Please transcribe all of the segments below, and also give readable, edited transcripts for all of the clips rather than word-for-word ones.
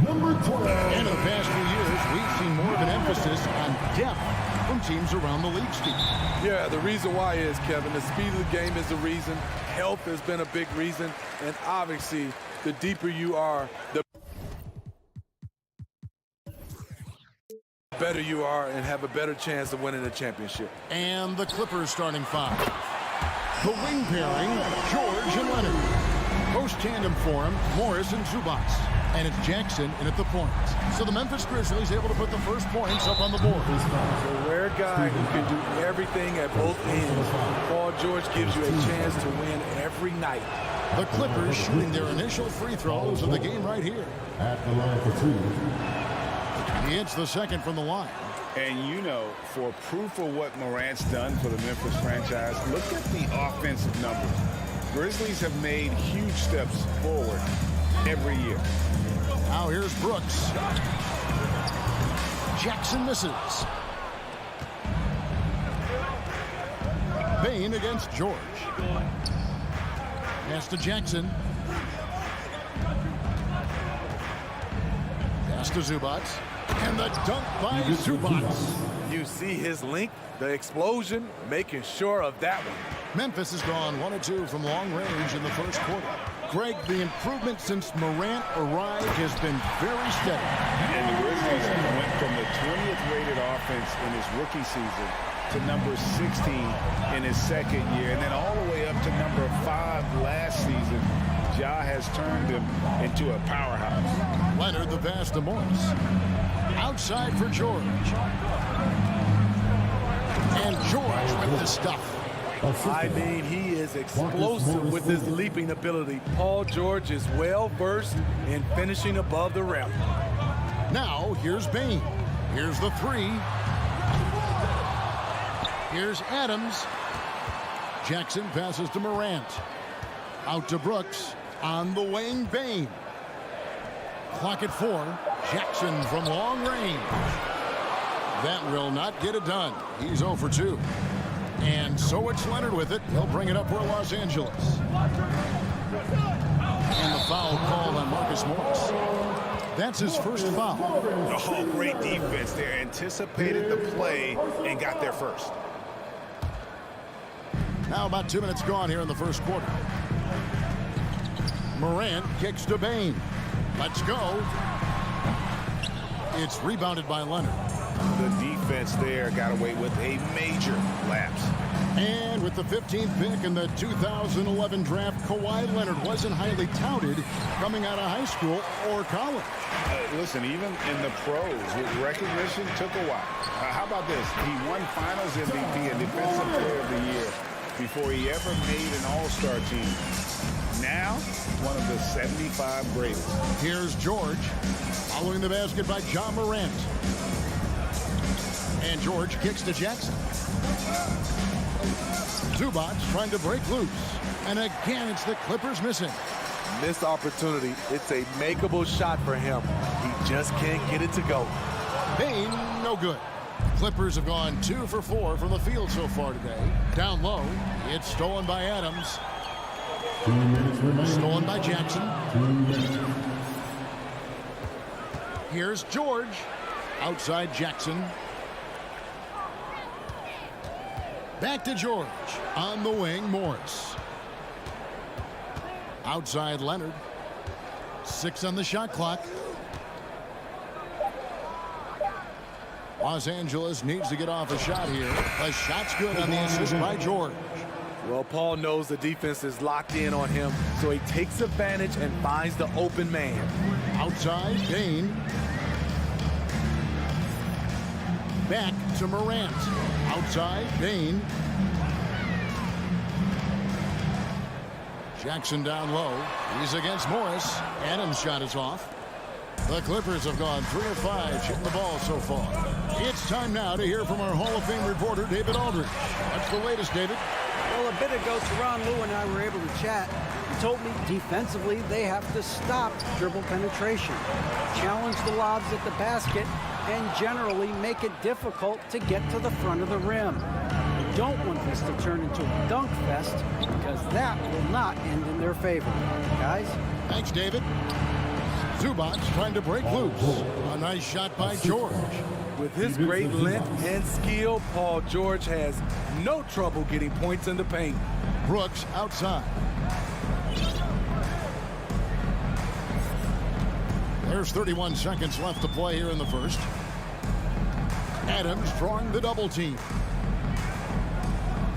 Number 12. And in the past few years, we've seen more of an emphasis on depth from teams around the league, Steve. Yeah, the reason why is, Kevin, the speed of the game is the reason. Health has been a big reason. And obviously, the deeper you are, the better you are and have a better chance of winning the championship. And the Clippers starting five. The wing pairing, George and Leonard. Post tandem for him, Morris and Zubac. And it's Jackson in at the point. So the Memphis Grizzlies able to put the first points up on the board. A rare guy who can do everything at both ends. Paul George gives you a chance to win every night. The Clippers shooting their initial free throws of the game right here. At the line for two. He hits the second from the line. And you know, for proof of what Morant's done for the Memphis franchise, look at the offensive numbers. Grizzlies have made huge steps forward every year. Now here's Brooks. Jackson misses. Bain against George. Pass to Jackson. Pass to Zubac. And the dunk by Zubac. You see his length, the explosion, making sure of that one. Memphis has gone 1 of 2 from long range in the first quarter. Greg, the improvement since Morant arrived has been very steady. And the Grizzlies went from the 20th rated offense in his rookie season to number 16 in his second year, and then all the way up to number 5 last season. Ja has turned him into a powerhouse. Leonard the pass to Morris. Outside for George. And George with the stuff. I mean, he is explosive with his leaping ability. Paul George is well versed in finishing above the rim. Now here's Bain. Here's the three. Here's Adams. Jackson passes to Morant. Out to Brooks. On the wing, Bain. Clock at 4. Jackson from long range. That will not get it done. He's 0 for 2. And so it's Leonard with it. He'll bring it up for Los Angeles. And the foul called on Marcus Morris. That's his first foul. Oh, great defense there. Anticipated the play and got there first. Now about 2 minutes gone here in the first quarter. Morant kicks to Bain. Let's go. It's rebounded by Leonard. The defense there got away with a major lapse. And with the 15th pick in the 2011 draft, Kawhi Leonard wasn't highly touted coming out of high school or college. Listen, even in the pros, recognition took a while. How about this? He won Finals MVP and Defensive Player of the Year before he ever made an All-Star team. Now, one of the 75 greatest. Here's George, following the basket by John Morant. And George kicks to Jackson. Zubac trying to break loose. And again, it's the Clippers missing. Missed opportunity. It's a makeable shot for him. He just can't get it to go. Bain, no good. Clippers have gone 2 for 4 from the field so far today. Down low, it's stolen by Adams. 2 minutes remaining. Stolen by Jackson. 2 minutes. Here's George. Outside Jackson. Back to George. On the wing, Morris. Outside Leonard. 6 on the shot clock. Los Angeles needs to get off a shot here. The shot's good on the assist by George. Well, Paul knows the defense is locked in on him, so he takes advantage and finds the open man. Outside, Bain. Back to Morant. Outside, Bain. Jackson down low. He's against Morris. Adams' shot is off. The Clippers have gone 3 of 5 shooting the ball so far. It's time now to hear from our Hall of Fame reporter, David Aldridge. What's the latest, David? Well, a bit ago, Teron Lou and I were able to chat. He told me defensively they have to stop dribble penetration, challenge the lobs at the basket, and generally make it difficult to get to the front of the rim. You don't want this to turn into a dunk fest because that will not end in their favor. Guys, Thanks, David. Zubac trying to break loose. A nice shot by George. With his great length and skill, Paul George has no trouble getting points in the paint. Brooks outside. There's 31 seconds left to play here in the first. Adams drawing the double team.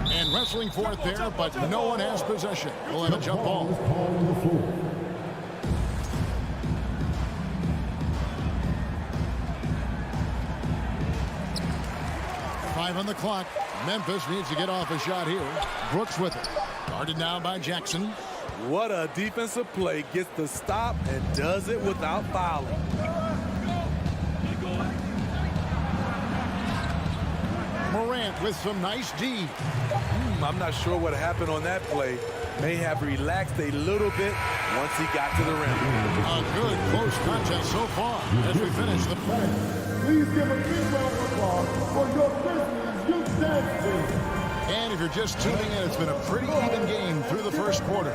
And wrestling for it there, but no one has possession. We'll have a jump ball. Five on the clock. Memphis needs to get off a shot here. Brooks with it. Guarded now by Jackson. What a defensive play. Gets the stop and does it without fouling. Morant with some nice D. I'm not sure what happened on that play. May have relaxed a little bit once he got to the rim. A good close contest so far as we finish the play. Please give a big round of applause for your Grizzlies youth dance team. And if you're just tuning in, it's been a pretty even game through the first quarter.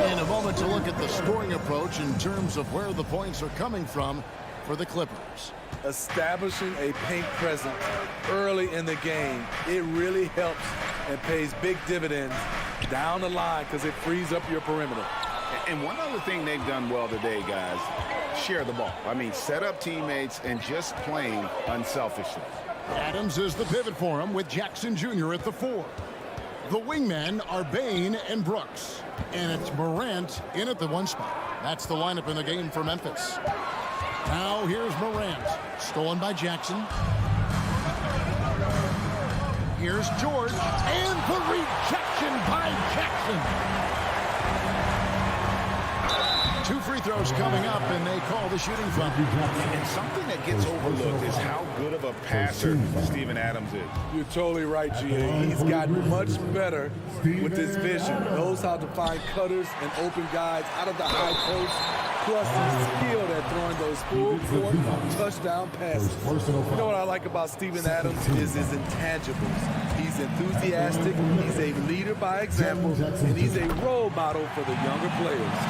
In a moment to look at the scoring approach in terms of where the points are coming from for the Clippers. Establishing a paint presence early in the game, it really helps and pays big dividends down the line because it frees up your perimeter. And one other thing they've done well today, guys, share the ball. I mean, set up teammates and just playing unselfishly. Adams is the pivot for him with Jackson Jr. at the 4. The wingmen are Bain and Brooks. And it's Morant in at the 1 spot. That's the lineup in the game for Memphis. Now here's Morant. Stolen by Jackson. Here's George. And the rejection by Jackson. 2 free throws coming up, and they call the shooting foul. And something that gets overlooked is how good of a passer Steven Adams is. You're totally right, GA. He's gotten much better with his vision. Knows how to find cutters and open guys out of the high post. Plus, he's skilled at throwing those full-court touchdown passes. You know what I like about Steven Adams is his intangibles. He's enthusiastic, he's a leader by example, and he's a role model for the younger players.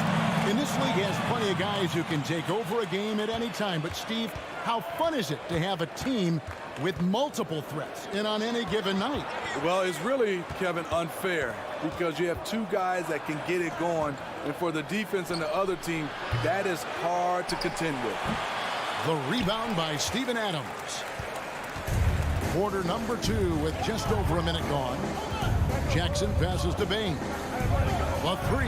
And this league has plenty of guys who can take over a game at any time. But, Steve, how fun is it to have a team with multiple threats and on any given night? Well, it's really, Kevin, unfair because you have 2 guys that can get it going. And for the defense and the other team, that is hard to contend with. The rebound by Steven Adams. Quarter number 2 with just over a minute gone. Jackson passes to Bain. The 3.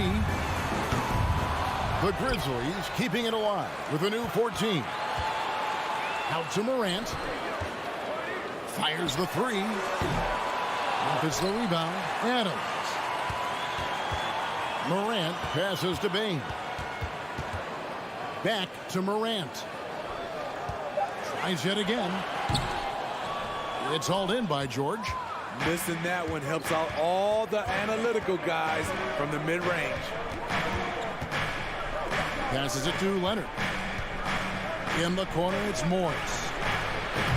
The Grizzlies keeping it alive with a new 14. Out to Morant. Fires the 3. Memphis the rebound. Adams. Morant passes to Bain. Back to Morant. Tries yet again. It's hauled in by George. Missing that one helps out all the analytical guys from the mid-range. Passes it to Leonard. In the corner, it's Morris.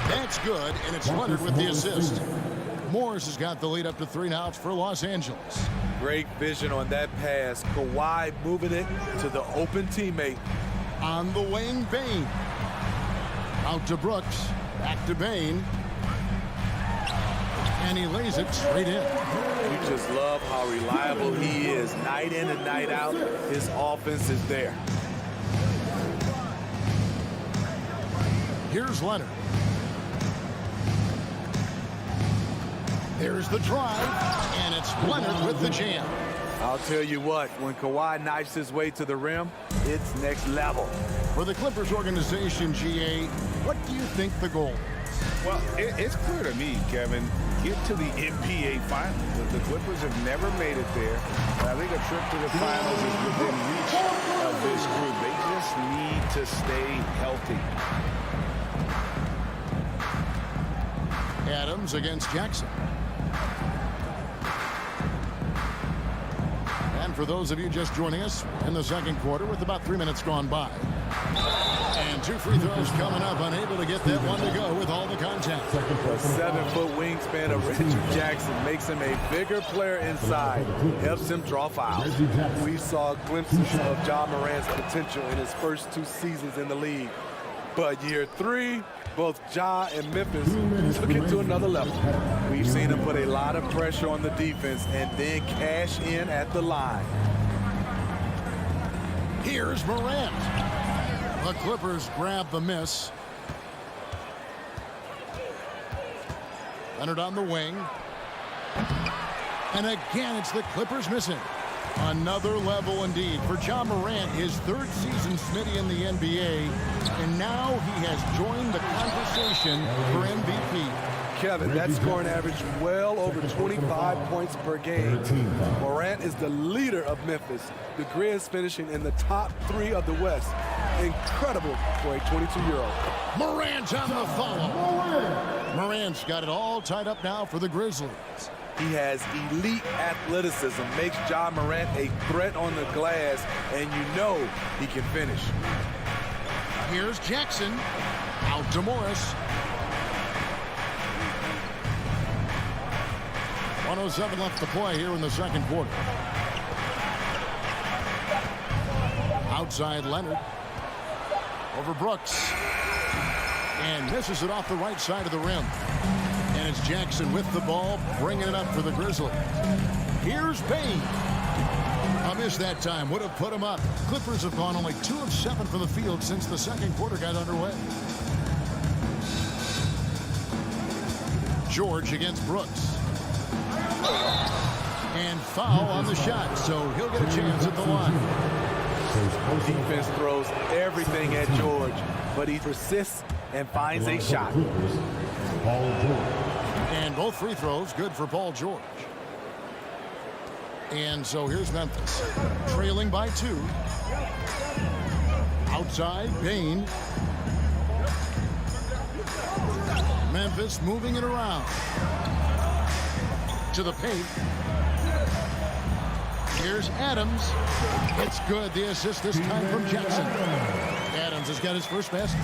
That's good, and it's Leonard with the assist. Morris has got the lead up to 3 now. It's for Los Angeles. Great vision on that pass. Kawhi moving it to the open teammate. On the wing, Bain. Out to Brooks. Back to Bain. And he lays it straight in. You just love how reliable he is. Night in and night out, his offense is there. Here's Leonard. There's the drive, and it's Leonard with the jam. I'll tell you what, when Kawhi knifes his way to the rim, it's next level. For the Clippers organization, GA, what do you think the goal is? Well, it's clear to me, Kevin, get to the NBA Finals. The Clippers have never made it there. I think a trip to the Finals is within reach of this group. They just need to stay healthy. Adams against Jackson. And for those of you just joining us in the second quarter with about 3 minutes gone by. And 2 free throws coming up, unable to get that one to go with all the contact. The 7-foot wingspan of Reggie Jackson makes him a bigger player inside, helps him draw fouls. We saw glimpses of Ja Morant's potential in his first 2 seasons in the league. But year 3, both Ja and Memphis took it to another level. We've seen him put a lot of pressure on the defense and then cash in at the line. Here's Morant. The Clippers grab the miss. Leonard on the wing. And again, it's the Clippers missing. Another level indeed for Ja Morant, his 3rd season Smitty in the NBA. And now he has joined the conversation for MVP. Kevin, that scoring average well over 25 points per game. Morant is the leader of Memphis. The Grizz finishing in the top 3 of the West. Incredible for a 22-year-old. Morant on the follow. Morant's got it all tied up now for the Grizzlies. He has elite athleticism, makes Ja Morant a threat on the glass, and you know he can finish. Here's Jackson. Out to Morris. 1:07 left to play here in the 2nd quarter. Outside Leonard. Over Brooks. And misses it off the right side of the rim. And it's Jackson with the ball, bringing it up for the Grizzlies. Here's Payne. A miss that time would have put him up. Clippers have gone only 2 of 7 from the field since the 2nd quarter got underway. George against Brooks. And foul on the shot, so he'll get a chance at the line. Defense throws everything at George, but he persists and finds a shot. And both free throws good for Paul George. And so here's Memphis, trailing by 2. Outside, Payne. Memphis moving it around. To the paint. Here's Adams. It's good. The assist this time from Jackson. Adams has got his first basket.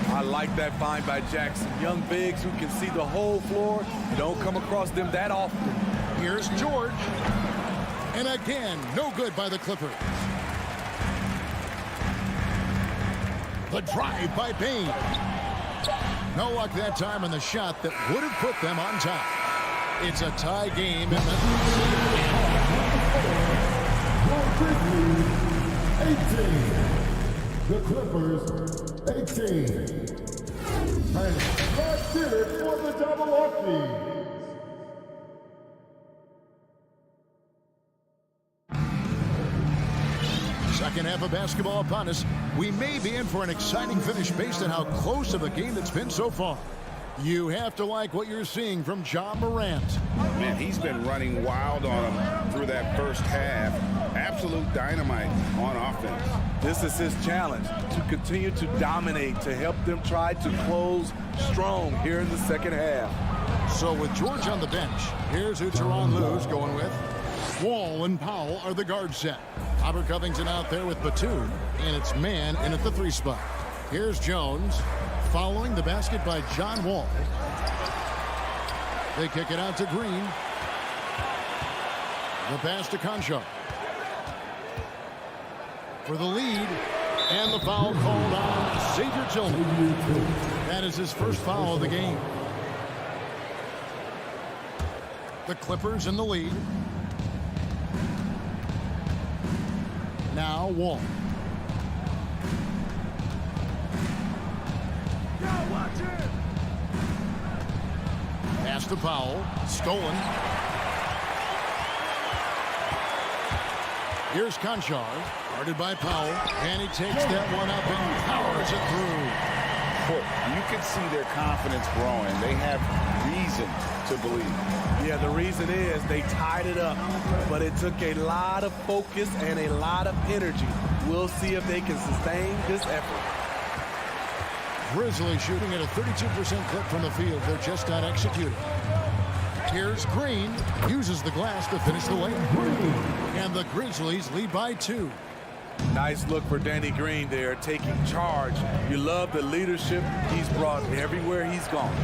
I like that find by Jackson. Young bigs who can see the whole floor. You don't come across them that often. Here's George. And again, no good by the Clippers. The drive by Payne. No luck that time on the shot that would have put them on top. It's a tie game in The Clippers, 18. And that did it for the Double Hawkies. Second half of basketball upon us. We may be in for an exciting finish based on how close of a game it's been so far. You have to like what you're seeing from Ja Morant. Man, he's been running wild on him through that first half. Absolute dynamite on offense. This is his challenge, to continue to dominate, to help them try to close strong here in the second half. So with George on the bench, here's who SuperLu's going with. Wall and Powell are the guard set. Robert Covington out there with Batum, and it's man in at the 3 spot. Here's Jones, following the basket by John Wall. They kick it out to Green. The pass to Concho. For the lead, and the foul called on Xavier Tillman. That is his first foul of the game. The Clippers in the lead. Now Wall. Pass to Powell. Stolen. Here's Conchar. Guarded by Powell. And he takes that one up and powers it through. You can see their confidence growing. They have reason to believe. Yeah, the reason is they tied it up, but it took a lot of focus and a lot of energy. We'll see if they can sustain this effort. Grizzlies shooting at a 32% clip from the field. They're just not executing. Here's Green. Uses the glass to finish the lane. And the Grizzlies lead by 2. Nice look for Danny Green there, taking charge. You love the leadership he's brought everywhere he's gone.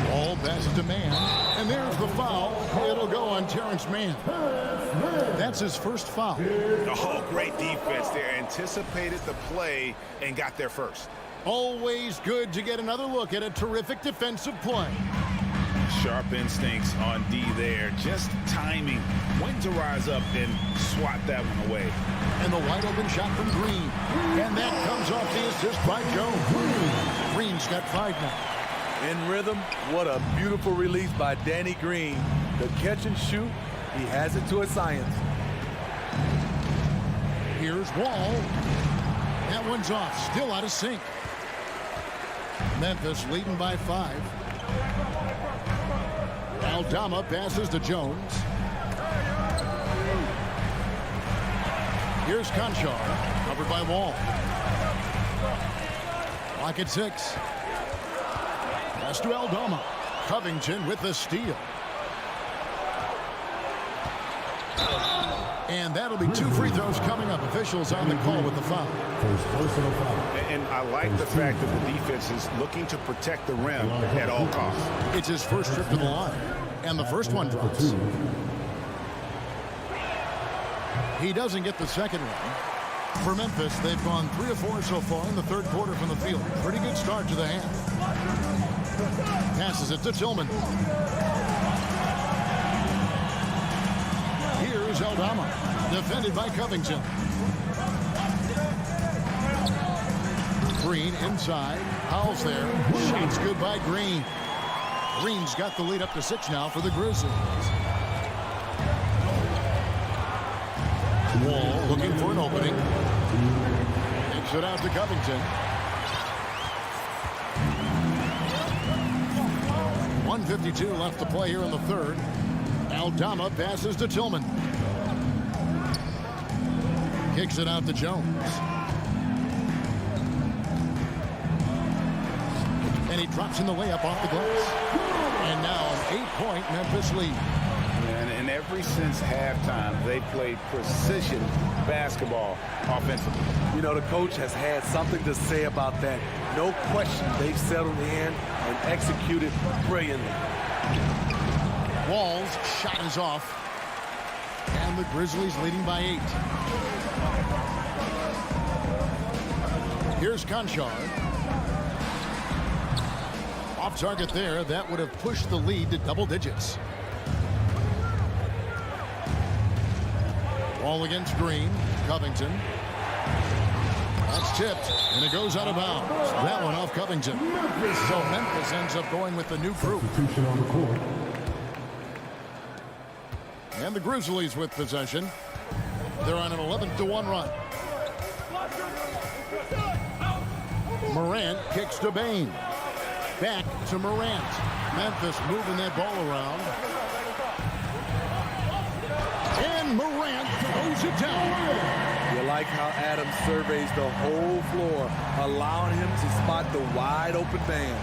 Ball passes to Mann, and there's the foul. It'll go on Terrence Mann. That's his first foul. Oh, great defense there. Anticipated the play and got there first. Always good to get another look at a terrific defensive play. Sharp instincts on D there. Just timing when to rise up and swat that one away. And the wide open shot from Green. And that comes off the assist by Jones. Green's got 5 now. In rhythm, what a beautiful release by Danny Green. The catch and shoot, he has it to a science. Here's Wall. That one's off, still out of sync. Memphis leading by 5. Aldama passes to Jones. Here's Conchar, covered by Wall. Clock at 6. Pass to Aldama. Covington with the steal. And that'll be 2 free throws coming up. Officials on the call with the foul. First personal foul. And I like the fact that the defense is looking to protect the rim at all costs. It's his first trip to the line. And the first one drops. He doesn't get the second one. For Memphis, they've gone 3 of 4 so far in the third quarter from the field. Pretty good start to the half. Passes it to Tillman. Here's Aldama, defended by Covington. Green inside. Howell's there. Shot's good by Green. Green's got the lead up to 6 now for the Grizzlies. Wall looking for an opening. Takes it out to Covington. 1:52 left to play here in the third. Aldama passes to Tillman. Kicks it out to Jones. And he drops in the layup off the glass. And now an 8-point Memphis lead. And ever since halftime, they played precision basketball offensively. You know, the coach has had something to say about that. No question, they've settled in and executed brilliantly. Wall's shot is off. And the Grizzlies leading by 8. Here's Conchar. Off target there. That would have pushed the lead to double digits. Wall against Green. Covington. That's tipped, and it goes out of bounds. That one off Covington. So Memphis ends up going with the new group. Substitution on the court. And the Grizzlies with possession. They're on an 11-1 run. Morant kicks to Bain. Back to Morant. Memphis moving that ball around. And Morant throws it down. You like how Adams surveys the whole floor, allowing him to spot the wide open man.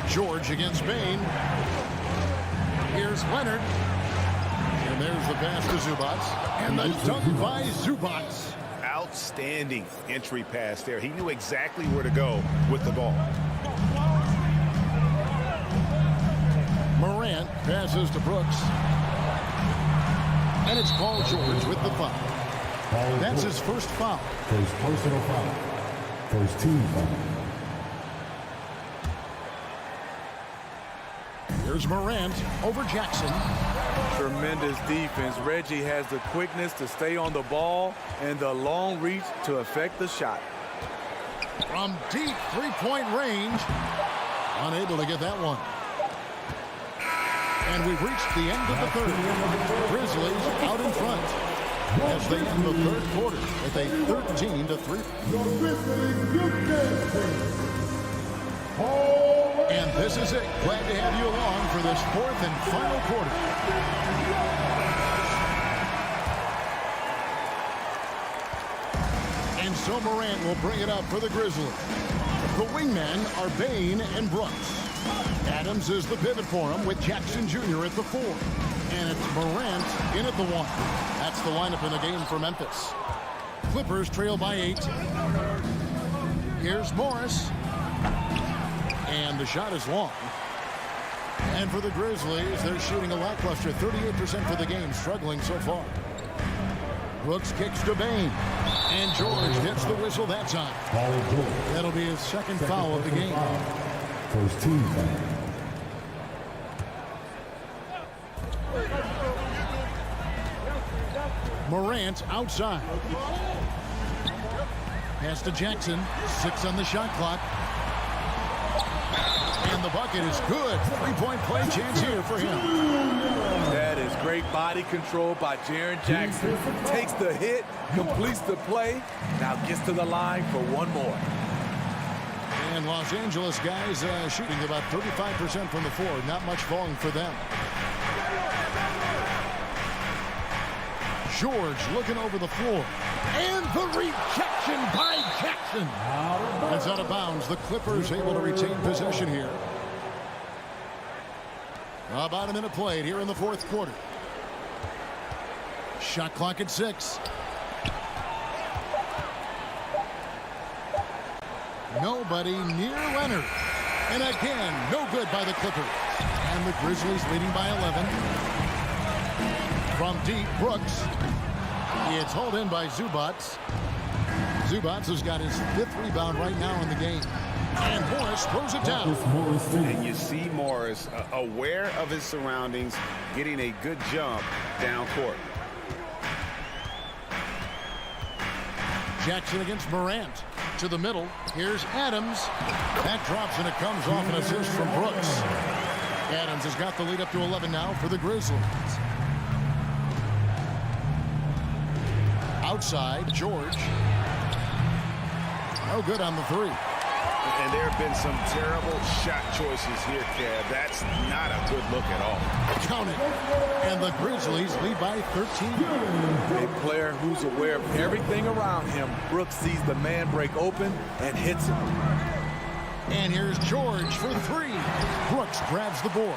George against Bain. Here's Leonard. And there's the pass to Zubats. And the dunk by Zubats. Outstanding entry pass there. He knew exactly where to go with the ball. Morant passes to Brooks. And it's Paul George with the foul. That's his first foul. First personal foul. First team foul. Here's Morant over Jackson. Tremendous defense. Reggie has the quickness to stay on the ball and the long reach to affect the shot. From deep three-point range. Unable to get that one. And we've reached the end of the third. Grizzlies out in front as they end the third quarter with a 13-3. And this is it. Glad to have you along for this fourth and final quarter. And so Morant will bring it up for the Grizzlies. The wingmen are Bain and Brooks. Adams is the pivot for him with Jackson Jr. at the 4. And it's Morant in at the 1. That's the lineup in the game for Memphis. Clippers trail by 8. Here's Morris. And the shot is long. And for the Grizzlies, they're shooting a lackluster 38% for the game, struggling so far. Brooks kicks to Bain. And George gets the whistle that time. That'll be his second foul of the game. First team foul. Morant outside. Pass to Jackson. 6 on the shot clock. And the bucket is good. 3-point play chance here for him. That is great body control by Jaren Jackson. Takes the hit, completes the play, now gets to the line for one more. And Los Angeles guys shooting about 35% from the 4. Not much falling for them. George looking over the floor. And the rejection by Jackson. It's out of bounds. The Clippers able to retain possession here. About a minute played here in the 4th quarter. Shot clock at 6. Nobody near Leonard. And again, no good by the Clippers. And the Grizzlies leading by 11. From deep, Brooks. It's hauled in by Zubats. Zubats has got his 5th rebound right now in the game. And Morris throws it down. And you see Morris aware of his surroundings, getting a good jump down court. Jackson against Morant. To the middle. Here's Adams. That drops and it comes off an assist from Brooks. Adams has got the lead up to 11 now for the Grizzlies. Outside, George. No good on the 3. And there have been some terrible shot choices here, Kev. That's not a good look at all. Count it. And the Grizzlies lead by 13. A player who's aware of everything around him. Brooks sees the man break open and hits him. And here's George for 3. Brooks grabs the board.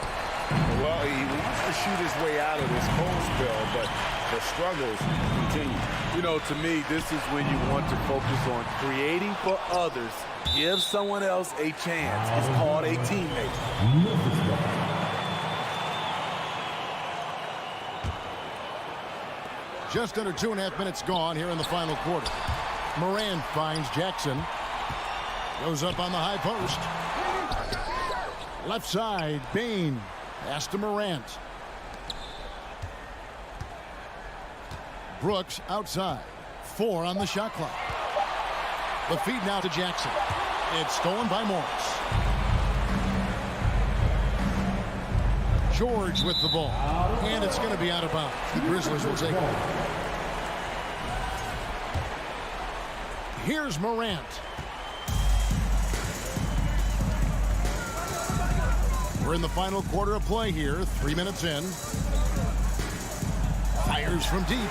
Well, he wants to shoot his way out of this cold spell, but the struggles continue. You know, to me, this is when you want to focus on creating for others. Give someone else a chance. It's called a teammate. Just under 2.5 minutes gone here in the final quarter. Morant finds Jackson. Goes up on the high post. Left side, Bain. Pass to Morant. Brooks outside. 4 on the shot clock. The feed now to Jackson. It's stolen by Morris. George with the ball. And it's going to be out of bounds. The Grizzlies will take it. Here's Morant. We're in the final quarter of play here. 3 minutes in. Fires from deep.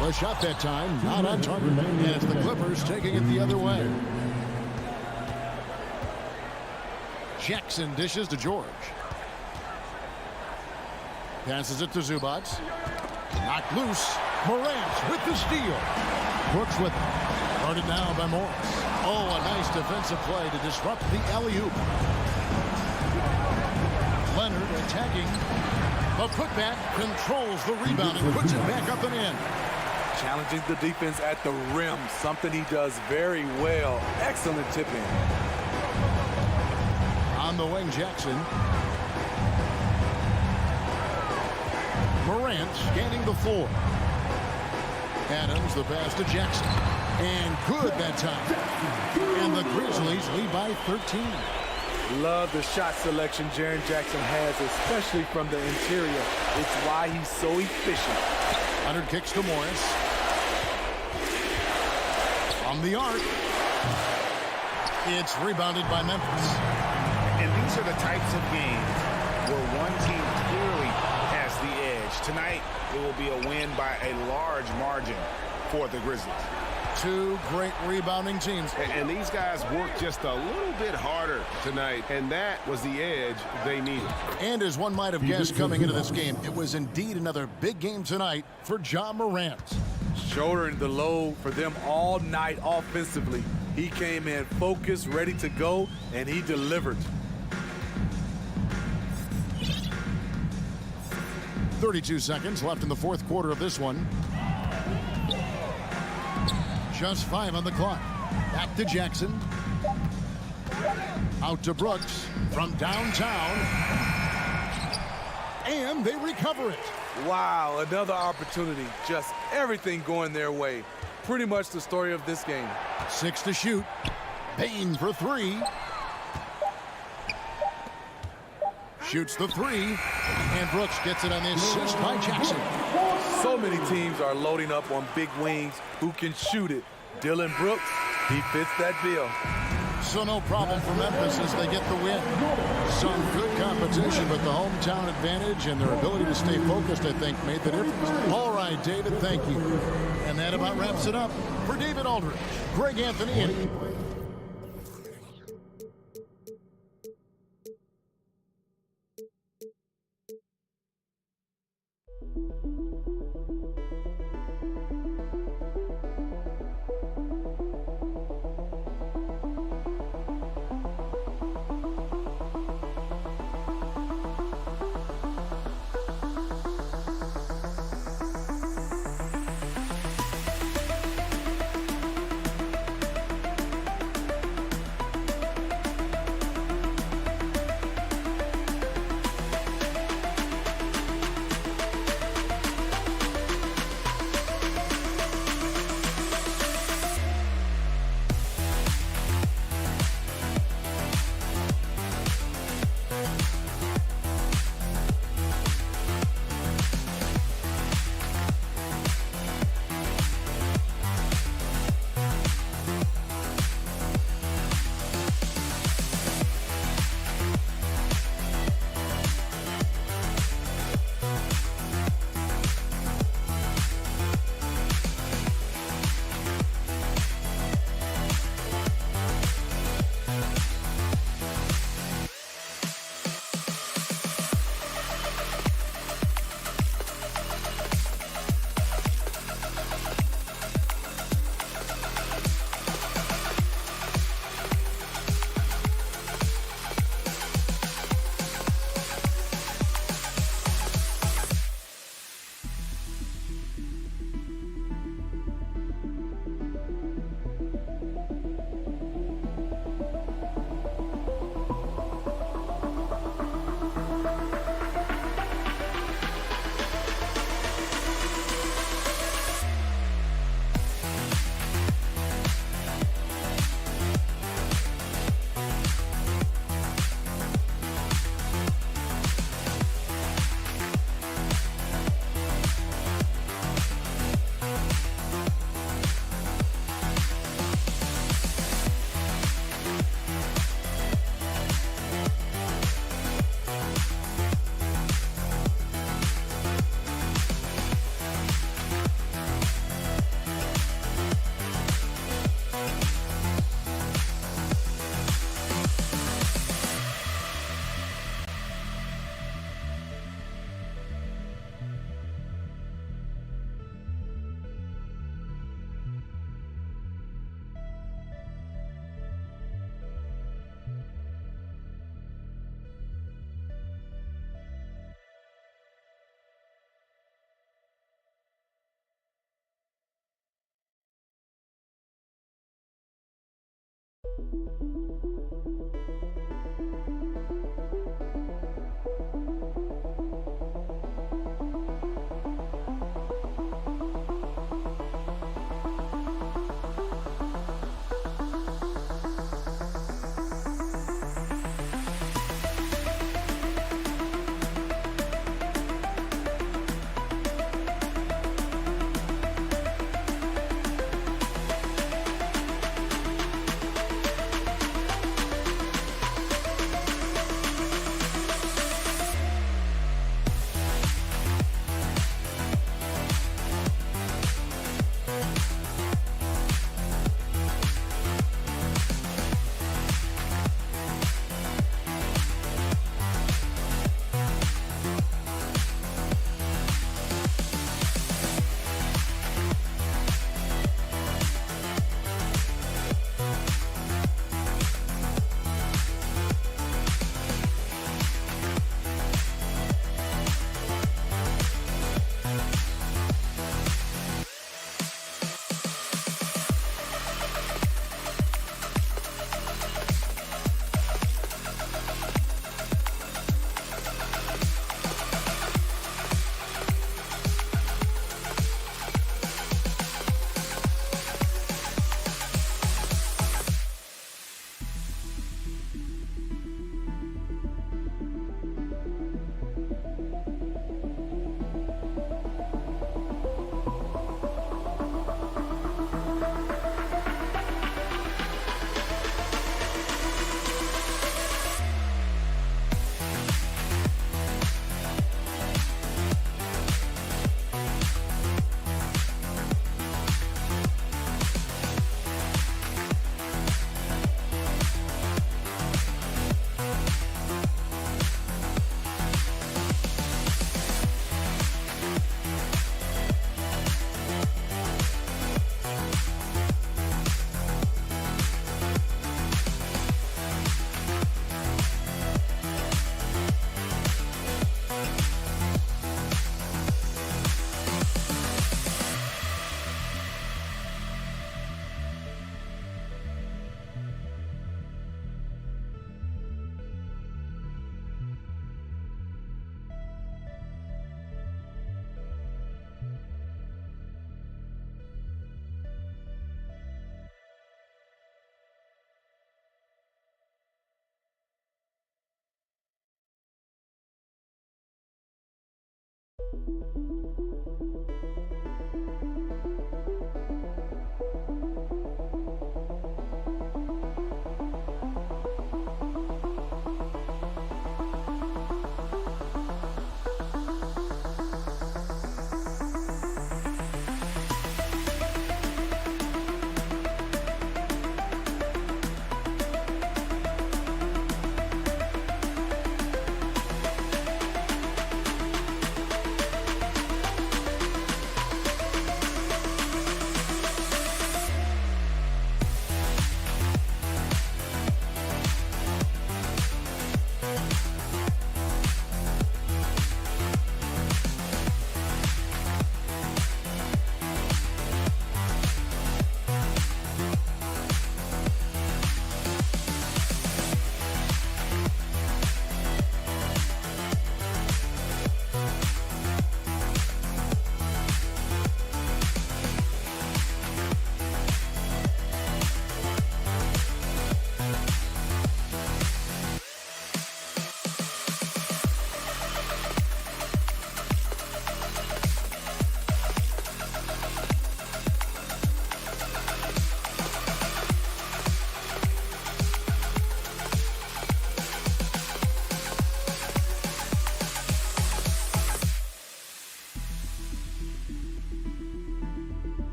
The shot that time, not on target. And it's the Clippers taking it the other way. Jackson dishes to George. Passes it to Zubats. Knocked loose. Morant with the steal. Brooks with it. Guarded now by Morris. Oh, a nice defensive play to disrupt the alley-oop. Leonard attacking. The putback controls the rebound and puts it back up and in. Challenging the defense at the rim, something he does very well. Excellent tip-in. On the wing, Jackson. Morant scanning the floor. Adams, the pass to Jackson. And good that time. And the Grizzlies lead by 13. Love the shot selection Jaren Jackson has, especially from the interior. It's why he's so efficient. Leonard kicks to Morris. On the arc. It's rebounded by Memphis. And these are the types of games where one team clearly has the edge. Tonight, it will be a win by a large margin for the Grizzlies. Two great rebounding teams. And these guys worked just a little bit harder tonight, and that was the edge they needed. And as one might have guessed coming into this game, it was indeed another big game tonight for Ja Morant. Shouldering the load for them all night offensively. He came in focused, ready to go, and he delivered. 32 seconds left in the fourth quarter of this one. Just 5 on the clock. Back to Jackson. Out to Brooks from downtown. And they recover it. Wow, another opportunity. Just everything going their way. Pretty much the story of this game. 6 to shoot. Payne for 3. Shoots the 3. And Brooks gets it on the assist by Jackson. So many teams are loading up on big wings who can shoot it. Dylan Brooks, he fits that bill. So no problem for Memphis as they get the win. Some good competition, but the hometown advantage and their ability to stay focused, I think, made the difference. All right, David, thank you. And that about wraps it up. For David Aldridge, Greg Anthony, and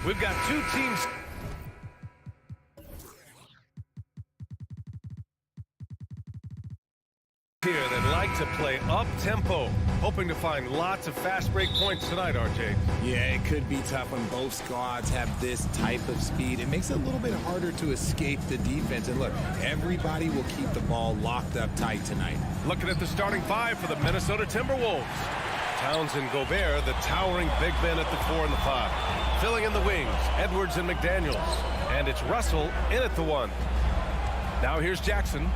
We've got two teams here that like to play up-tempo, hoping to find lots of fast break points tonight, RJ. Yeah, it could be tough when both squads have this type of speed. It makes it a little bit harder to escape the defense. And look, everybody will keep the ball locked up tight tonight. Looking at the starting five for the Minnesota Timberwolves. Townsend, Gobert, the towering big men at the 4 and the 5. Filling in the wings, Edwards and McDaniels. And it's Russell in at the 1. Now here's Jackson.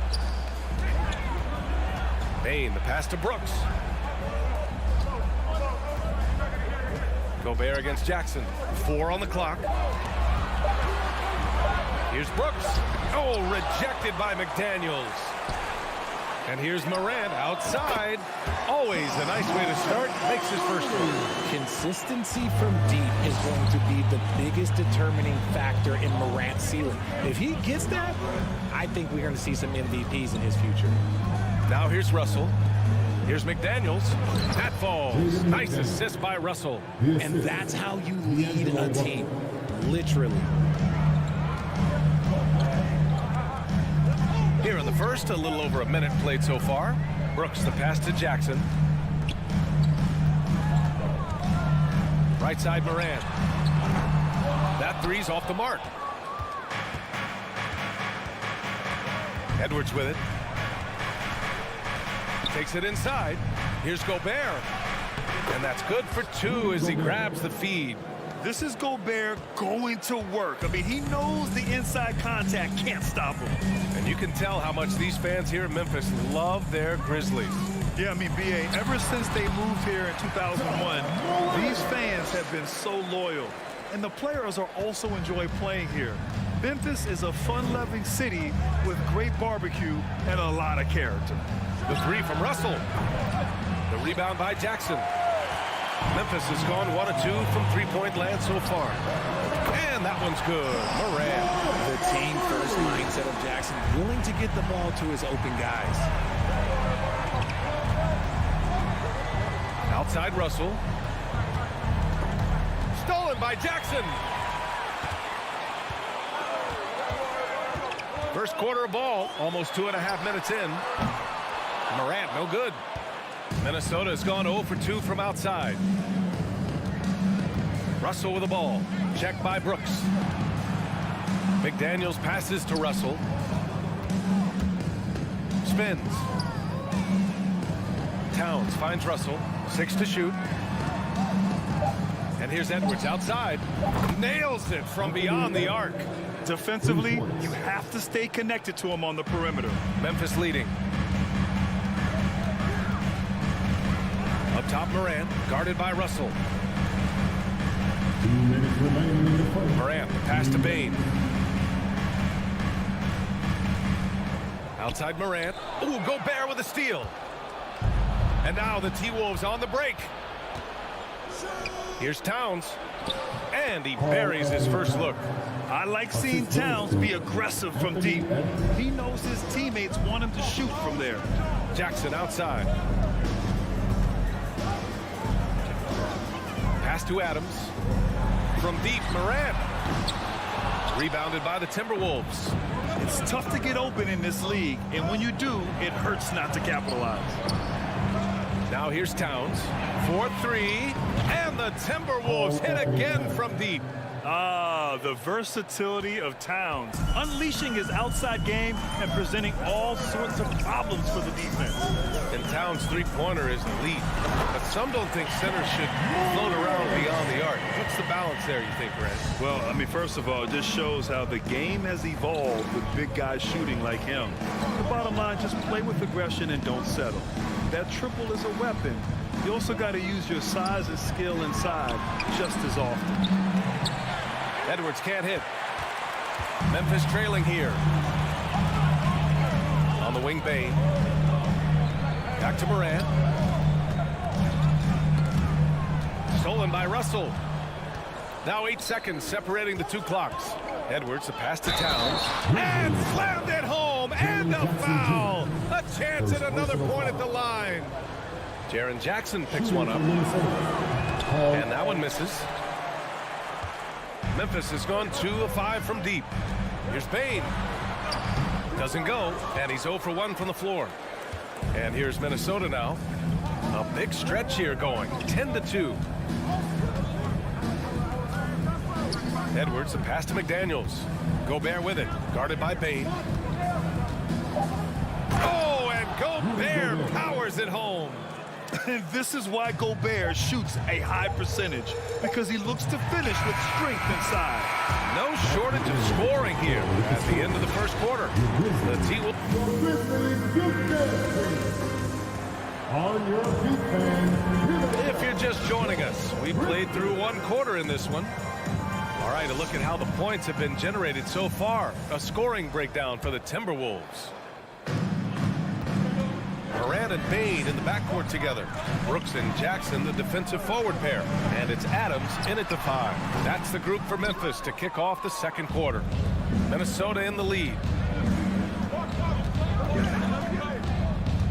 Bain, the pass to Brooks. Gobert against Jackson. 4 on the clock. Here's Brooks. Oh, rejected by McDaniels. And here's Morant outside. Always a nice way to start. Makes his first one. Consistency from deep is going to be the biggest determining factor in Morant's ceiling. If he gets that, I think we're going to see some MVPs in his future. Now here's Russell. Here's McDaniels. That falls. Nice assist by Russell. And that's how you lead a team, literally. Here in the first, a little over a minute played so far. Brooks the pass to Jackson. Right side Morant. That three's off the mark. Edwards with it. Takes it inside. Here's Gobert. And that's good for 2 as he grabs the feed. This is Gobert going to work. I mean, he knows the inside contact can't stop him. And you can tell how much these fans here in Memphis love their Grizzlies. Yeah, I mean, B.A., ever since they moved here in 2001, these fans have been so loyal. And the players are also enjoy playing here. Memphis is a fun-loving city with great barbecue and a lot of character. The three from Russell. The rebound by Jackson. Memphis has gone 1 of 2 from three-point land so far. And that one's good. Morant. The team-first mindset of Jackson, willing to get the ball to his open guys. Outside Russell. Stolen by Jackson. First quarter of ball, almost 2.5 minutes in. Morant, no good. Minnesota has gone 0 for 2 from outside. Russell with the ball. Checked by Brooks. McDaniels passes to Russell. Spins. Towns finds Russell. 6 to shoot. And here's Edwards outside. Nails it from beyond the arc. Defensively, you have to stay connected to him on the perimeter. Memphis leading. Up top, Morant, guarded by Russell. 2 minutes remaining in the first. Morant, the pass to Bain. Outside Morant. Ooh, Gobert with a steal. And now the T-Wolves on the break. Here's Towns. And he buries his first look. I like seeing Towns be aggressive from deep. He knows his teammates want him to shoot from there. Jackson outside. Pass to Adams. From deep, Morant. Rebounded by the Timberwolves. It's tough to get open in this league, and when you do, it hurts not to capitalize. Now here's Towns. 4-3. And the Timberwolves hit again from deep. Ah, the versatility of Towns, unleashing his outside game and presenting all sorts of problems for the defense. And Towns' three-pointer is elite. But some don't think centers should float around beyond the arc. What's the balance there, you think, Brent? Well, I mean, first of all, it just shows how the game has evolved with big guys shooting like him. The bottom line, just play with aggression and don't settle. That triple is a weapon. You also got to use your size and skill inside just as often. Edwards can't hit. Memphis trailing here. On the wing, Bain. Back to Morant. Stolen by Russell. Now 8 seconds separating the 2 clocks. Edwards, a pass to Towns. And slammed it home. And a foul. A chance at another point at the line. Jaren Jackson picks one up. And that one misses. Memphis has gone 2 of 5 from deep. Here's Bain. Doesn't go, and he's 0 for 1 from the floor. And here's Minnesota now. A big stretch here going, 10-2. Edwards, a pass to McDaniels. Gobert with it, guarded by Bain. Oh, and Gobert powers it home. And this is why Gobert shoots a high percentage, because he looks to finish with strength inside. No shortage of scoring here at the end of the first quarter. The T-Wolves. On your feet, fans. If you're just joining us, we played through one quarter in this one. All right, a look at how the points have been generated so far. A scoring breakdown for the Timberwolves. Morant and Bain in the backcourt together. Brooks and Jackson, the defensive forward pair. And it's Adams in at the 5. That's the group for Memphis to kick off the second quarter. Minnesota in the lead.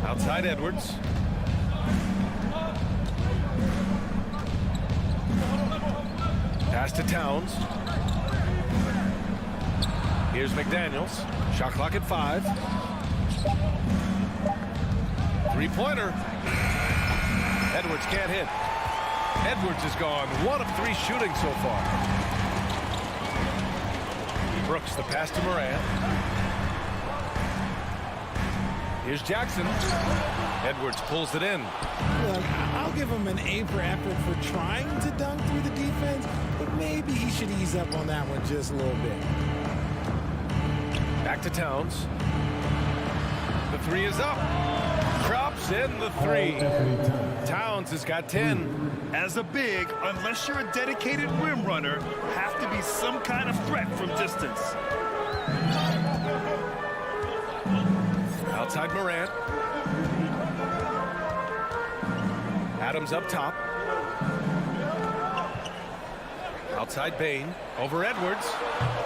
Outside Edwards. Pass to Towns. Here's McDaniels. Shot clock at 5. Three-pointer. Edwards can't hit. Edwards is gone. 1 of 3 shooting so far. Brooks, the pass to Morant. Here's Jackson. Edwards pulls it in. Look, I'll give him an A for effort for trying to dunk through the defense, but maybe he should ease up on that one just a little bit. Back to Towns. The 3 is up. Drops in the 3. Towns has got 10. As a big, unless you're a dedicated rim runner, have to be some kind of threat from distance. Outside Morant. Adams up top. Outside Bain. Over Edwards.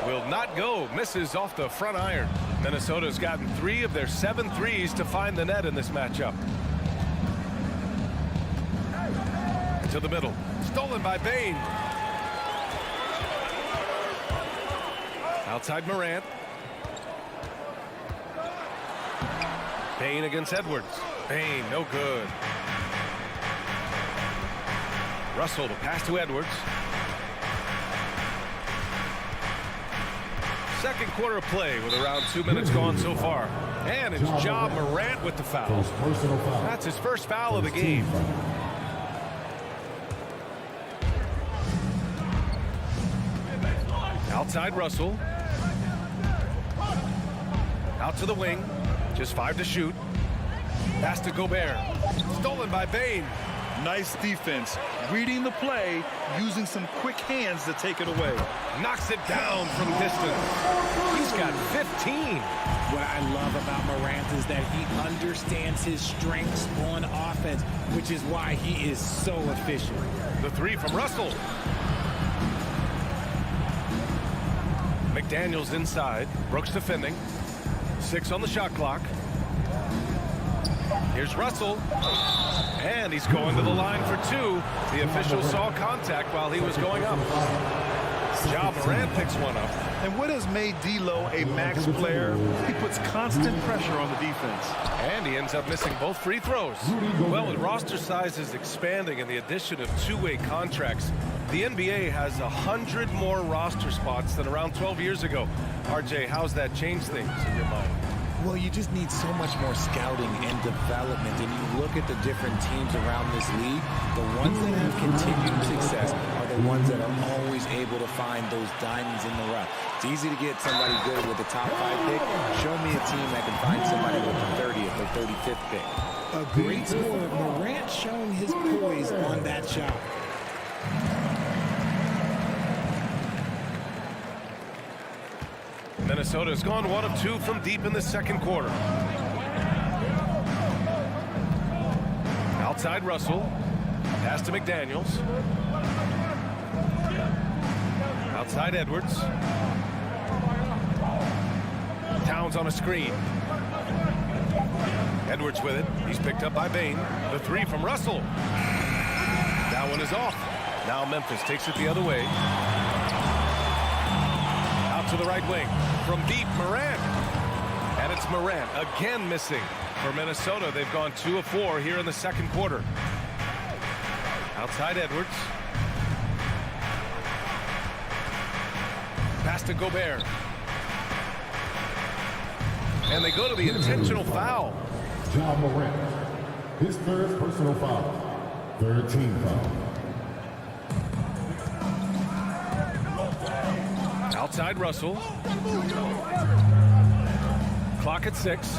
Will not go. Misses off the front iron. Minnesota's gotten 3 of their 7 threes to find the net in this matchup. To the middle. Stolen by Bain. Outside Morant. Bain against Edwards. Bain, no good. Russell, the pass to Edwards. Second quarter of play with around 2 minutes gone so far. And it's Ja Morant with the foul. That's his first foul of the game. Outside Russell. Out to the wing. Just 5 to shoot. Pass to Gobert. Stolen by Bain. Nice defense. Reading the play, using some quick hands to take it away. Knocks it down from distance. He's got 15. What I love about Morant is that he understands his strengths on offense, which is why he is so efficient. The 3 from Russell. McDaniels inside. Brooks defending. 6 on the shot clock. Here's Russell. And he's going to the line for 2. The official saw contact while he was going up. Ja Morant picks one up. And what has made D'Lo a max player? He puts constant pressure on the defense. And he ends up missing both free throws. Well, with roster sizes expanding and the addition of 2-way contracts, the NBA has 100 more roster spots than around 12 years ago. RJ, how's that changed things in your mind? Well, you just need so much more scouting and development. And you look at the different teams around this league, the ones that have continued success are the ones that are always able to find those diamonds in the rough. It's easy to get somebody good with a top 5 pick. Show me a team that can find somebody with the 30th or 35th pick. A great score. Morant showing his poise on that shot. Minnesota's gone 1 of 2 from deep in the second quarter. Outside Russell. Pass to McDaniels. Outside Edwards. Towns on a screen. Edwards with it. He's picked up by Bain. The 3 from Russell. That one is off. Now Memphis takes it the other way. Out to the right wing. From deep, Morant. And it's Morant again missing. For Minnesota, they've gone 2 of 4 here in the second quarter. Outside Edwards. Pass to Gobert. And they go to the intentional foul. Ja Morant. His 3rd personal foul. 3rd team foul. Outside Russell. Clock at 6.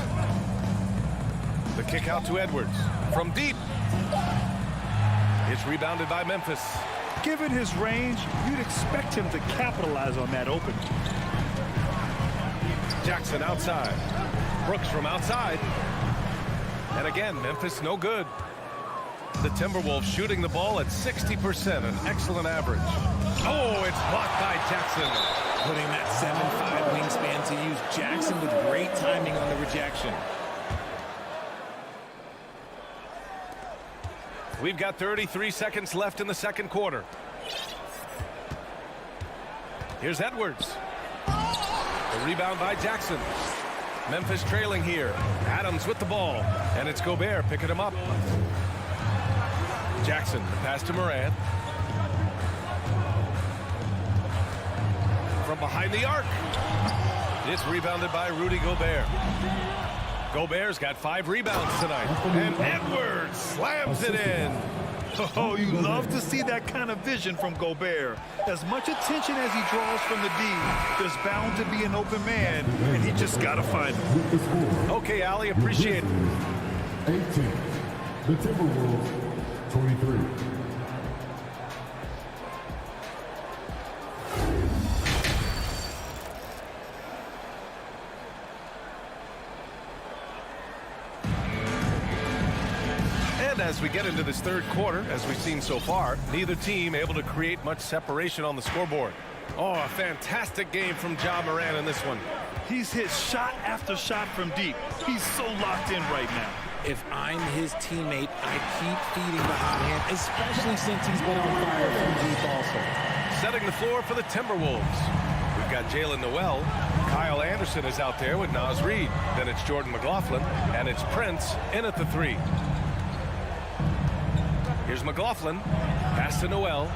The kick out to Edwards. From deep. It's rebounded by Memphis. Given his range, you'd expect him to capitalize on that opening. Jackson outside. Brooks from outside. And again, Memphis no good. The Timberwolves shooting the ball at 60%, an excellent average. Oh, it's blocked by Jackson. Putting that 7'5" wingspan to use. Jackson with great timing on the rejection. We've got 33 seconds left in the second quarter. Here's Edwards. The rebound by Jackson. Memphis trailing here. Adams with the ball. And it's Gobert picking him up. Jackson, the pass to Morant. From behind the arc. It's rebounded by Rudy Gobert. Gobert's got 5 rebounds tonight. And Edwards slams it in. Oh, you love to see that kind of vision from Gobert. As much attention as he draws from the D, there's bound to be an open man, and he just got to find him. Okay, Ali, appreciate it. 18. The Timberwolves, 23. As we get into this third quarter, as we've seen so far, neither team able to create much separation on the scoreboard. Oh, a fantastic game from Ja Morant in this one. He's hit shot after shot from deep. He's so locked in right now. If I'm his teammate, I keep feeding the hot hand, especially since he's been on fire from deep also. Setting the floor for the Timberwolves. We've got Jalen Noel. Kyle Anderson is out there with Naz Reid. Then it's Jordan McLaughlin, and it's Prince in at the 3. Here's McLaughlin. Pass to Noel.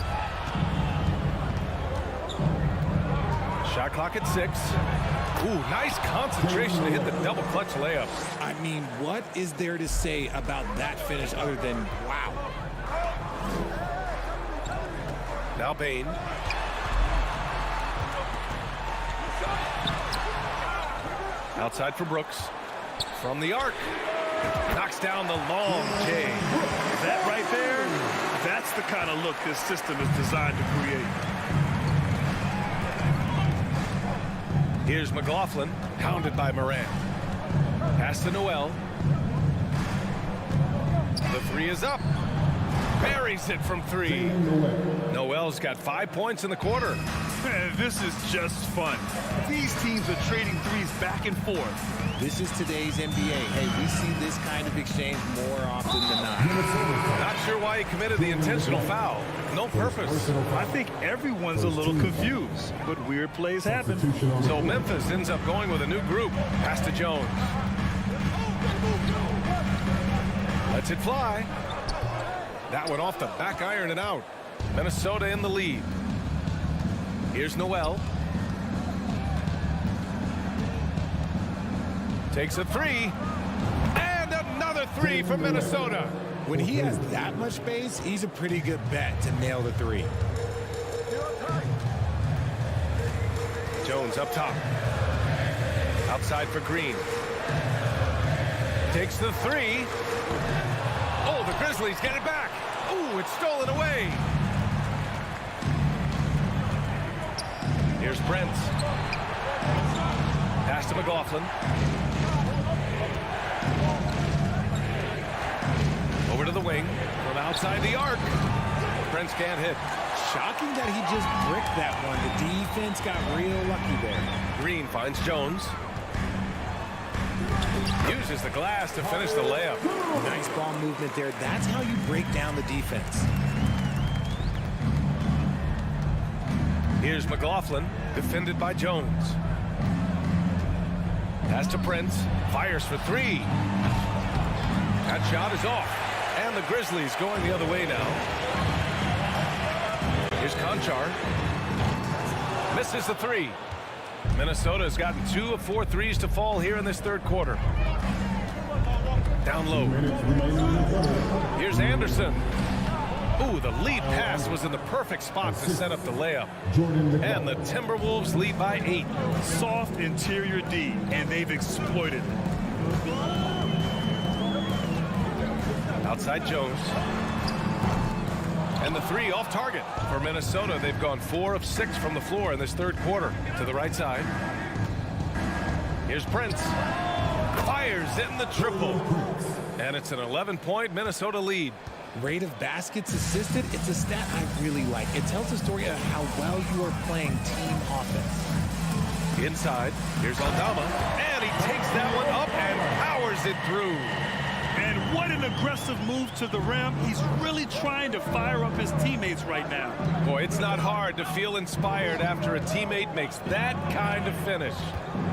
Shot clock at 6. Ooh, nice concentration to hit the double clutch layup. I mean, what is there to say about that finish other than wow? Now Bain. Outside for Brooks. From the arc. Knocks down the long J. That right there, that's the kind of look this system is designed to create. Here's McLaughlin, hounded by Morant. Pass to Noel. The 3 is up. Buries it from 3. Noel's got 5 points in the quarter. Man, this is just fun. These teams are trading threes back and forth. This is today's NBA. Hey, we see this kind of exchange more often than not. Not sure why he committed the intentional foul. No purpose. I think everyone's a little confused, but weird plays happen. So Memphis ends up going with a new group. Pass to Jones. Lets it fly. That one off the back iron and out. Minnesota in the lead. Here's Noel. Takes a 3. And another 3 from Minnesota. When he has that much space, he's a pretty good bet to nail the 3. Jones up top. Outside for Green. Takes the 3. Oh, the Grizzlies get it back. Ooh, it's stolen away. Here's Brent. Pass to McLaughlin. Over to the wing. From outside the arc. Brent can't hit. Shocking that he just bricked that one. The defense got real lucky there. Green finds Jones. Uses the glass to finish the layup. Nice ball movement there. That's how you break down the defense. Here's McLaughlin, defended by Jones. Pass to Prince, fires for 3. That shot is off, and the Grizzlies going the other way now. Here's Conchar. Misses the 3. Minnesota has gotten 2 of 4 threes to fall here in this third quarter. Down low. Here's Anderson. Ooh, the lead pass was in the perfect spot to set up the layup. And the Timberwolves lead by 8. Soft interior D, and they've exploited it. Outside Jones. And the three off target for Minnesota. They've gone 4 of 6 from the floor in this third quarter. To the right side. Here's Prince. Fires in the triple. And it's an 11-point Minnesota lead. Rate of baskets assisted, it's a stat I really like. It tells the story of how well you are playing team offense. Inside, here's Aldama, and he takes that one up and powers it through. And what an aggressive move to the rim. He's really trying to fire up his teammates right now. Boy, it's not hard to feel inspired after a teammate makes that kind of finish.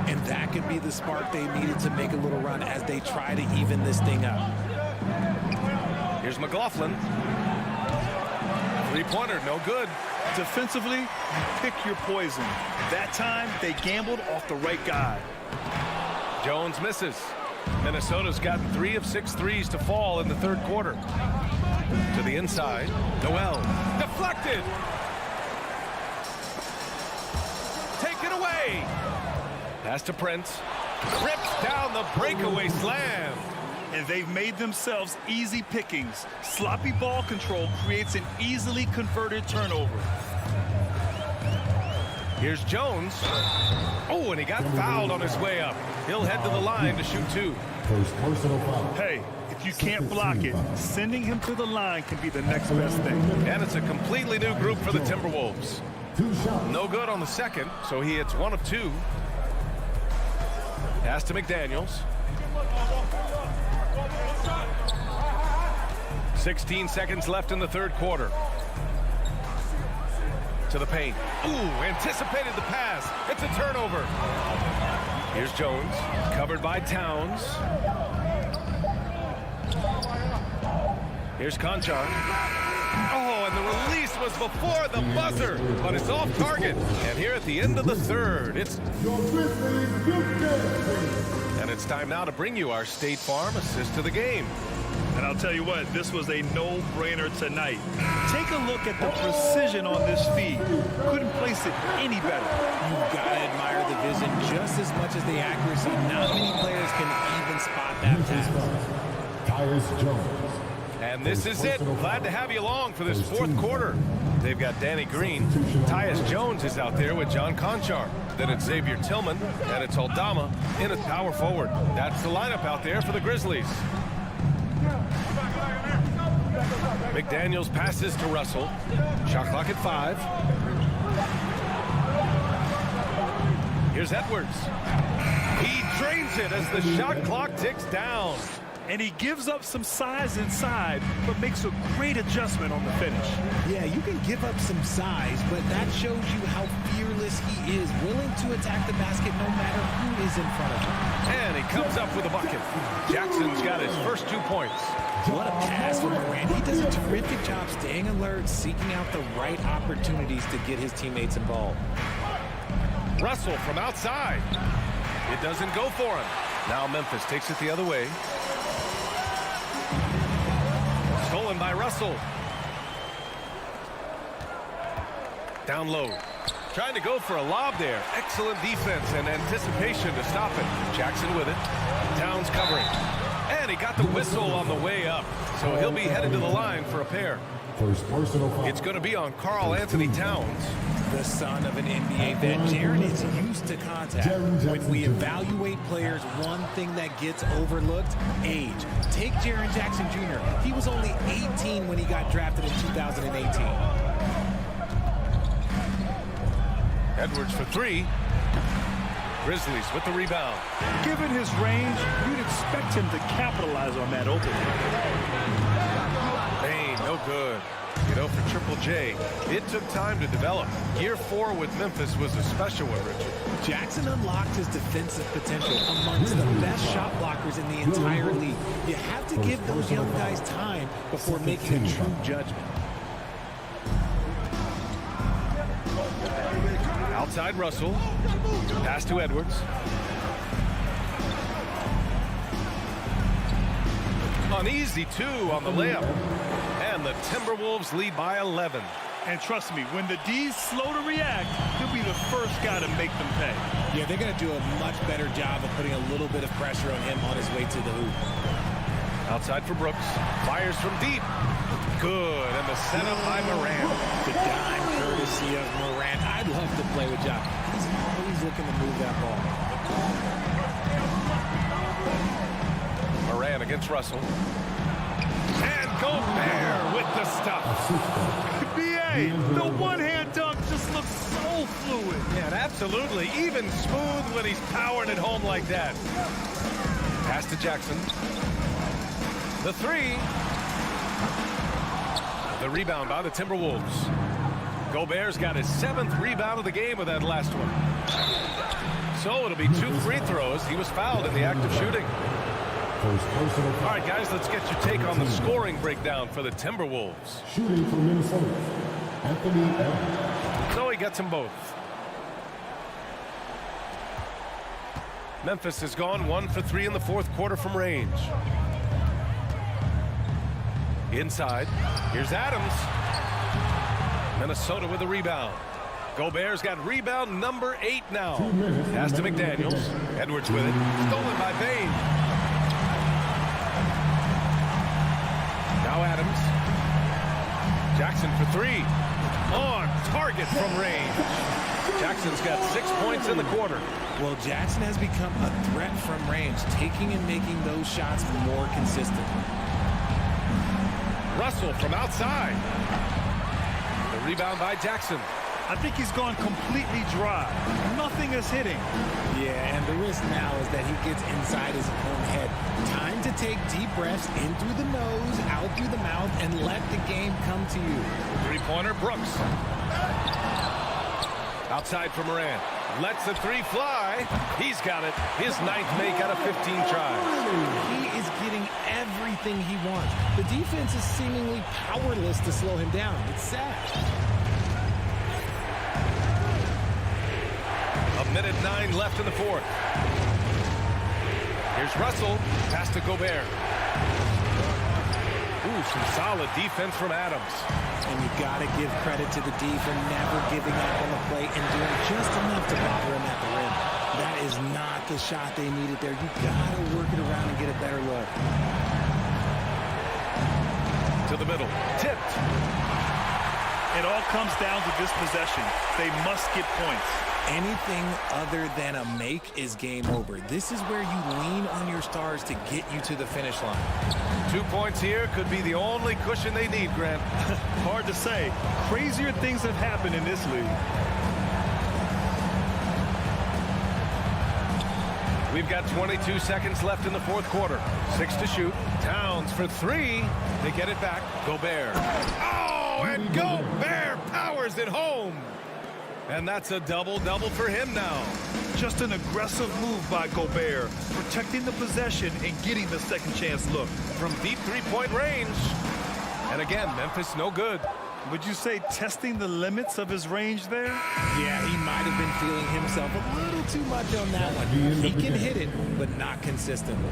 And that could be the spark they needed to make a little run as they try to even this thing up. Here's McLaughlin. Three-pointer, no good. Defensively, you pick your poison. That time, they gambled off the right guy. Jones misses. Minnesota's gotten 3 of 6 threes to fall in the third quarter. To the inside, Noel. Deflected. Taken away. Pass to Prince. Rips down the breakaway slam. And they've made themselves easy pickings. Sloppy ball control creates an easily converted turnover. Here's Jones. Oh, and he got fouled on his way up. He'll head to the line to shoot 2. First personal foul. Hey, if you can't block it, sending him to the line can be the next best thing. And it's a completely new group for the Timberwolves. 2 shots. No good on the second, so he hits 1 of 2. Pass to McDaniels. 16 seconds left in the third quarter. To the paint. Ooh, anticipated the pass. It's a turnover. Here's Jones, covered by Towns. Here's Conchar. Oh, and the release was before the buzzer, but it's off target. And here at the end of the third, it's... And it's time now to bring you our State Farm assist to the game. And I'll tell you what, this was a no-brainer tonight. Take a look at the precision on this feed. Couldn't place it any better. You've got to admire the vision just as much as the accuracy. Not many players can even spot that pass. Tyus Jones. And this is it. Glad to have you along for this fourth quarter. They've got Danny Green. Tyus Jones is out there with John Conchar. Then it's Xavier Tillman, and it's Aldama in at power forward. That's the lineup out there for the Grizzlies. McDaniels passes to Russell. Shot clock at 5. Here's Edwards. He drains it as the shot clock ticks down. And he gives up some size inside, but makes a great adjustment on the finish. Yeah, you can give up some size, but that shows you how fearless he is, willing to attack the basket no matter who is in front of him. And he comes up with a bucket. Jackson's got his first 2 points. What a pass from Morant. He does a terrific job staying alert, seeking out the right opportunities to get his teammates involved. Russell from outside. It doesn't go for him. Now Memphis takes it the other way. Stolen by Russell. Down low. Trying to go for a lob there. Excellent defense and anticipation to stop it. Jackson with it. Towns covering. And he got the whistle on the way up. So he'll be headed to the line for a pair. First personal foul. It's going to be on Karl Anthony Towns. The son of an NBA vet, Jaren is used to contact. When we evaluate players, one thing that gets overlooked, age. Take Jaren Jackson Jr. He was only 18 when he got drafted in 2018. Edwards for 3. Grizzlies with the rebound. Given his range, you'd expect him to capitalize on that opening. Bain, no good. You know, for Triple J, it took time to develop. Year 4 with Memphis was a special one, Richard. Jackson unlocked his defensive potential amongst the best shot blockers in the entire league. You have to give those young guys time before making a true judgment. Outside Russell. Pass to Edwards. An easy 2 on the layup. And the Timberwolves lead by 11. And trust me, when the D's slow to react, he'll be the first guy to make them pay. Yeah, they're going to do a much better job of putting a little bit of pressure on him on his way to the hoop. Outside for Brooks. Fires from deep. Good. And the setup by Morant. The dime courtesy of Morant. I'd love to play with Jock. He's always looking to move that ball. Morant against Russell. And Gobert with the stuff. BA, the one-hand dunk just looks so fluid. Yeah, absolutely. Even smooth when he's powering it home like that. Pass to Jackson. The three. The rebound by the Timberwolves. Gobert's got his 7th rebound of the game with that last one. So it'll be 2 free throws. He was fouled in the act of shooting. All right, guys, let's get your take on the scoring breakdown for the Timberwolves. Shooting for Minnesota, Anthony Edwards. So he gets them both. Memphis has gone 1 for 3 in the 4th quarter from range. Inside, here's Adams. Minnesota with a rebound. Gobert's got rebound number 8 now. Pass to McDaniels. Edwards with it. Stolen by Bain. Now Adams. Jackson for 3. On target from range. Jackson's got 6 points in the quarter. Well, Jackson has become a threat from range, taking and making those shots more consistent. Russell from outside. The rebound by Jackson. I think he's gone completely dry. Nothing is hitting. Yeah, and the risk now is that he gets inside his own head. Time to take deep breaths in through the nose, out through the mouth, and let the game come to you. Three-pointer, Brooks. Outside for Morant. Lets the 3 fly. He's got it. His 9th make out of 15 tries. He is getting everything he wants. The defense is seemingly powerless to slow him down. It's sad. 1:09 left in the 4th. Here's Russell. Pass to Gobert. Ooh, some solid defense from Adams. And you got to give credit to the D for never giving up on the play and doing just enough to bother him at the rim. That is not the shot they needed there. You got to work it around and get a better look. To the middle. Tipped. It all comes down to this possession. They must get points. Anything other than a make is game over. This is where you lean on your stars to get you to the finish line. 2 points here could be the only cushion they need, Grant. Hard to say. Crazier things have happened in this league. We've got 22 seconds left in the 4th quarter. 6 to shoot. Towns for 3. They get it back. Gobert. Oh, and Gobert powers it home. And that's a double-double for him now. Just an aggressive move by Gobert, protecting the possession and getting the second chance look. From deep 3-point range. And again, Memphis no good. Would you say testing the limits of his range there? Yeah, he might have been feeling himself a little too much on that one. He can hit it, but not consistently.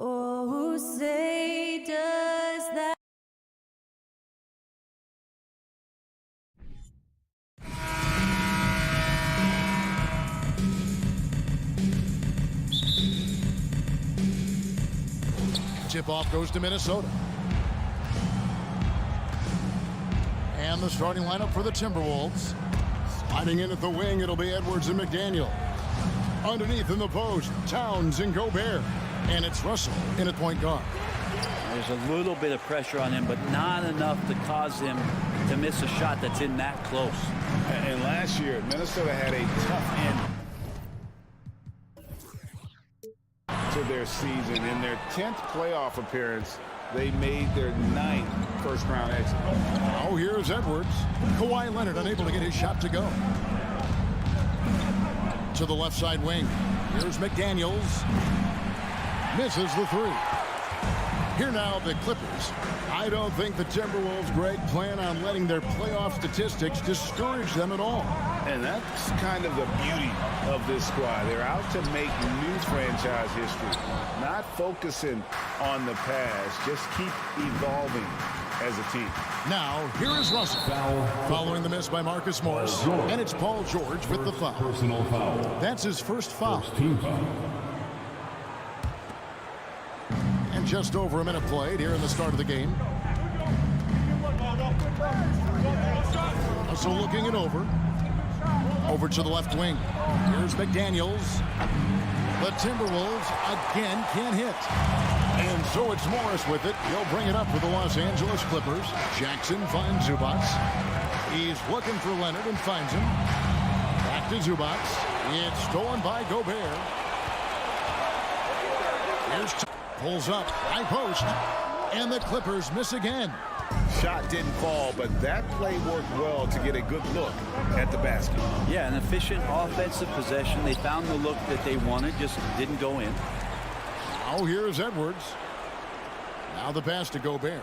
Oh, say does that Tip-off goes to Minnesota. And the starting lineup for the Timberwolves. Sliding in at the wing, it'll be Edwards and McDaniel. Underneath in the post, Towns and Gobert. And it's Russell in at point guard. There's a little bit of pressure on him, but not enough to cause him to miss a shot that's in that close. And last year, Minnesota had a tough end to their season. In their 10th playoff appearance, they made their 9th first-round exit. Oh, here's Edwards. Kawhi Leonard unable to get his shot to go. To the left side wing. Here's McDaniels. Misses the three. Here now, the Clippers. I don't think the Timberwolves, Greg, plan on letting their playoff statistics discourage them at all. And that's kind of the beauty of this squad. They're out to make new franchise history, not focusing on the past, just keep evolving as a team. Now, here is Russell. Following the miss by Marcus Morris. And it's Paul George with the foul. Personal foul. That's his first foul. Team foul. And just over a minute played here in the start of the game. So looking it over. Over to the left wing. Here's McDaniels. The Timberwolves again can't hit. And so it's Morris with it. He'll bring it up for the Los Angeles Clippers. Jackson finds Zubac. He's looking for Leonard and finds him. Back to Zubac. It's stolen by Gobert. Here's pulls up, high post, and the Clippers miss again. Shot didn't fall, but that play worked well to get a good look at the basket. Yeah, an efficient offensive possession. They found the look that they wanted, just didn't go in. Now here's Edwards. Now the pass to Gobert.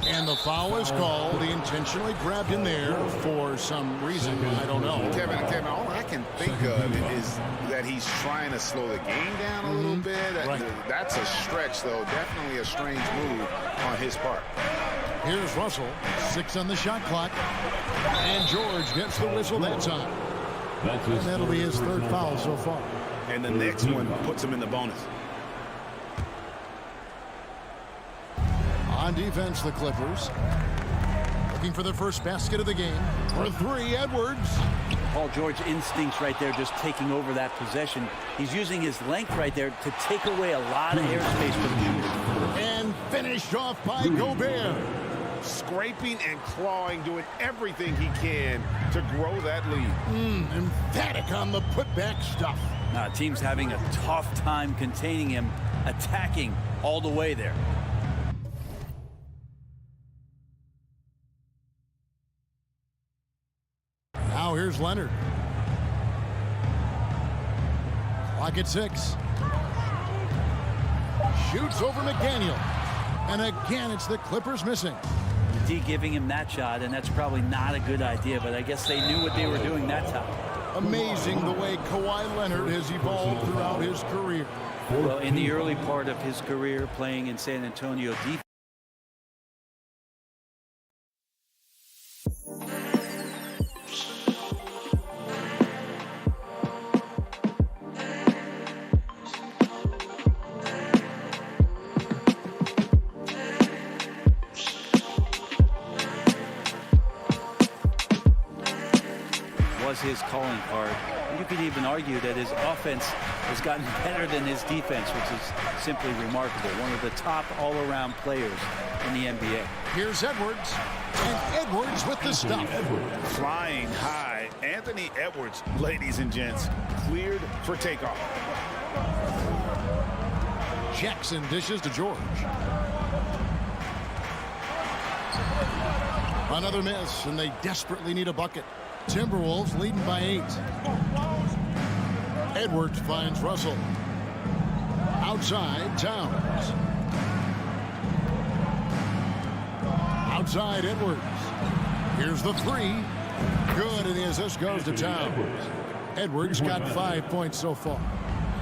And the foul is called. He intentionally grabbed him there for some reason. I don't know. Kevin, all I can think of is that he's trying to slow the game down a little bit. That's a stretch, though. Definitely a strange move on his part. Here's Russell. 6 on the shot clock. And George gets the whistle that time. And that'll be his 3rd foul so far. And the next one puts him in the bonus. On defense, the Clippers looking for the first basket of the game. For 3, Edwards. Paul George instincts right there, just taking over that possession. He's using his length right there to take away a lot of airspace for the shooter. And finished off by Gobert. Scraping and clawing, doing everything he can to grow that lead. Emphatic on the putback stuff. Team's having a tough time containing him, attacking all the way there. Now here's Leonard. Clock at 6. Shoots over McDaniel. And again, it's the Clippers missing. D giving him that shot, and that's probably not a good idea, but I guess they knew what they were doing that time. Amazing the way Kawhi Leonard has evolved throughout his career. Well, in the early part of his career playing in San Antonio, defense was his calling card. You could even argue that his offense has gotten better than his defense, which is simply remarkable. One of the top all-around players in the NBA. Here's Edwards, and Edwards with the stop. Flying high, Anthony Edwards, ladies and gents, cleared for takeoff. Jackson dishes to George. Another miss, and they desperately need a bucket. Timberwolves leading by 8. Edwards finds Russell. Outside, Towns. Outside, Edwards. Here's the 3. Good, and the assist goes to Towns. Edwards got 5 points so far.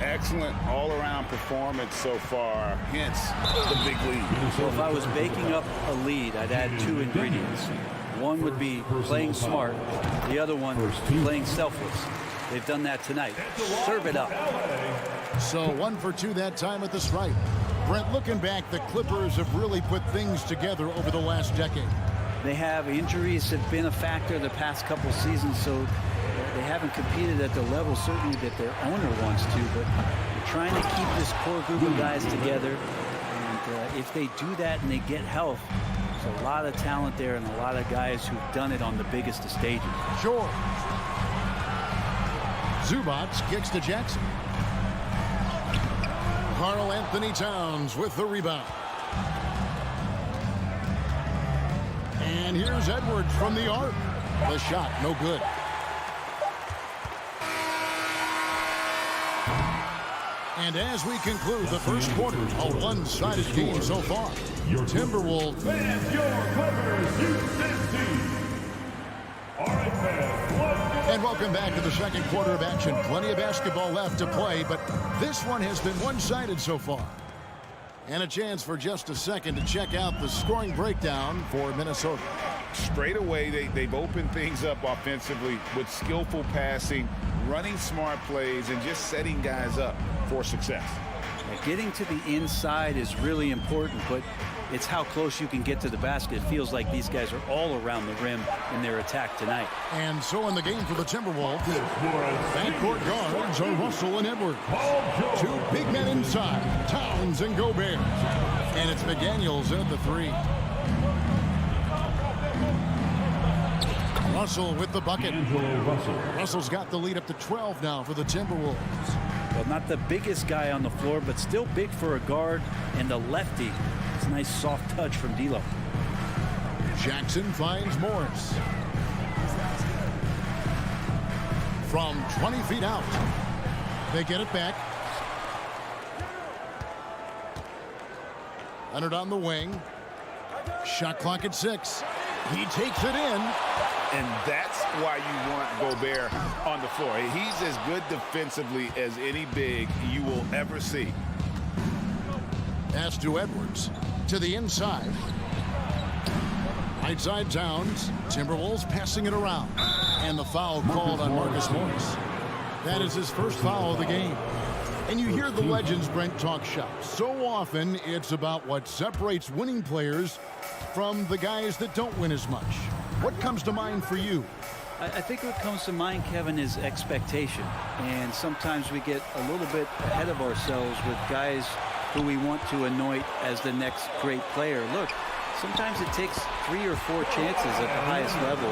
Excellent all-around performance so far, hence the big lead. So if I was baking up a lead, I'd add 2 ingredients. One would be playing smart. The other one, playing selfless. They've done that tonight. Serve it up. So 1 for 2 that time at the stripe. Brent, looking back, the Clippers have really put things together over the last decade. They have. Injuries have been a factor the past couple seasons, so they haven't competed at the level certainly that their owner wants to, but they're trying to keep this core group of guys together. And if they do that and they get health, there's a lot of talent there and a lot of guys who've done it on the biggest of stages. George. Zubac kicks to Jackson. Karl Anthony Towns with the rebound. And here's Edwards from the arc. The shot, no good. And as we conclude the first quarter, a one-sided game so far. Your Timberwolves. Fans, your Clippers, Houston team. All right, fans. And welcome back to the second quarter of action. Plenty of basketball left to play, but this one has been one-sided so far. And a chance for just a second to check out the scoring breakdown for Minnesota. Straight away, they've opened things up offensively with skillful passing, running smart plays, and just setting guys up for success. Getting to the inside is really important, but it's how close you can get to the basket. It feels like these guys are all around the rim in their attack tonight. And so in the game for the Timberwolves, backcourt guards are Russell and Edwards. Two big men inside, Towns and Gobert. And it's McDaniels in at the three. Russell with the bucket. Russell's got the lead up to 12 now for the Timberwolves. Well, not the biggest guy on the floor, but still big for a guard and a lefty. It's a nice soft touch from D'Lo. Jackson finds Morris. From 20 feet out. They get it back. Leonard on the wing. Shot clock at 6. He takes it in. And that's why you want Gobert on the floor. He's as good defensively as any big you will ever see. Pass to Edwards. To the inside. Right side Towns. Timberwolves passing it around. And the foul called on Marcus Morris. That is his first foul of the game. And you hear the legends, Brent, talk shop. So often it's about what separates winning players from the guys that don't win as much. What comes to mind for you? I think what comes to mind, Kevin, is expectation. And sometimes we get a little bit ahead of ourselves with guys who we want to anoint as the next great player. Look, sometimes it takes 3 or 4 chances at the highest level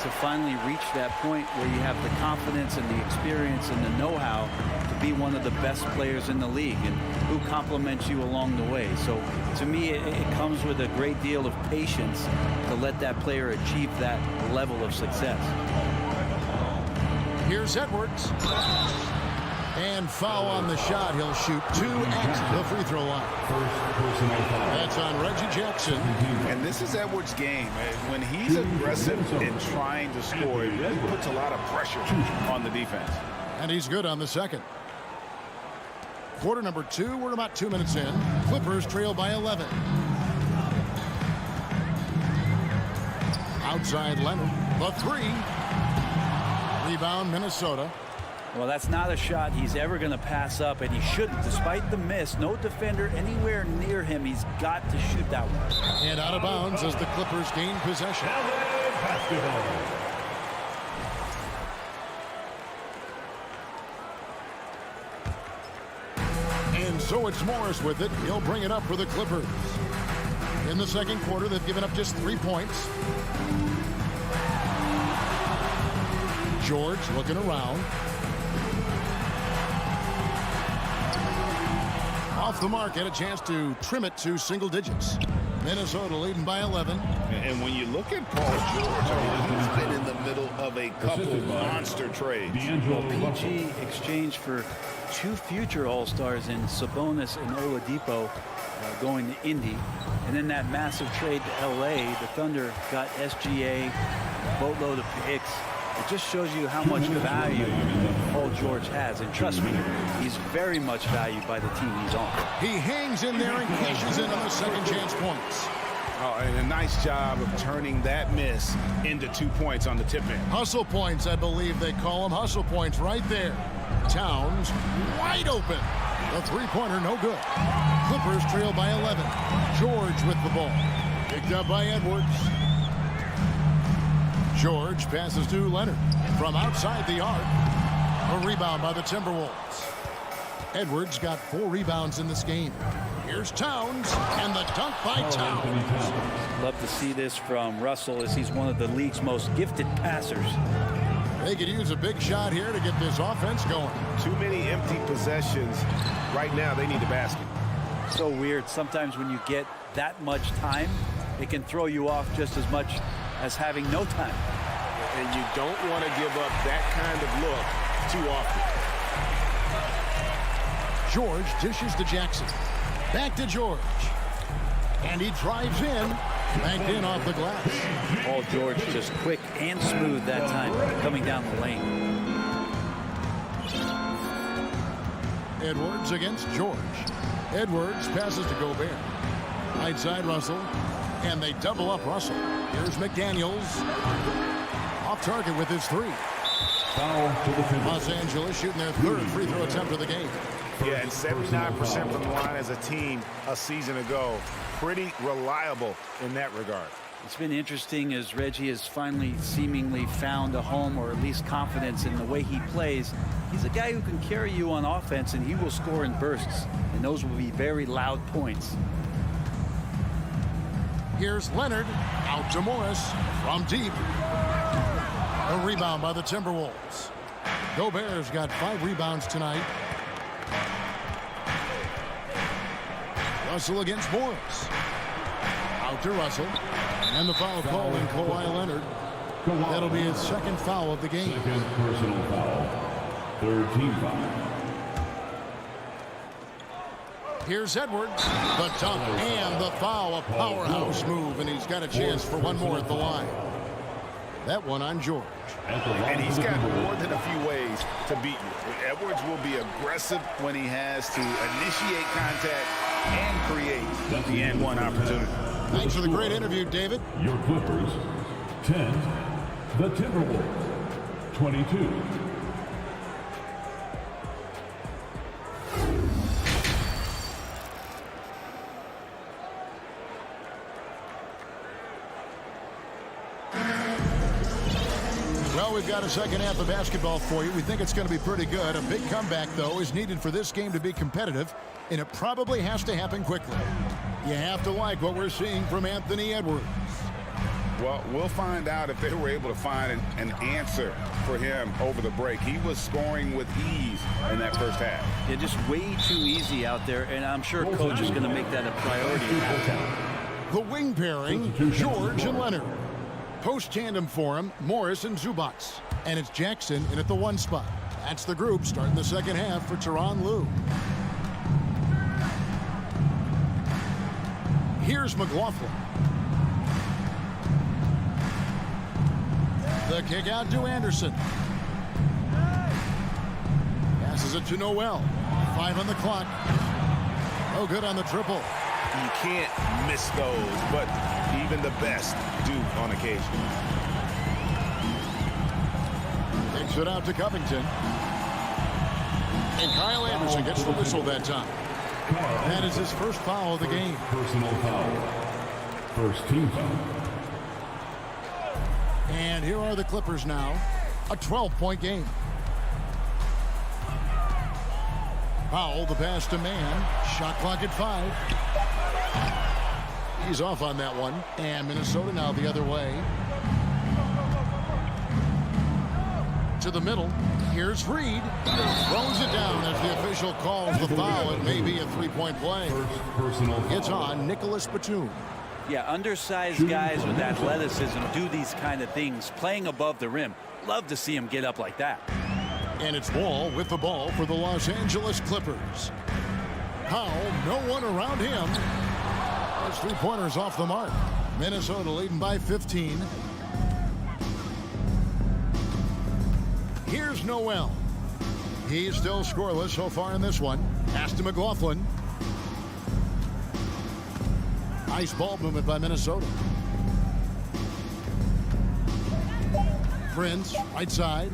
to finally reach that point where you have the confidence and the experience and the know-how to be one of the best players in the league and who compliments you along the way. So to me, it comes with a great deal of patience to let that player achieve that level of success. Here's Edwards. And foul on the shot. He'll shoot 2 at the free throw line. That's on Reggie Jackson. And this is Edwards' game. When he's aggressive and trying to score, it really puts a lot of pressure on the defense. And he's good on the second. Quarter number 2. We're about 2 minutes in. Clippers trail by 11. Outside Leonard. The 3. Rebound Minnesota. Well, that's not a shot he's ever going to pass up, and he shouldn't. Despite the miss, no defender anywhere near him. He's got to shoot that one. And out of bounds as the Clippers gain possession. And so it's Morris with it. He'll bring it up for the Clippers. In the second quarter, they've given up just 3 points. George looking around. Off the mark, had a chance to trim it to single digits. Minnesota leading by 11. And when you look at Paul George, he's been in the middle of a couple monster trades. PG exchanged for 2 future All-Stars in Sabonis and Oladipo going to Indy. And then that massive trade to L.A., the Thunder got SGA, a boatload of picks. It just shows you how much value Paul George has. And trust me, he's very much valued by the team he's on. He hangs in there and cashes in on the second chance points. Oh, and a nice job of turning that miss into 2 points on the tip in. Hustle points, I believe they call them. Hustle points right there. Towns wide open. The three-pointer no good. Clippers trail by 11. George with the ball. Picked up by Edwards. George passes to Leonard from outside the arc. A rebound by the Timberwolves. Edwards got 4 rebounds in this game. Here's Towns, and the dunk by Towns. Love to see this from Russell as he's one of the league's most gifted passers. They could use a big shot here to get this offense going. Too many empty possessions. Right now, they need a basket. So weird. Sometimes when you get that much time, it can throw you off just as much as having no time. And you don't want to give up that kind of look too often. George dishes to Jackson. Back to George. And he drives in. Banked in off the glass. Paul George just quick and smooth that time coming down the lane. Edwards against George. Edwards passes to Gobert. Right side Russell. And they double up Russell. Here's McDaniels. Off target with his 3. Foul to the Timberwolves. Los Angeles shooting their 3rd free throw attempt of the game. Yeah, and 79% from the line as a team a season ago. Pretty reliable in that regard. It's been interesting as Reggie has finally seemingly found a home, or at least confidence in the way he plays. He's a guy who can carry you on offense, and he will score in bursts, and those will be very loud points. Here's Leonard, out to Morris from deep. A rebound by the Timberwolves. Gobert's got 5 rebounds tonight. Russell against Morris. Out to Russell. And the foul called in Kawhi Leonard. That'll be his second foul of the game. Second personal foul. Third team foul. Here's Edwards. The dunk and the foul. A powerhouse move, and he's got a chance for one more at the line. That one on George. And he's got more than a few ways to beat you. Edwards will be aggressive when he has to initiate contact and create the and one opportunity. Thanks for the great interview, David. Your Clippers, 10. The Timberwolves, 22. Well, we've got a second half of basketball for you. We think it's going to be pretty good. A big comeback, though, is needed for this game to be competitive, and it probably has to happen quickly. You have to like what we're seeing from Anthony Edwards. Well, we'll find out if they were able to find an answer for him over the break. He was scoring with ease in that first half. Yeah, just way too easy out there, and I'm sure coach is going to make that a priority at halftime. The wing pairing, George and Leonard. Post tandem for him, Morris and Zubats. And it's Jackson in at the 1 spot. That's the group starting the second half for SuperLu. Here's McLaughlin. The kick out to Anderson. Passes it to Noel. 5 on the clock. No good on the triple. You can't miss those, but even the best do on occasion. Takes it out to Covington. And Kyle Anderson gets the whistle that time. That is his first foul of the game. Personal foul. First team foul. And here are the Clippers now. A 12-point game. Powell, the pass to Mann. Shot clock at 5. He's off on that one. And Minnesota now the other way. To the middle. Here's Reed. Throws it down as the official calls the foul. It may be a 3-point play. It's on Nicholas Batum. Yeah, undersized guys with athleticism do these kind of things, playing above the rim. Love to see him get up like that. And it's Wall with the ball for the Los Angeles Clippers. Powell, no one around him. Those 3-pointers off the mark. Minnesota leading by 15. Here's Noel. He's still scoreless so far in this one. Pass to McLaughlin. Nice ball movement by Minnesota. Prince, right side.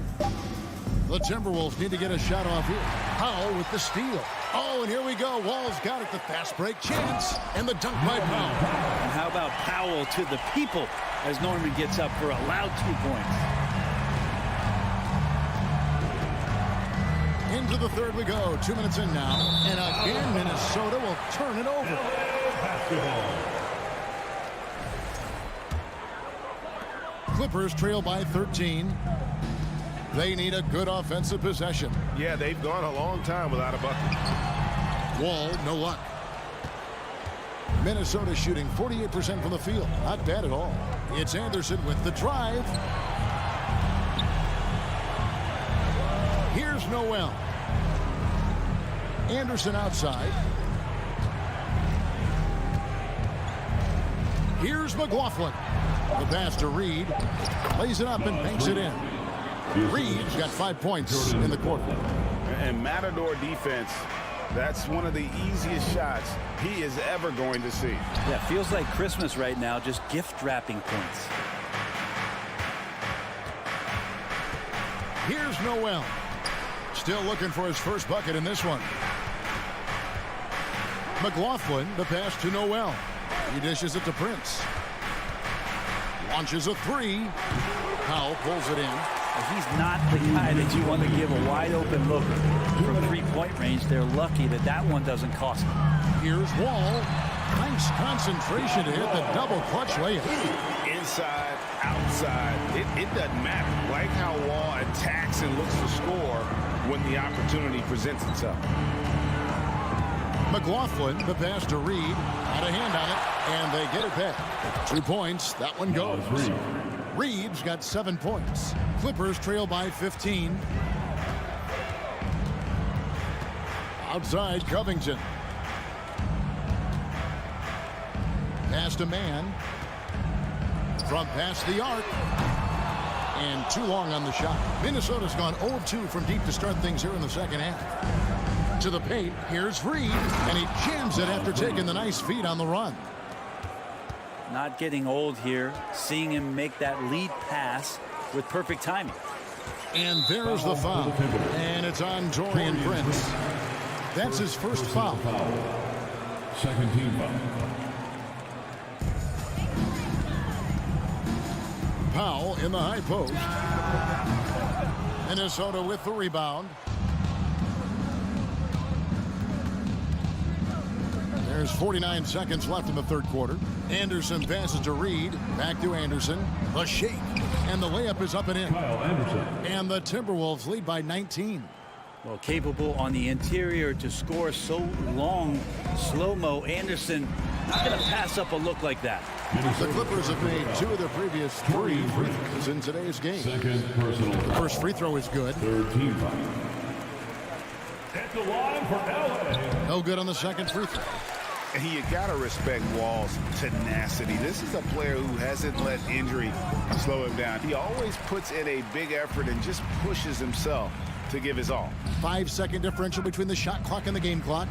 The Timberwolves need to get a shot off here. Powell with the steal. Oh, and here we go. Wall's got it. The fast break chance. And the dunk by Powell. And how about Powell to the people as Norman gets up for a loud 2 points. Into the third we go. 2 minutes in now. And again, Minnesota will turn it over. Clippers trail by 13. They need a good offensive possession. Yeah, they've gone a long time without a bucket. Wall, no luck. Minnesota shooting 48% from the field. Not bad at all. It's Anderson with the drive. Here's Noel. Anderson outside. Here's McLaughlin. The pass to Reed. Lays it up and banks it in. Reed's got 5 points in the quarter. And Matador defense, that's one of the easiest shots he is ever going to see. Yeah, feels like Christmas right now, just gift wrapping points. Here's Noel. Still looking for his first bucket in this one. McLaughlin, the pass to Noel. He dishes it to Prince. Launches a three. Powell pulls it in. He's not the guy that you want to give a wide open look from three-point range. They're lucky that that one doesn't cost them. Here's Wall. Nice concentration to hit the double clutch layup. Inside, outside, it doesn't matter. Like how Wall attacks and looks to score when the opportunity presents itself. McLaughlin, the pass to Reed. Had a hand on it, and they get it back. 2 points. That one goes. Reed's got 7 points. Clippers trail by 15. Outside, Covington. Pass to Mann. From past the arc. And too long on the shot. Minnesota's gone 0-2 from deep to start things here in the second half. To the paint, here's Reed, and he jams it after taking the nice feed on the run. Not getting old here, seeing him make that lead pass with perfect timing. And there's the foul. And it's on Taurean Prince. That's his first foul. Second team foul. Powell in the high post. Minnesota with the rebound. There's 49 seconds left in the third quarter. Anderson passes to Reed. Back to Anderson. The shake. And the layup is up and in. Kyle Anderson. And the Timberwolves lead by 19. Well, capable on the interior to score so long. Slow-mo. Anderson not going to pass up a look like that. The Clippers have made 2 of their previous 3 free throws in today's game. Second personal. The first free throw is good. Third team foul. At the line for LA. No good on the second free throw. And you got to respect Wall's tenacity. This is a player who hasn't let injury slow him down. He always puts in a big effort and just pushes himself to give his all. 5-second differential between the shot clock and the game clock.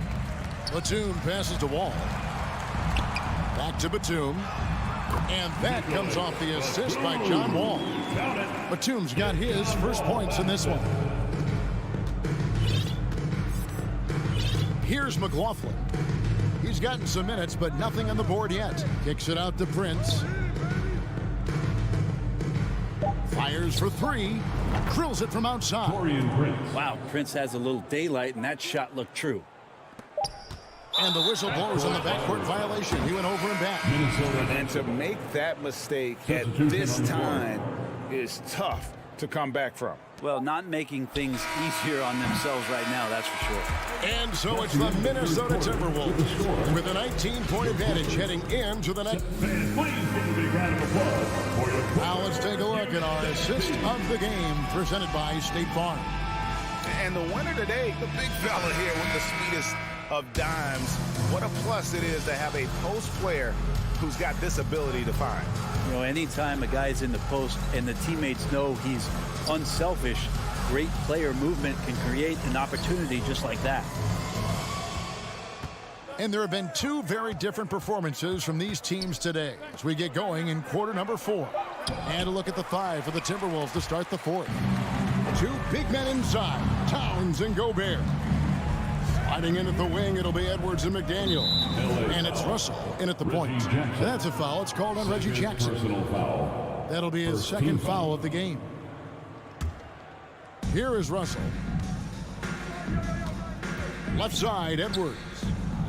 Batum passes to Wall. Back to Batum. And that comes off the assist by John Wall. Batum's got his first points in this one. Here's McLaughlin. He's gotten some minutes, but nothing on the board yet. Kicks it out to Prince. Fires for 3. Drills it from outside. Wow, Prince has a little daylight, and that shot looked true. And the whistle blows on the backcourt violation. He went over and back. And to make that mistake at this time is tough to come back from. Well, not making things easier on themselves right now, that's for sure. And so it's the Minnesota Timberwolves with a 19-point advantage heading into the net. Now let's take a look at our assist of the game presented by State Farm. And the winner today, the big fella here with the sweetest of dimes. What a plus it is to have a post player who's got this ability to find. You know, anytime a guy's in the post and the teammates know he's unselfish, great player movement can create an opportunity just like that. And there have been 2 very different performances from these teams today as we get going in quarter number 4. And a look at the 5 for the Timberwolves to start the 4th. 2 big men inside, Towns and Gobert. Sliding in at the wing, it'll be Edwards and McDaniel. And it's Russell in at the point. That's a foul. It's called on Reggie Jackson. That'll be his second foul of the game. Here is Russell. Left side, Edwards.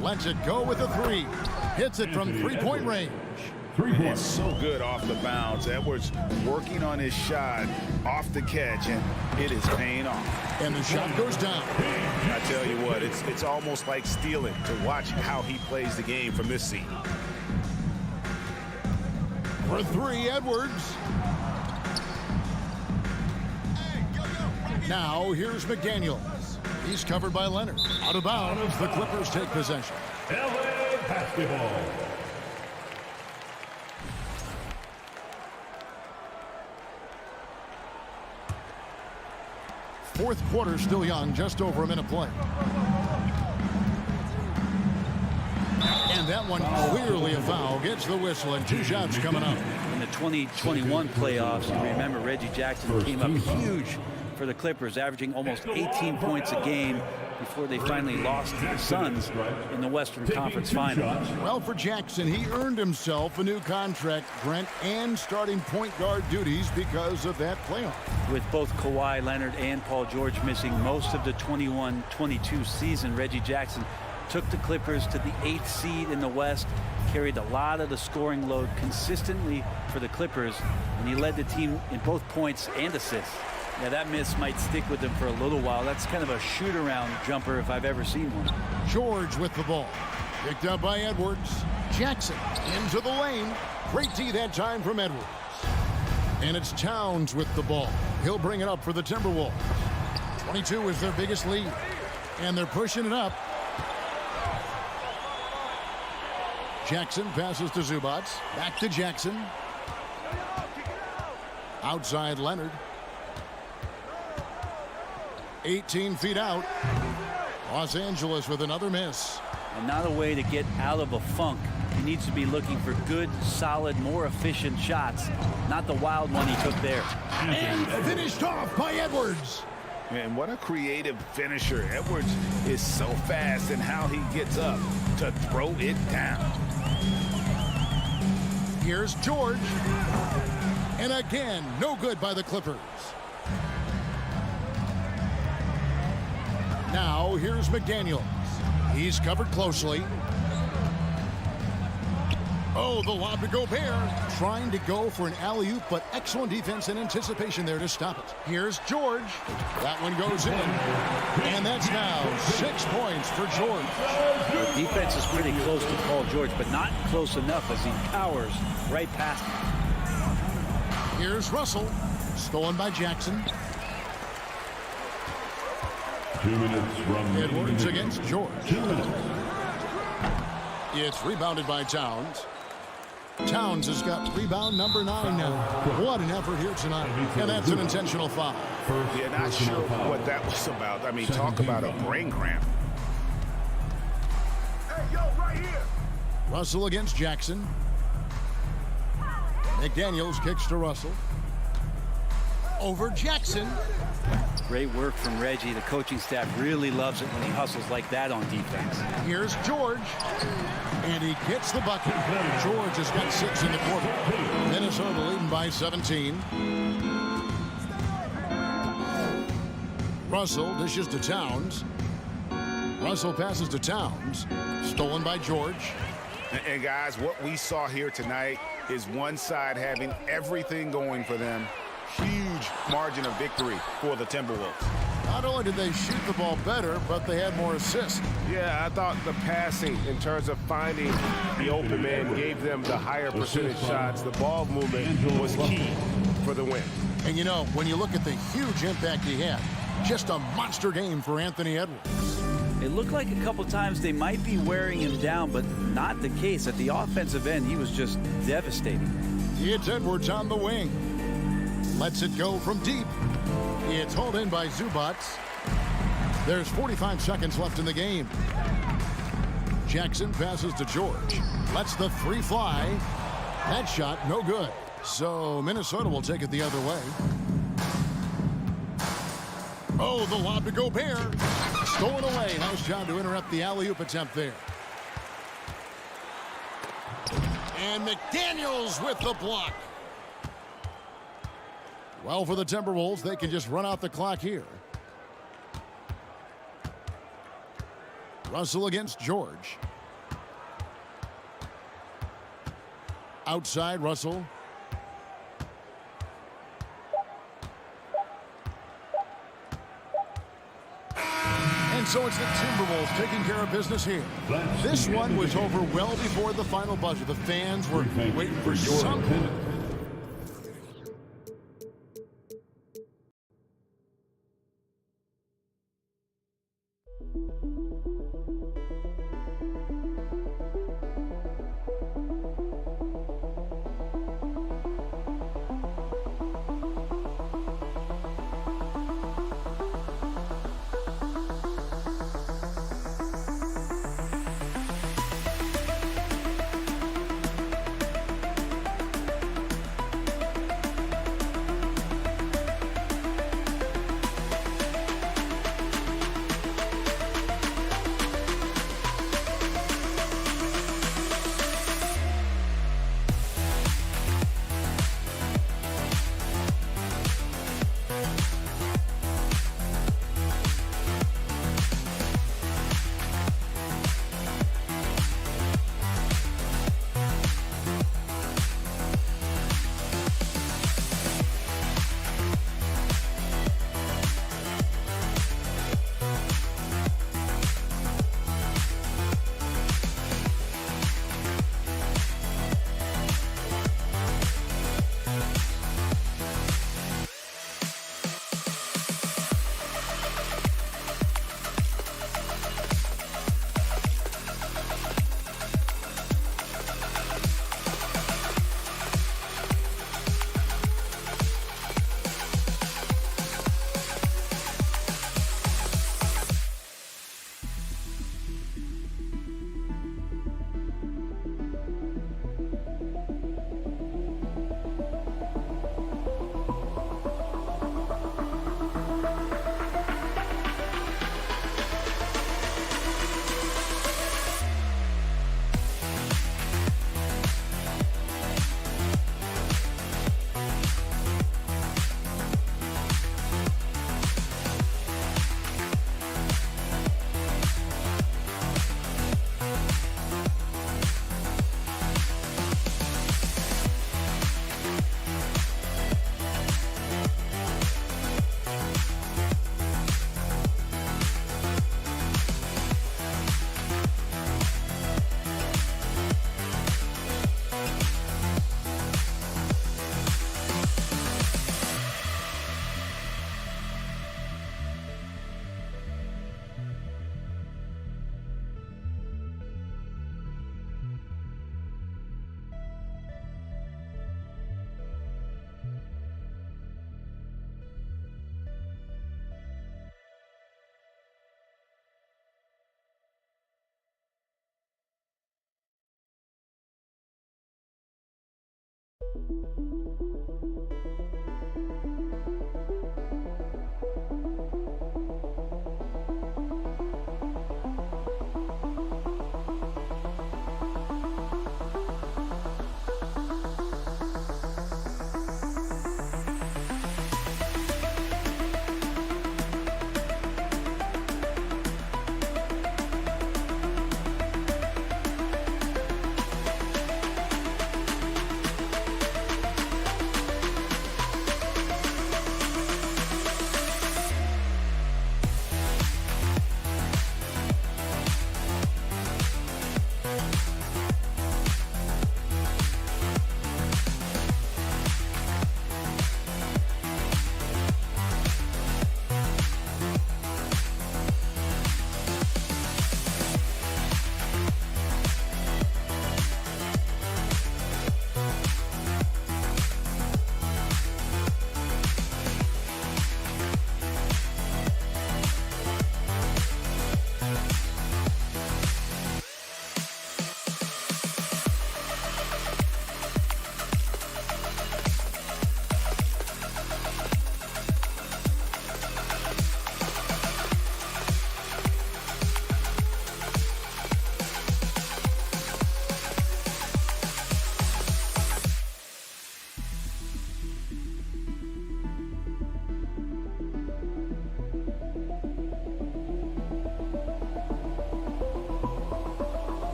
Lets it go with a 3. Hits it from 3-point range. It's so good off the bounce. Edwards working on his shot off the catch, and it is paying off. And the shot goes down. I tell you what, it's almost like stealing to watch how he plays the game from this seat. For 3, Edwards. Now here's McDaniels. He's covered by Leonard. Out of bounds, the Clippers take possession. LA basketball. Fourth quarter still young, just over a minute play. And that one clearly a foul. Gets the whistle and 2 shots coming up. In the 2021 playoffs, you remember Reggie Jackson came up huge for the Clippers, averaging almost 18 points a game before they finally lost to the Suns in the Western Conference Final. Well, for Jackson, he earned himself a new contract, Brent, and starting point guard duties because of that playoff. With both Kawhi Leonard and Paul George missing most of the 21-22 season, Reggie Jackson took the Clippers to the 8th seed in the West, carried a lot of the scoring load consistently for the Clippers, and he led the team in both points and assists. Yeah, that miss might stick with him for a little while. That's kind of a shoot-around jumper if I've ever seen one. George with the ball. Picked up by Edwards. Jackson into the lane. Great D that time from Edwards. And it's Towns with the ball. He'll bring it up for the Timberwolves. 22 is their biggest lead. And they're pushing it up. Jackson passes to Zubac. Back to Jackson. Outside Leonard. 18 feet out. Los Angeles with another miss. And not a way to get out of a funk. He needs to be looking for good, solid, more efficient shots. Not the wild one he took there. And finished off by Edwards. Man, what a creative finisher. Edwards is so fast in how he gets up to throw it down. Here's George. And again, no good by the Clippers. Now, here's McDaniels. He's covered closely. Oh, the lob to Gobert. Trying to go for an alley-oop, but excellent defense and anticipation there to stop it. Here's George. That one goes in. And that's now 6 points for George. The defense is pretty close to Paul George, but not close enough as he powers right past him. Here's Russell. Stolen by Jackson. 2 minutes from Edwards against George. It's rebounded by Towns. Towns has got rebound number 9 now. What an effort here tonight. And that's an intentional foul. Yeah, not sure what that was about. I mean, talk about a brain cramp. Hey, yo, right here. Russell against Jackson. McDaniels kicks to Russell. Over Jackson. Great work from Reggie. The coaching staff really loves it when he hustles like that on defense. Here's George. And he gets the bucket. George has got 6 in the quarter. Minnesota leading by 17. Russell dishes to Towns. Russell passes to Towns. Stolen by George. And guys, what we saw here tonight is one side having everything going for them. Huge margin of victory for the Timberwolves. Not only did they shoot the ball better, but they had more assists. Yeah, I thought the passing in terms of finding the open man gave them the higher percentage shots. The ball movement was key for the win. And you know, when you look at the huge impact he had, just a monster game for Anthony Edwards. It looked like a couple times they might be wearing him down, but not the case. At the offensive end, he was just devastating. It's Edwards on the wing. Lets it go from deep. It's hauled in by Zubac. There's 45 seconds left in the game. Jackson passes to George. Lets the 3 fly. That shot, no good. So Minnesota will take it the other way. Oh, the lob to Gobert. Stolen away. Nice job to interrupt the alley-oop attempt there. And McDaniels with the block. Well, for the Timberwolves, they can just run out the clock here. Russell against George. Outside, Russell. And so it's the Timberwolves taking care of business here. This one was over well before the final buzzer. The fans were waiting for something.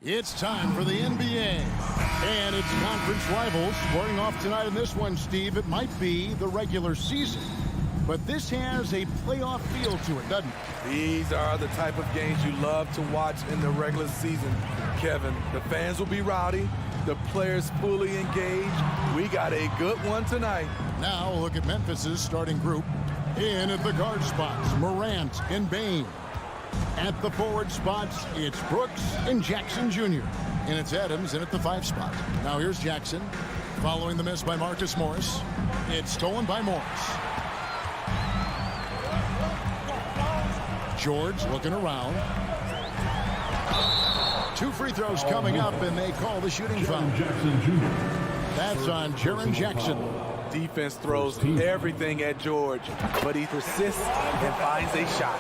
It's time for the NBA. And it's conference rivals squaring off tonight in this one, Steve. It might be the regular season, but this has a playoff feel to it, doesn't it? These are the type of games you love to watch in the regular season, Kevin. The fans will be rowdy, the players fully engaged. We got a good one tonight. Now look at Memphis's starting group. In at the guard spots, Morant and Bane. At the forward spots, it's Brooks and Jackson Jr. And it's Adams in at the 5 spot. Now here's Jackson, following the miss by Marcus Morris. It's stolen by Morris. George looking around. 2 free throws coming up, and they call the shooting foul. That's on Jaren Jackson. Defense throws everything at George, but he persists and finds a shot.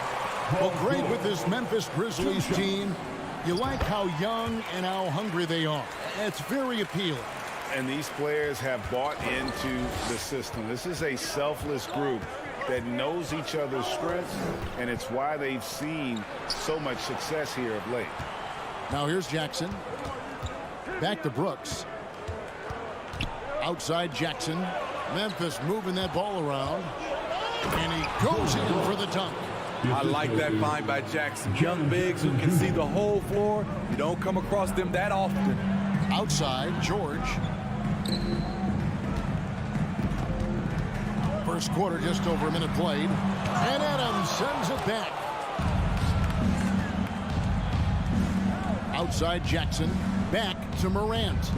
Well, great with this Memphis Grizzlies team. You like how young and how hungry they are. It's very appealing. And these players have bought into the system. This is a selfless group that knows each other's strengths, and it's why they've seen so much success here of late. Now here's Jackson. Back to Brooks. Outside Jackson. Memphis moving that ball around. And he goes in for the dunk. I like that find by Jackson. Young bigs who can see the whole floor. You don't come across them that often. Outside, George. First quarter, just over a minute played. And Adams sends it back. Outside Jackson. Back to Morant.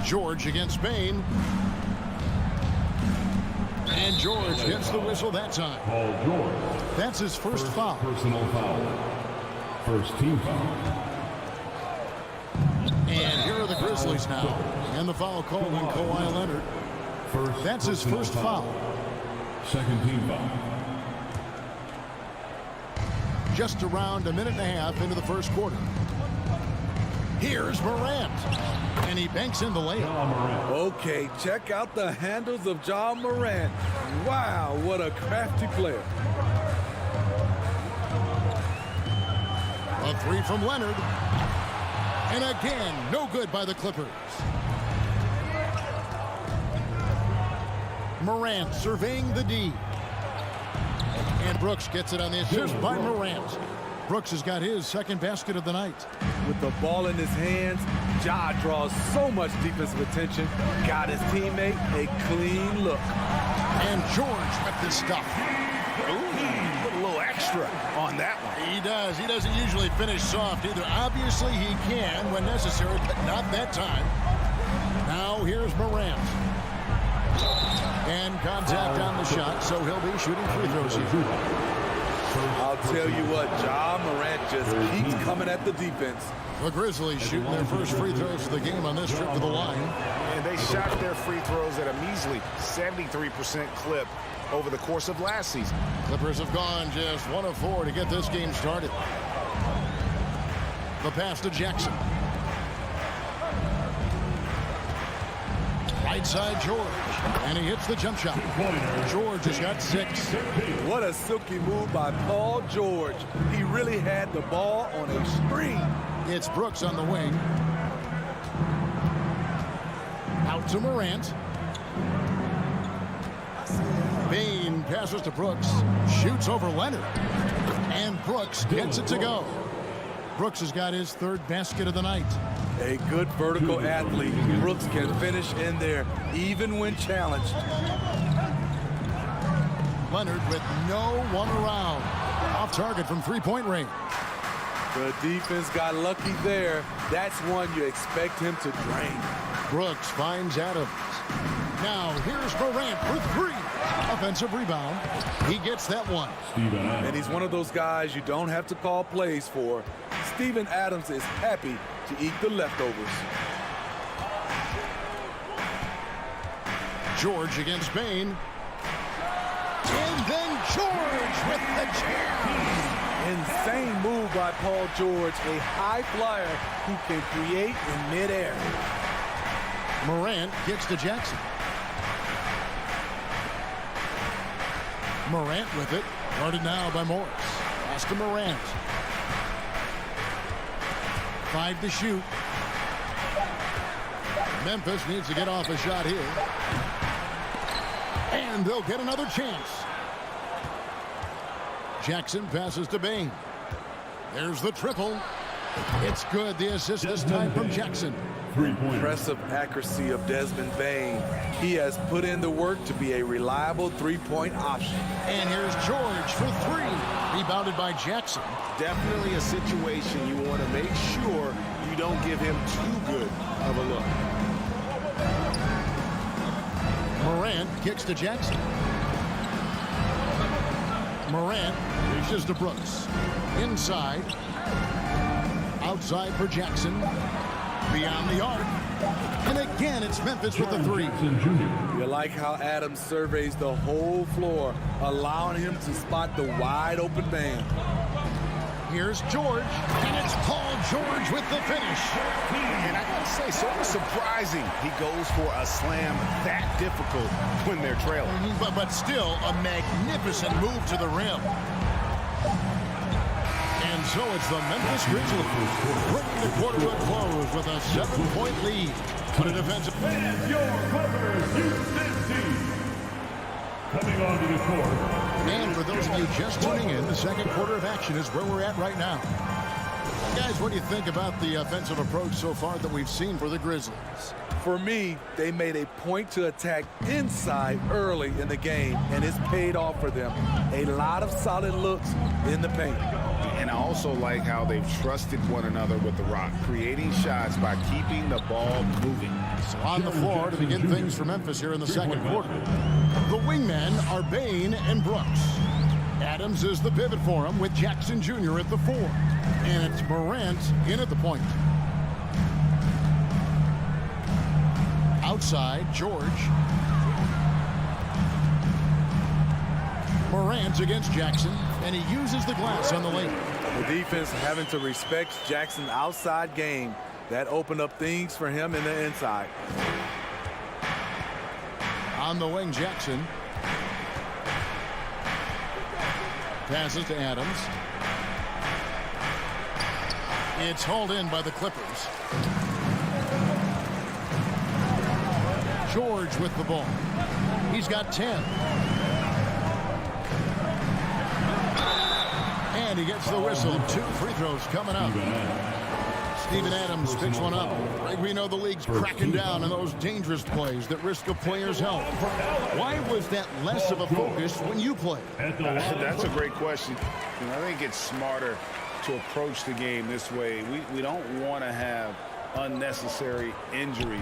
George against Bane. And George gets the whistle that time. Paul George. That's his first foul. Personal foul. First team foul. And here are the Grizzlies now. And the foul called on Kawhi Leonard. That's his first foul. Second team foul. Just around a minute and a half into the first quarter. Here's Morant. And he banks in the layup. Okay, check out the handles of Ja Morant. Wow, what a crafty player. A 3 from Leonard. And again, no good by the Clippers. Morant surveying the D. And Brooks gets it on the assist by Morant. Brooks has got his second basket of the night. With the ball in his hands, Ja draws so much defensive attention. Got his teammate a clean look. And George with the stuff. Ooh, put a little extra on that one. He does. He doesn't usually finish soft either. Obviously, he can when necessary, but not that time. Now, here's Morant. And contact on the shot, so he'll be shooting free throws here. I'll tell you what, Ja Morant just keeps coming at the defense. The Grizzlies shooting their first free throws of the game on this trip to the line. And they shot their free throws at a measly 73% clip over the course of last season. Clippers have gone just 1 of 4 to get this game started. The pass to Jackson. Right side George. And he hits the jump shot. George has got 6. What a silky move by Paul George. He really had the ball on a string. It's Brooks on the wing. Out to Morant. Bane passes to Brooks. Shoots over Leonard. And Brooks gets it to go. Brooks has got his 3rd basket of the night. A good vertical athlete. Brooks can finish in there, even when challenged. Leonard with no one around. off target from three-point range. The defense got lucky there. That's one you expect him to drain. Brooks finds Adams. Now here's Morant for three. Offensive rebound. He gets that one. And he's one of those guys you don't have to call plays for. Steven Adams is happy to eat the leftovers. George against Bain. And then George with the jam. Insane move by Paul George, a high flyer who can create in midair. Morant gets to Jackson. Morant with it. Guarded now by Morris. Pass to Morant. 5 to shoot. Memphis needs to get off a shot here. And they'll get another chance. Jackson passes to Bain. There's the triple. It's good. The assist this time from Jackson. Impressive accuracy of Desmond Bain. He has put in the work to be a reliable three-point option. And here's George for three. Rebounded by Jackson. Definitely a situation you want to make sure you don't give him too good of a look. Morant kicks to Jackson. Morant reaches to Brooks. Inside. Outside for Jackson. Beyond the arc. And again, it's Memphis with the three. You like how Adams surveys the whole floor, allowing him to spot the wide open man. Here's George, and it's Paul George with the finish. And I gotta say, sort of surprising he goes for a slam that difficult when they're trailing. But still a magnificent move to the rim. And so it's the Memphis Grizzlies bringing the quarter to a close with a 7-point lead. But a defensive. And your Clippers Houston team. Coming onto the court. And for those of you just tuning in, the second quarter of action is where we're at right now. Guys, what do you think about the offensive approach so far that we've seen for the Grizzlies? For me, they made a point to attack inside early in the game, and it's paid off for them. A lot of solid looks in the paint. And I also like how they've trusted one another with the rock, creating shots by keeping the ball moving. So on the floor to begin things for Memphis here in the second quarter. The wingmen are Bain and Brooks. Adams is the pivot for him with Jackson Jr. at the 4. And it's Morant in at the point. Outside, George. Morant against Jackson, and he uses the glass on the lane. The defense having to respect Jackson's outside game. That opened up things for him in the inside. On the wing, Jackson. Passes to Adams. It's hauled in by the Clippers. George with the ball. He's got 10. And he gets the whistle. 2 free throws coming up. Steven Adams picks one up. We know the league's cracking down on those dangerous plays that risk a player's health. Why was that less of a focus when you played? That's a great question. And I think it's smarter to approach the game this way. We don't want to have unnecessary injury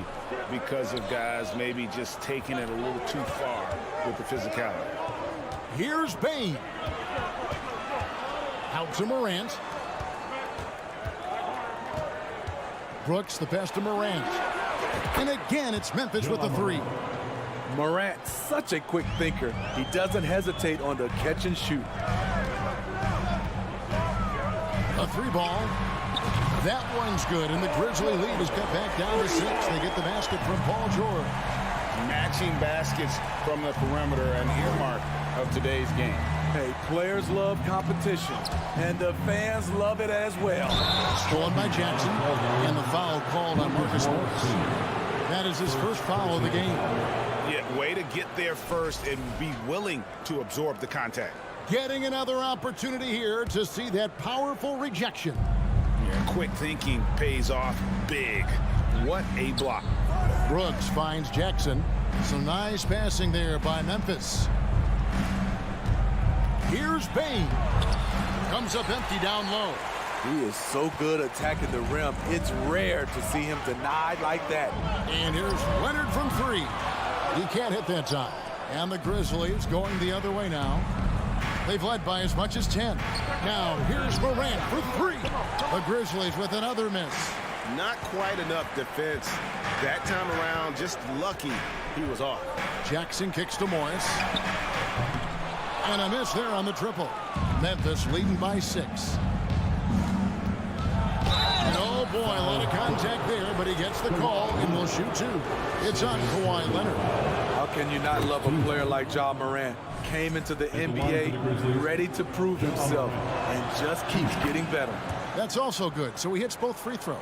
because of guys maybe just taking it a little too far with the physicality. Here's Bain. Out to Morant. Brooks, the pass to Morant. And again, it's Memphis with the 3. Morant, such a quick thinker. He doesn't hesitate on the catch and shoot. A 3 ball. That one's good, and the Grizzly lead is cut back down to 6. They get the basket from Paul George. Matching baskets from the perimeter, an earmark of today's game. Hey, players love competition, and the fans love it as well. Stolen by Jackson, and the foul called on Marcus Morris. That is his first foul of the game. Yeah, way to get there first and be willing to absorb the contact. Getting another opportunity here to see that powerful rejection. Yeah, quick thinking pays off big. What a block. Brooks finds Jackson. Some nice passing there by Memphis. Here's Bain. Comes up empty down low. He is so good attacking the rim. It's rare to see him denied like that. And here's Leonard from three. He can't hit that time. And the Grizzlies going the other way now. They've led by as much as 10. Now here's Morant for three. The Grizzlies with another miss. Not quite enough defense that time around. Just lucky he was off. Jackson kicks to Morris. And a miss there on the triple. Memphis leading by 6. And oh boy, a lot of contact there, but he gets the call and will shoot 2. It's on Kawhi Leonard. How can you not love a player like Ja Morant? Came into the NBA ready to prove himself and just keeps getting better. That's also good, so he hits both free throws.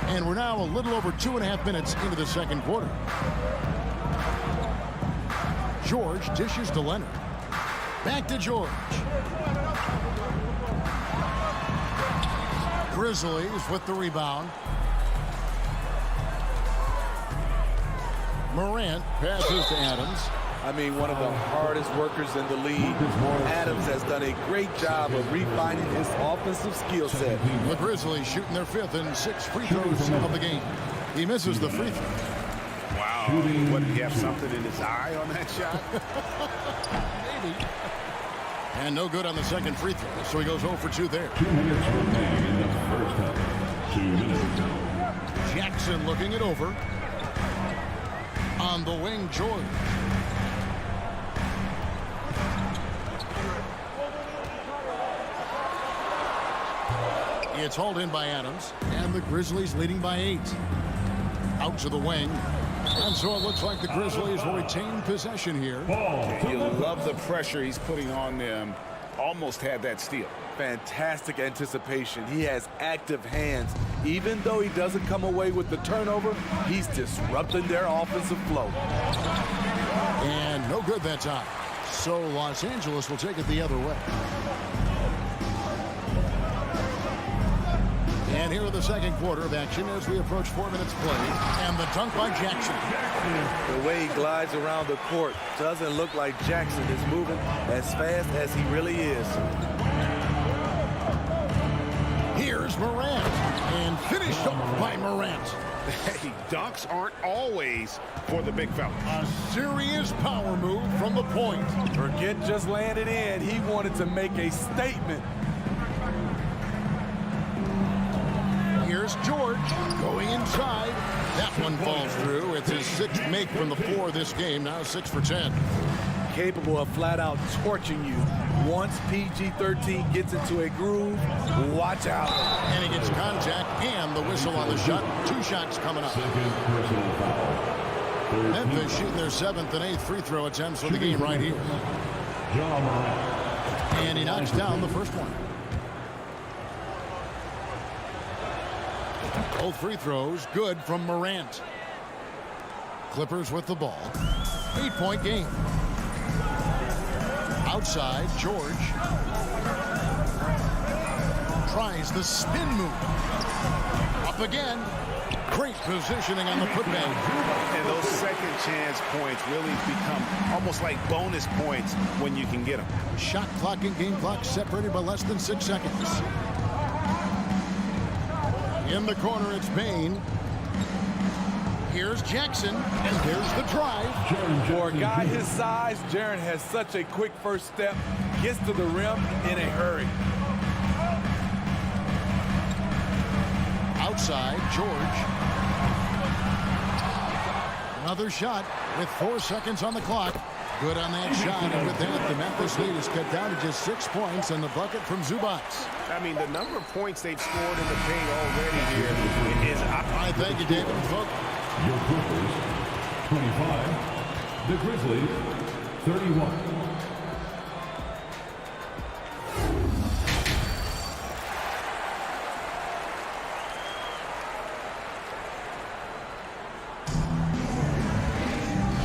And we're now a little over 2.5 minutes into the second quarter. George dishes to Leonard. Back to George. Grizzlies with the rebound. Morant passes to Adams. I mean, one of the hardest workers in the league. Adams has done a great job of refining his offensive skill set. The Grizzlies shooting their 5th and 6th free throws of the game. He misses the free throw. Wow. What, did he have something in his eye on that shot? Maybe. And no good on the second free throw, so he goes 0 for 2 there. 2 minutes remaining in the first half. 2 minutes. Jackson looking it over. On the wing, George. It's hauled in by Adams, and the Grizzlies leading by 8. Out to the wing. And so it looks like the Grizzlies will retain possession here. You love the pressure he's putting on them. Almost had that steal. Fantastic anticipation. He has active hands. Even though he doesn't come away with the turnover, he's disrupting their offensive flow. And no good that time. So Los Angeles will take it the other way. And here in the second quarter of action as we approach 4 minutes played. And the dunk by Jackson. The way he glides around the court doesn't look like Jackson is moving as fast as he really is. Here's Morant. And finished off by Morant. Hey, dunks aren't always for the big fella. A serious power move from the point. Forget just laying it in. He wanted to make a statement. Here's George going inside. That one falls through. It's his 6th make from the floor this game. Now 6 for 10. Capable of flat out torching you. Once PG-13 gets into a groove, watch out. And he gets contact and the whistle on the shot. 2 shots coming up. Memphis shooting their 7th and 8th free throw attempts for the game right here. And he knocks down the first one. Both free throws good from Morant. Clippers with the ball. 8-point game. Outside, George tries the spin move. Up again. Great positioning on the putback. And those second chance points really become almost like bonus points when you can get them. Shot clock and game clock separated by less than 6 seconds. In the corner, it's Bain. Here's Jackson, and there's the drive. For a guy his size, Jaren has such a quick first step. Gets to the rim in a hurry. Outside, George. Another shot with 4 seconds on the clock. Good on that shot, and with that, the Memphis lead is cut down to just 6 points, and the bucket from Zubac. I mean, the number of points they've scored in the paint already here is... I thank you, David. Folks. Your Clippers, 25. The Grizzlies, 31.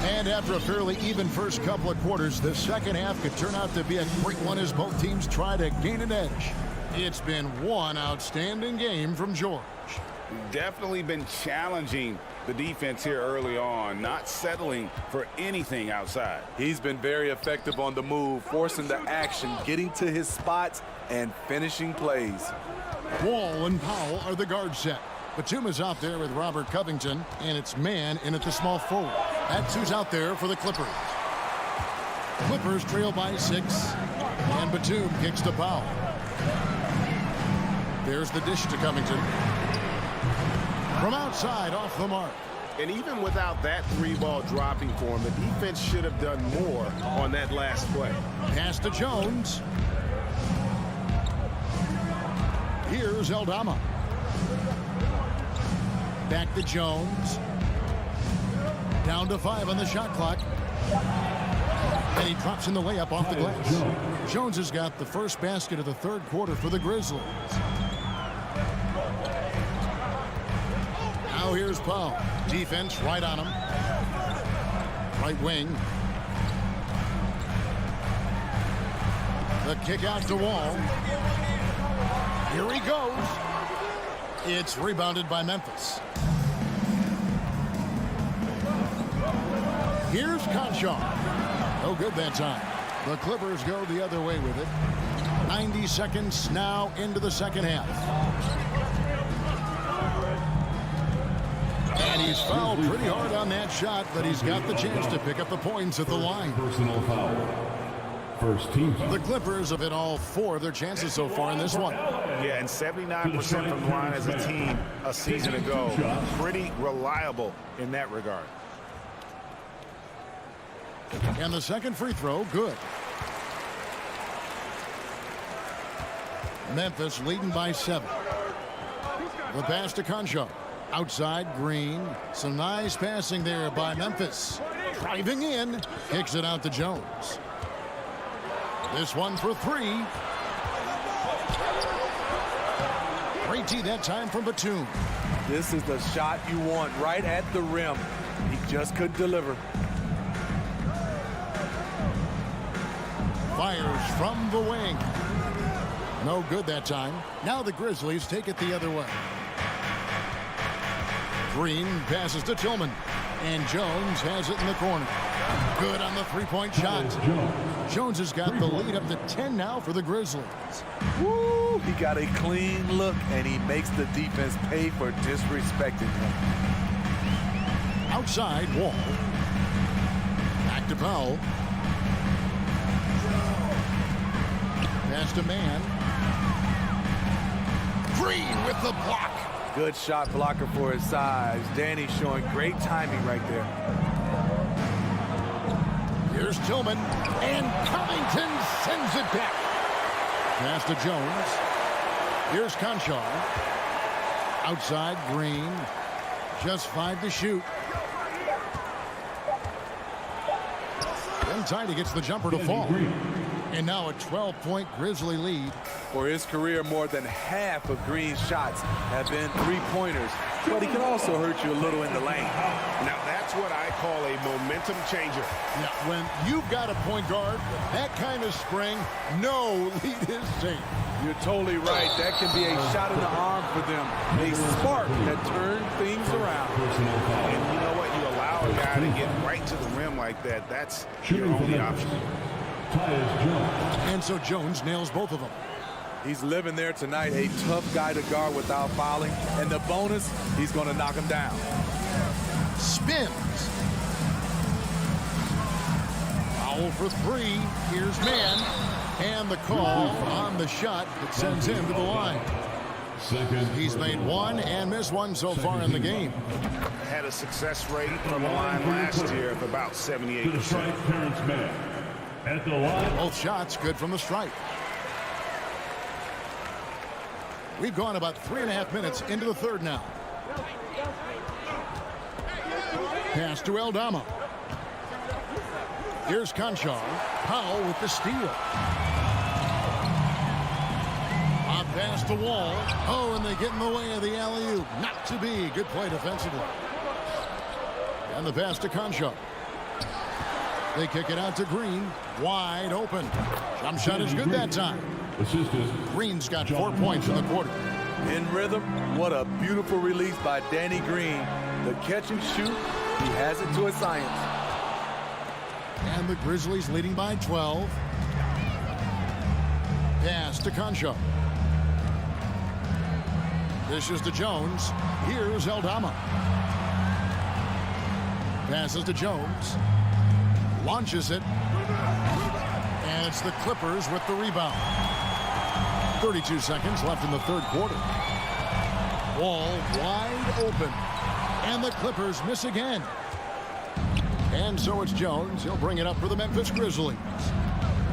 And after a fairly even first couple of quarters, the second half could turn out to be a great one as both teams try to gain an edge. It's been one outstanding game from George. Definitely been challenging the defense here early on, not settling for anything outside. He's been very effective on the move, forcing the action, getting to his spots, and finishing plays. Wall and Powell are the guard set. Batum is out there with Robert Covington, and it's man in at the small forward. That's who's out there for the Clippers. Clippers trail by 6, and Batum kicks to Powell. There's the dish to Covington. From outside, off the mark. And even without that 3-ball dropping for him, the defense should have done more on that last play. Pass to Jones. Here's Aldama. Back to Jones. Down to 5 on the shot clock. And he drops in the layup off the glass. Jones has got the first basket of the third quarter for the Grizzlies. Now here's Powell. Defense right on him. Right wing. The kick out to Wall. Here he goes. It's rebounded by Memphis. Here's Conchar. No good that time. The Clippers go the other way with it. 90 seconds now into the second half. And he's fouled pretty hard on that shot, but he's got the chance to pick up the points at the line. Personal foul. First team. The Clippers have hit all 4 of their chances so far in this one. Yeah, and 79% from the line as a team a season ago. Pretty reliable in that regard. And the second free throw, good. Memphis leading by 7. The pass to Conchar. Outside, Green. Some nice passing there by Memphis. Driving in. Kicks it out to Jones. This one for 3. Great tee that time from Batum. This is the shot you want right at the rim. He just couldn't deliver. Fires from the wing. No good that time. Now the Grizzlies take it the other way. Green passes to Tillman. And Jones has it in the corner. Good on the three-point shot. Jones has got the lead up to 10 now for the Grizzlies. Woo! He got a clean look, and he makes the defense pay for disrespecting him. Outside, Wall. Back to Powell. Pass to man. Green with the block. Good shot blocker for his size. Danny showing great timing right there. Here's Tillman. And Covington sends it back. Pass to Jones. Here's Conchar. Outside, Green. Just 5 to shoot. Inside, he gets the jumper to fall. And now a 12-point Grizzly lead. For his career, more than half of Green's shots have been three-pointers, but he can also hurt you a little in the lane. Now that's what I call a momentum changer. Yeah, when you've got a point guard, that kind of spring, no lead is safe. You're totally right. That can be a shot in the arm for them. A spark that turns things around. And you know what? You allow a guy to get right to the rim like that. That's your only option. And so Jones nails both of them. He's living there tonight, a tough guy to guard without fouling. And the bonus, he's going to knock him down. Spins. Foul for 3. Here's man. And the call on the shot that sends him to the line. He's made 1 and missed 1 so far in the game. Had a success rate from the line last year of about 78%. Both shots good from the stripe. We've gone about 3.5 minutes into the third now. Pass to Aldama. Here's Conchar. Powell with the steal. A pass to Wall. Oh, and they get in the way of the alley-oop. Not to be. Good play defensively. And the pass to Conchar. They kick it out to Green. Wide open. Jump shot is good that time. Green's got 4 points in the quarter. In rhythm, what a beautiful release by Danny Green. The catch and shoot, he has it to a science. And the Grizzlies leading by 12. Pass to Concho. This is to Jones. Here's Aldama. Passes to Jones. Launches it. And it's the Clippers with the rebound. 32 seconds left in the third quarter. Wall wide open. And the Clippers miss again. And so it's Jones. He'll bring it up for the Memphis Grizzlies.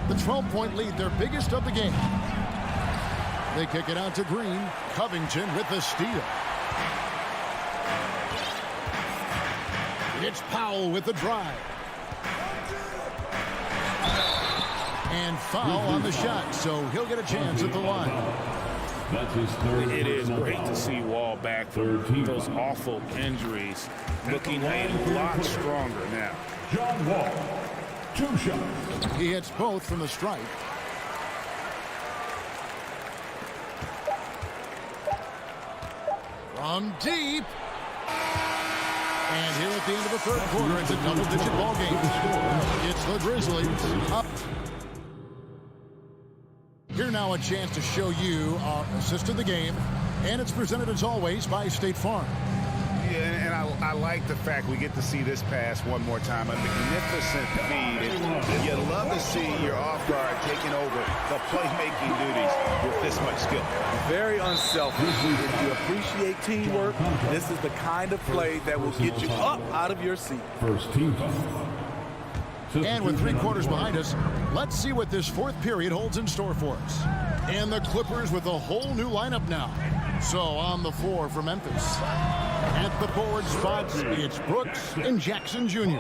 The 12-point lead, their biggest of the game. They kick it out to Green. Covington with the steal. It's Powell with the drive. And foul on the shot, so he'll get a chance at the line. It is great to see Wall back from those awful injuries, looking a lot stronger now. John Wall, 2 shots. He hits both from the stripe. From deep. And here at the end of the third quarter, it's a double-digit ball game. It's the Grizzlies up. Here now a chance to show you our assist of the game. And it's presented as always by State Farm. Yeah, and I like the fact we get to see this pass one more time. A magnificent feed. And you love to see your off guard taking over the playmaking duties with this much skill. Very unselfish. If you appreciate teamwork, this is the kind of play that will get you up out of your seat. First team. And with 3 quarters behind us, let's see what this fourth period holds in store for us. And the Clippers with a whole new lineup now. So on the floor for Memphis. At the forward spots, it's Brooks and Jackson Jr.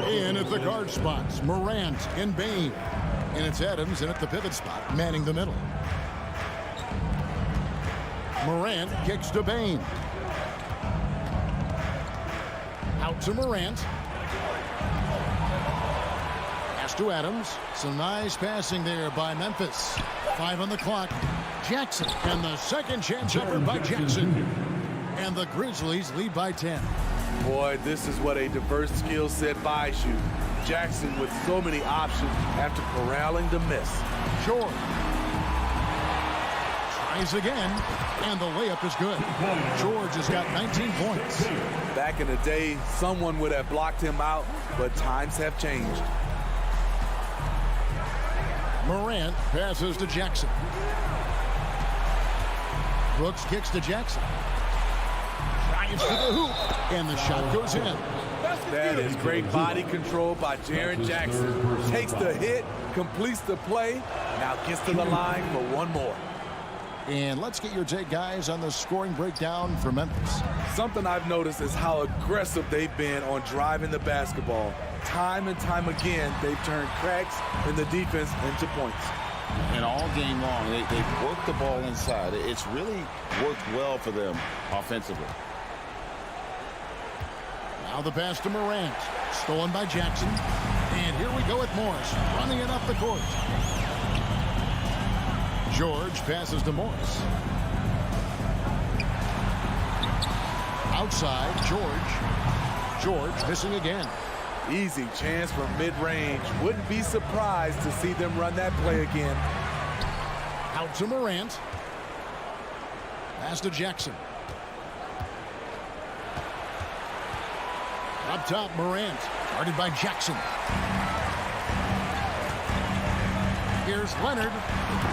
In at the guard spots, Morant and Bain. And it's Adams in at the pivot spot, manning the middle. Morant kicks to Bain. Out to Morant. Pass to Adams. Some nice passing there by Memphis. 5 on the clock. Jackson. And the second chance effort by Jackson. And the Grizzlies lead by 10. Boy, this is what a diverse skill set buys you. Jackson with so many options after corralling the miss. George tries again, and the layup is good. George has got 19 points. Back in the day, someone would have blocked him out, but times have changed. Morant passes to Jackson. Brooks kicks to Jackson. Drives to the hoop, and the shot goes in. That is great body control by Jaren Jackson. Takes the hit, completes the play, now gets to the line for one more. And let's get your take, guys, on the scoring breakdown for Memphis. Something I've noticed is how aggressive they've been on driving the basketball. Time and time again, they've turned cracks in the defense into points. And all game long, they've worked the ball inside. It's really worked well for them offensively. Now the pass to Morant. Stolen by Jackson. And here we go with Morris running it up the court. George passes to Morris. Outside, George. George missing again. Easy chance from mid-range. Wouldn't be surprised to see them run that play again. Out to Morant. Pass to Jackson. Up top, Morant. Guarded by Jackson. Here's Leonard.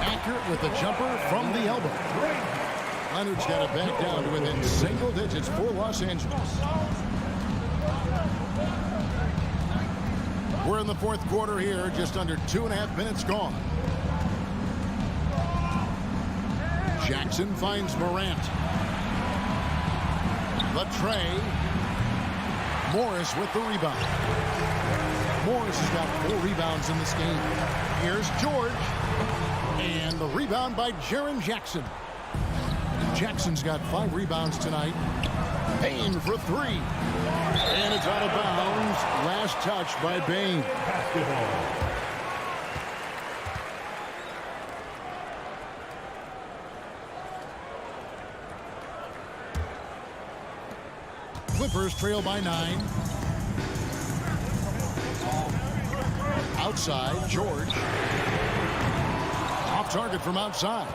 Accurate with the jumper from the elbow. Leonard's got it back down to within single digits for Los Angeles. We're in the fourth quarter here, just under 2.5 minutes gone. Jackson finds Morant. The tray. Morris with the rebound. Morris has got 4 rebounds in this game. Here's George. And the rebound by Jaren Jackson. Jackson's got 5 rebounds tonight. Bain for 3. And it's out of bounds. Last touch by Bain. Clippers trail by 9. Outside, George. Off target from outside.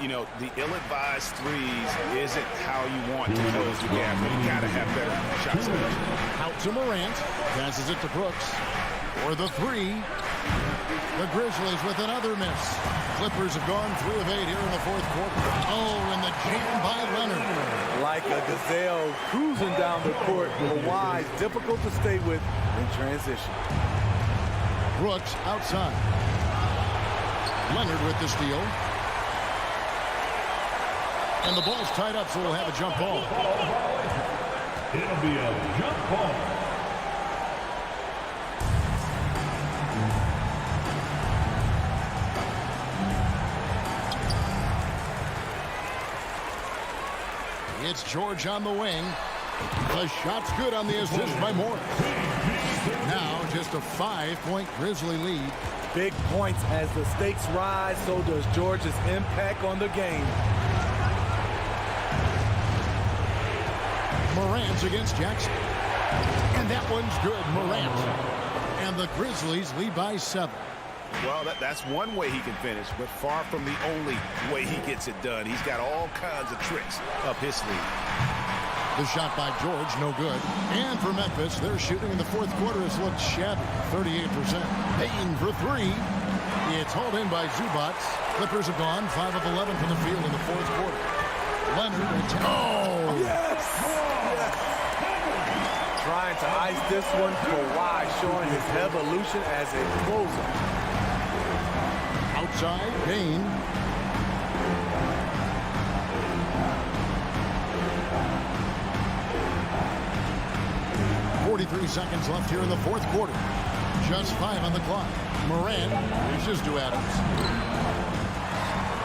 You know, the ill-advised threes isn't how you want to close the gap. You got to have better shot selection. Out to Morant. Passes it to Brooks. For the 3. The Grizzlies with another miss. Clippers have gone 3 of 8 here in the fourth quarter. Oh, and the jam by Leonard. Like a gazelle cruising down the court. Kawhi is difficult to stay with in transition. Brooks outside. Leonard with the steal. And the ball's tied up, so we'll have a jump ball. It'll be a jump ball. It's George on the wing. The shot's good on the assist by Morris. Now just a 5-point Grizzly lead. Big points as the stakes rise, so does George's impact on the game. Morant against Jackson. And that one's good, Morant. And the Grizzlies lead by 7. Well, that's one way he can finish, but far from the only way he gets it done. He's got all kinds of tricks up his sleeve. The shot by George, no good. And for Memphis, their shooting in the fourth quarter has looked shabby, 38%. Payton for 3. It's hauled in by Zubac. Clippers have gone 5 of 11 from the field in the fourth quarter. Leonard and oh! Yes! Trying to ice this one. Kawhi showing his evolution as a closer. Outside, Payne. .43 seconds left here in the fourth quarter. Just 5 on the clock. Morant reaches to Adams.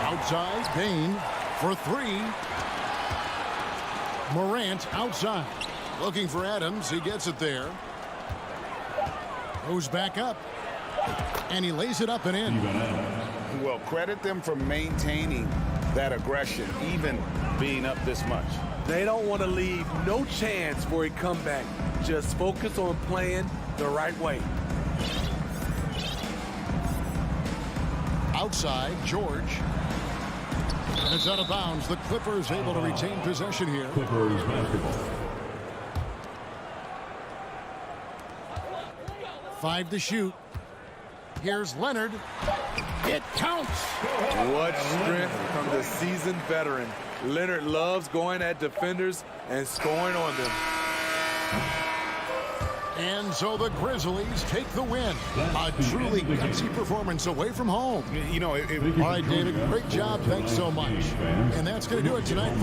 Outside, Payne for 3. Morant outside. Looking for Adams. He gets it there. Goes back up. And he lays it up and in. Well, credit them for maintaining that aggression, even being up this much. They don't want to leave no chance for a comeback. Just focus on playing the right way. Outside, George. And it's out of bounds. The Clippers able to retain possession here. Clippers basketball. 5 to shoot. Here's Leonard. It counts. What strength from the seasoned veteran. Leonard loves going at defenders and scoring on them. And so the Grizzlies take the win. A truly gutsy performance away from home. You know, all right, David, great job. Thanks so much. And that's going to do it tonight.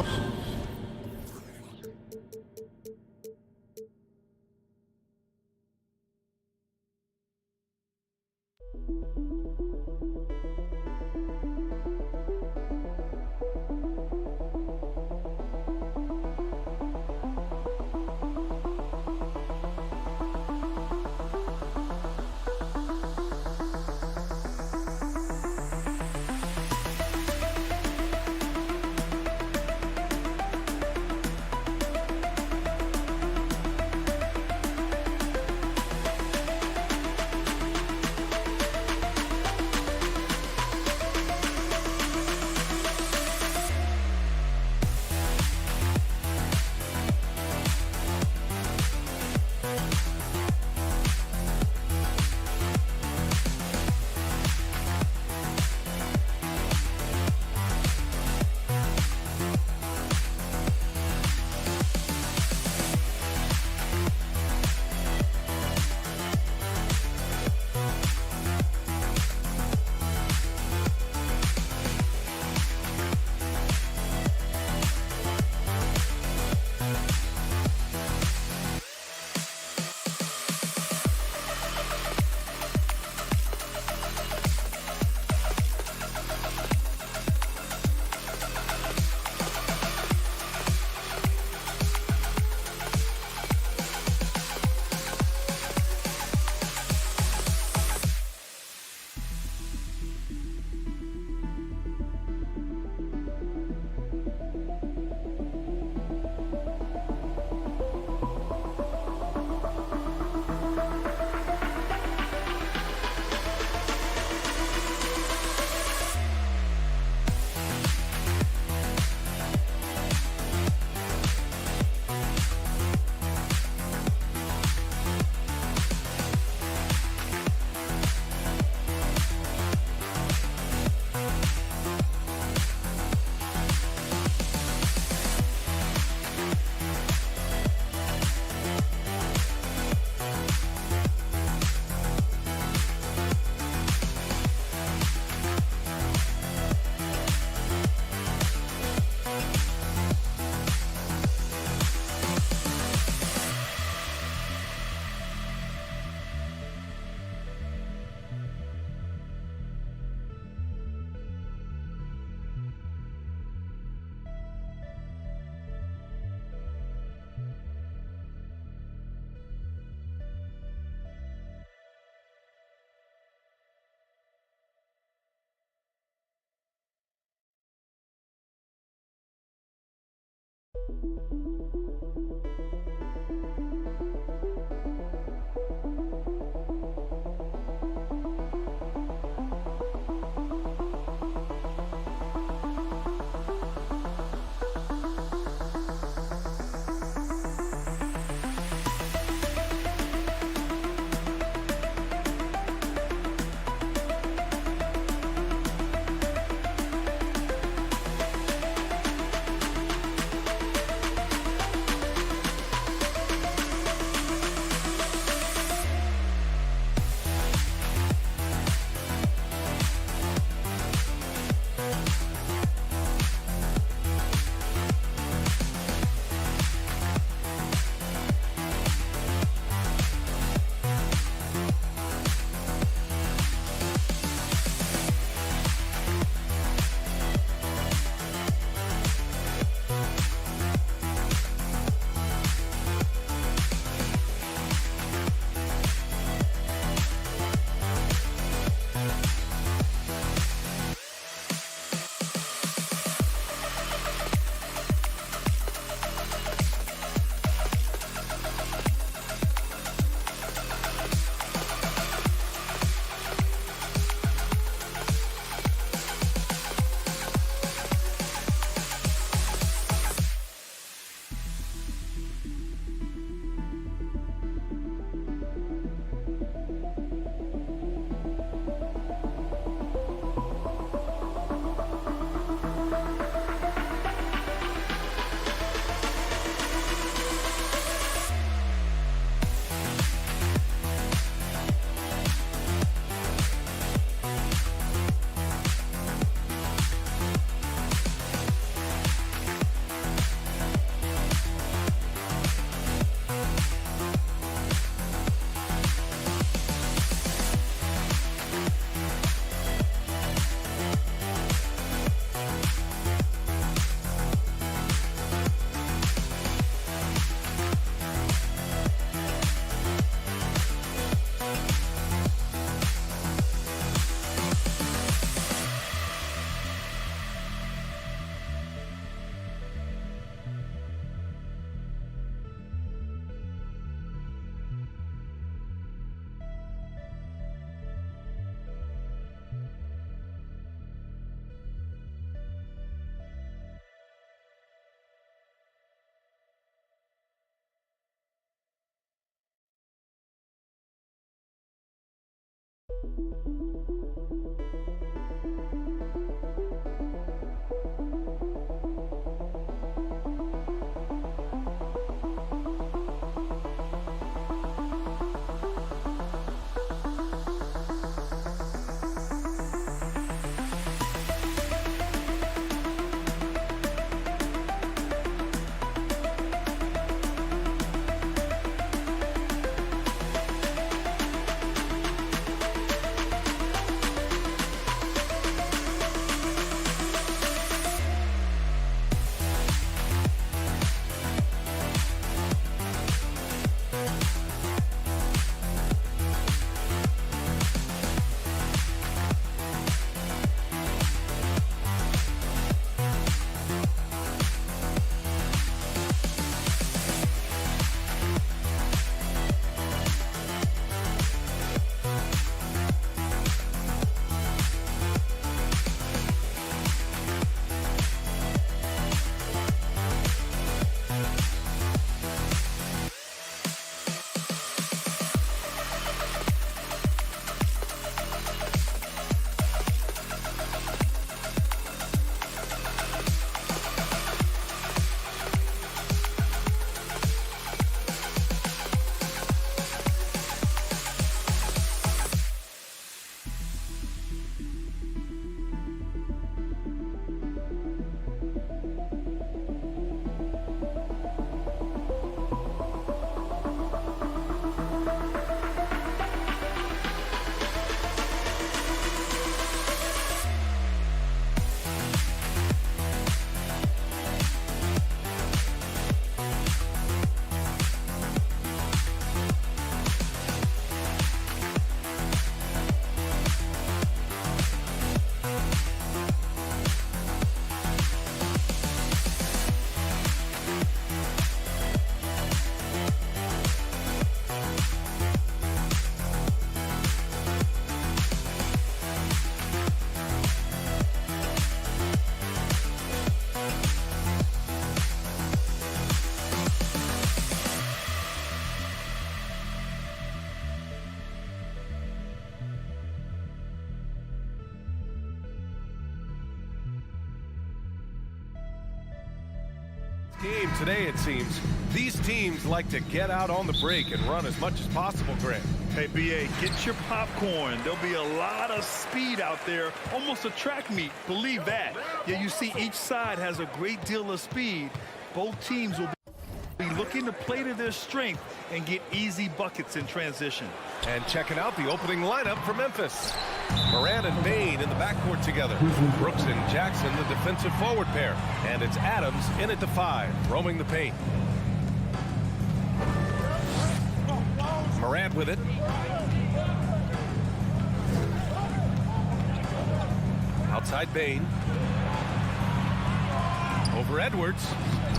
Game today, it seems. These teams like to get out on the break and run as much as possible, Grant. Hey, BA, get your popcorn. There'll be a lot of speed out there, almost a track meet. Believe that. Yeah, you see each side has a great deal of speed. Both teams will be looking to play to their strength and get easy buckets in transition. And checking out the opening lineup for Memphis. Morant and Bain in the backcourt together. Brooks and Jackson, the defensive forward pair. And it's Adams in at the 5, roaming the paint. Morant with it. Outside Bain. Over Edwards.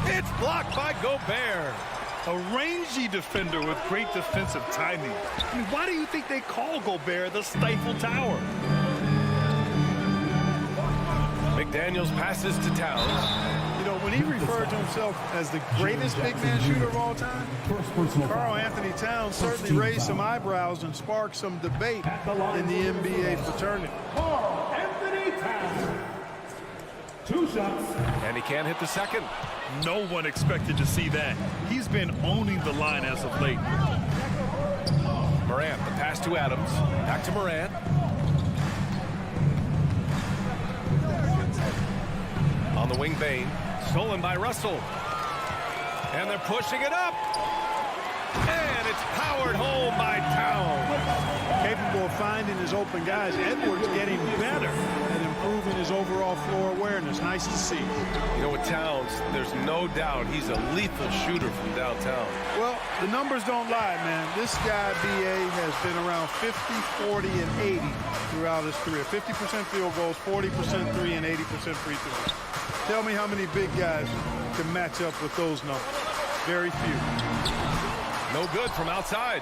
It's blocked by Gobert. A rangy defender with great defensive timing. I mean, why do you think they call Gobert the Stifle Tower? McDaniels passes to Towns. You know, when he referred to himself as the greatest big man shooter of all time, Karl Anthony Towns certainly raised some eyebrows and sparked some debate in the NBA fraternity. Karl Anthony Towns. 2 shots. And he can't hit the second. No one expected to see that. He's been owning the line as of late. Morant, the pass to Adams. Back to Morant. On the wing, Bain. Stolen by Russell. And they're pushing it up. And it's powered home by Towns. Capable of finding his open guys. Edwards getting better at improving his overall floor awareness. Nice to see. You know, with Towns, there's no doubt he's a lethal shooter from downtown. Well, the numbers don't lie, man. This guy, BA, has been around 50, 40, and 80 throughout his career. 50% field goals, 40% 3, and 80% free throws. Tell me how many big guys can match up with those numbers. Very few. No good from outside.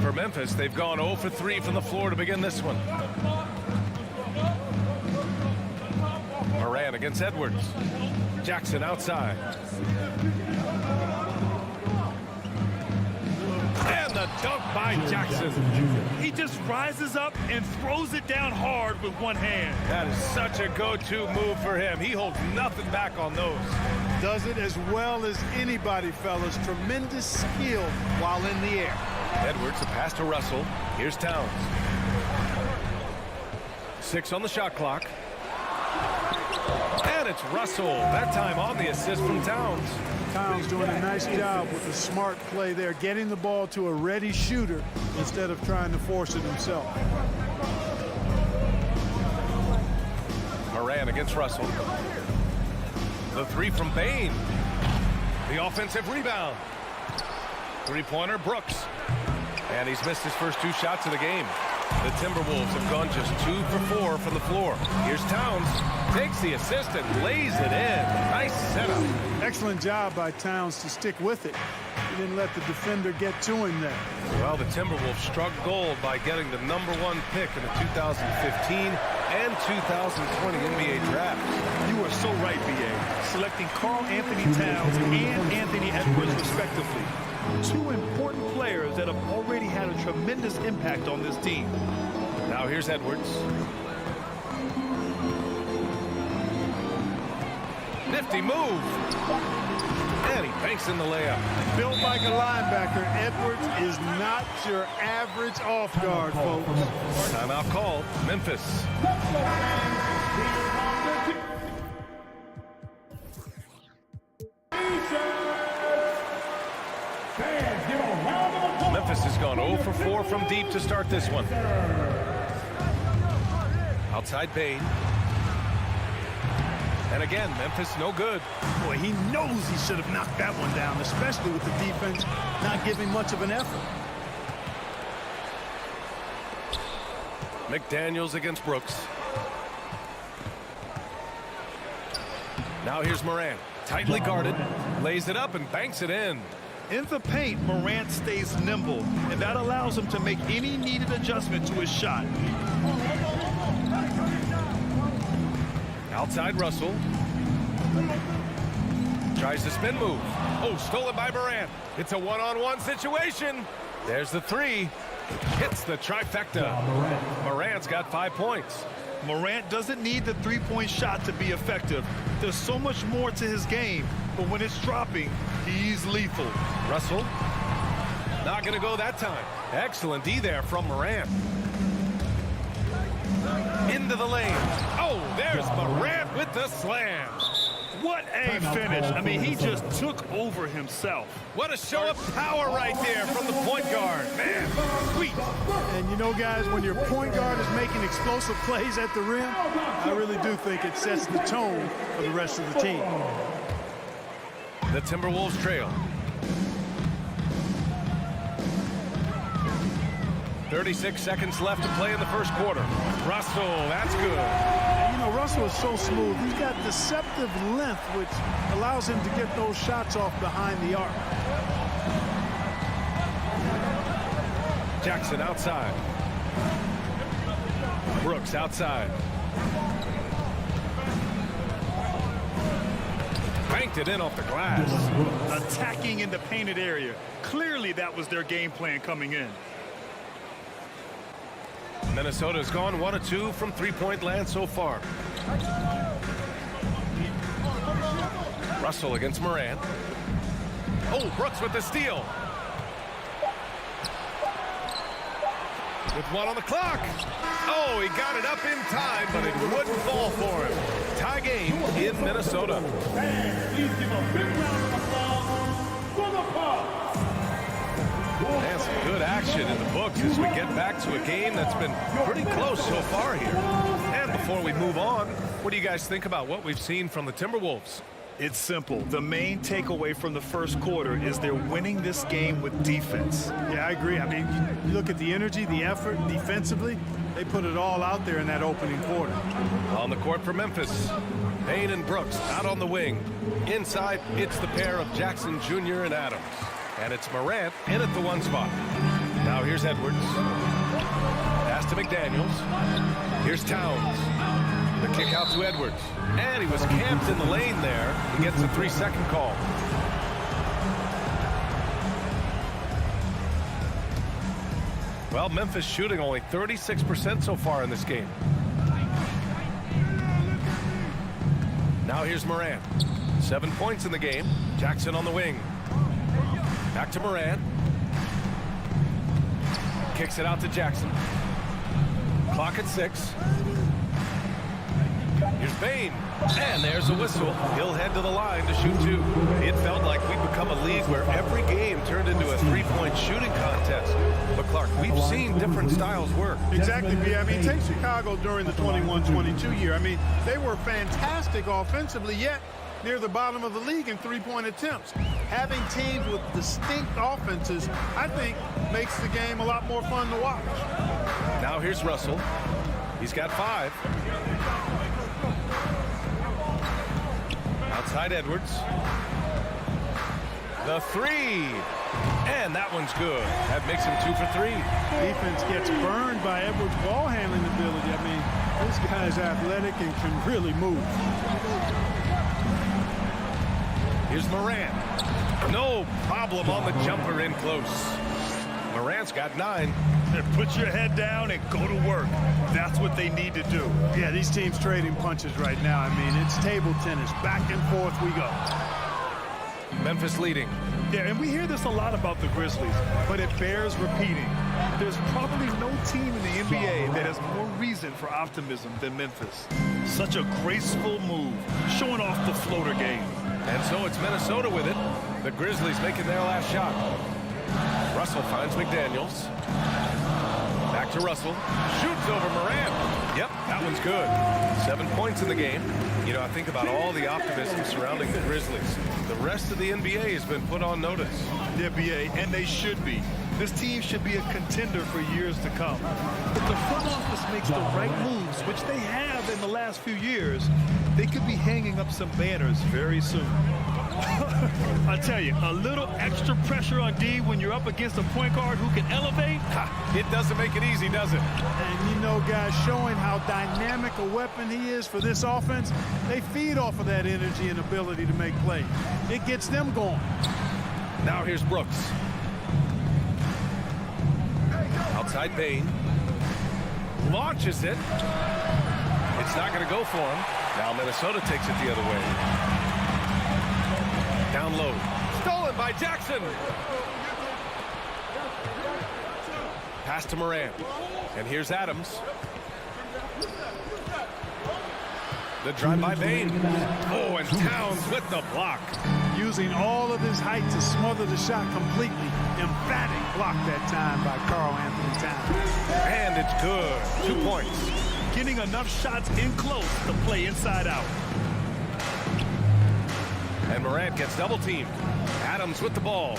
For Memphis, they've gone 0 for 3 from the floor to begin this one. Morant against Edwards. Jackson outside. And the dunk by Jackson. He just rises up and throws it down hard with one hand. That is such a go-to move for him. He holds nothing back on those. Does it as well as anybody, fellas. Tremendous skill while in the air. Edwards, a pass to Russell. Here's Towns. 6 on the shot clock. And it's Russell. That time on the assist from Towns. Towns doing a nice job with a smart play there, getting the ball to a ready shooter instead of trying to force it himself. Morant against Russell. The 3 from Bain. The offensive rebound. 3-pointer, Brooks. And he's missed his first 2 shots of the game. The Timberwolves have gone just 2 for 4 from the floor. Here's Towns. Takes the assist and lays it in. Nice setup. Excellent job by Towns to stick with it. He didn't let the defender get to him there. Well, the Timberwolves struck gold by getting the #1 pick in the 2015 and 2020 NBA draft. You are so right, BA. Selecting Karl Anthony Towns and Anthony Edwards, respectively. 2 important players that have already had a tremendous impact on this team. Now here's Edwards. Nifty move. And he banks in the layup. Built like a linebacker, Edwards is not your average off guard, folks. Timeout called. Memphis. Memphis has gone 0 for 4 from deep to start this one. Outside Bain. And again, Memphis no good. Boy, he knows he should have knocked that one down, especially with the defense not giving much of an effort. McDaniels against Brooks. Now here's Morant. Tightly guarded. Lays it up and banks it in. In the paint, Morant stays nimble, and that allows him to make any needed adjustment to his shot. Outside Russell. Tries the spin move. Oh, stolen by Morant. It's a one-on-one situation. There's the 3. Hits the trifecta. Morant's got 5 points. Morant doesn't need the three-point shot to be effective. There's so much more to his game, but when it's dropping, he's lethal. Russell, not going to go that time. Excellent D there from Morant. Into the lane. Oh, there's Morant with the slam. What a finish. I mean, he just took over himself. What a show of power right there from the point guard. Man, sweet. And you know, guys, when your point guard is making explosive plays at the rim, I really do think it sets the tone for the rest of the team. The Timberwolves trail. 36 seconds left to play in the first quarter. Russell, that's good. And, you know, Russell is so smooth. He's got deceptive length, which allows him to get those shots off behind the arc. Jackson outside. Brooks outside. Banked it in off the glass. Attacking in the painted area. Clearly that was their game plan coming in. Minnesota's gone 1 of 2 from three-point land so far. Russell against Morant. Oh, Brooks with the steal. With 1 on the clock. Oh, he got it up in time, but it wouldn't fall for him. Tie game in Minnesota. Please give a big round of applause for the Bucks. And some good action in the books as we get back to a game that's been pretty close so far here. And before we move on, what do you guys think about what we've seen from the Timberwolves? It's simple. The main takeaway from the first quarter is they're winning this game with defense. Yeah, I agree. I mean, you look at the energy, the effort defensively, they put it all out there in that opening quarter. On the court for Memphis, Payne and Brooks out on the wing. Inside, it's the pair of Jackson Jr. and Adams. And it's Morant in at the 1 spot. Now here's Edwards. Pass to McDaniels. Here's Towns. The kick out to Edwards. And he was camped in the lane there. He gets a 3-second call. Well, Memphis shooting only 36% so far in this game. Now here's Morant. 7 points in the game. Jackson on the wing. Back to Morant. Kicks it out to Jackson. Clock at 6. Here's Payne. And there's a whistle. He'll head to the line to shoot 2. It felt like we'd become a league where every game turned into a three-point shooting contest. But, Clark, we've seen different styles work. Exactly, B. I mean, take Chicago during the 21-22 year. I mean, they were fantastic offensively, yet near the bottom of the league in three-point attempts. Having teams with distinct offenses, I think, makes the game a lot more fun to watch. Now here's Russell. He's got 5. Outside Edwards. The 3. And that one's good. That makes him 2 for 3. Defense gets burned by Edwards' ball handling ability. I mean, this guy's athletic and can really move. Here's Morant. No problem on the jumper in close. Morant's got 9. Put your head down and go to work. That's what they need to do. Yeah, these teams trading punches right now. I mean, it's table tennis. Back and forth we go. Memphis leading. Yeah, and we hear this a lot about the Grizzlies, but it bears repeating. There's probably no team in the NBA that has more reason for optimism than Memphis. Such a graceful move, showing off the floater game. And so it's Minnesota with it. The Grizzlies making their last shot. Russell finds McDaniels. Back to Russell. Shoots over Morant. Yep, that one's good. 7 points in the game. You know, I think about all the optimism surrounding the Grizzlies. The rest of the NBA has been put on notice. The NBA, and they should be. This team should be a contender for years to come. If the front office makes the right moves, which they have in the last few years, they could be hanging up some banners very soon. I tell you, a little extra pressure on D when you're up against a point guard who can elevate, it doesn't make it easy, does it? And you know, guys, showing how dynamic a weapon he is for this offense, they feed off of that energy and ability to make plays. It gets them going. Now here's Brooks. Outside Payne. Launches it. It's not going to go for him. Now Minnesota takes it the other way. Down low. Stolen by Jackson. Pass to Morant. And here's Adams. The drive by Bain. Oh, and Towns with the block. Using all of his height to smother the shot completely. Emphatic block that time by Karl Anthony Towns. And it's good. 2 points. Getting enough shots in close to play inside out. And Morant gets double teamed. Adams with the ball.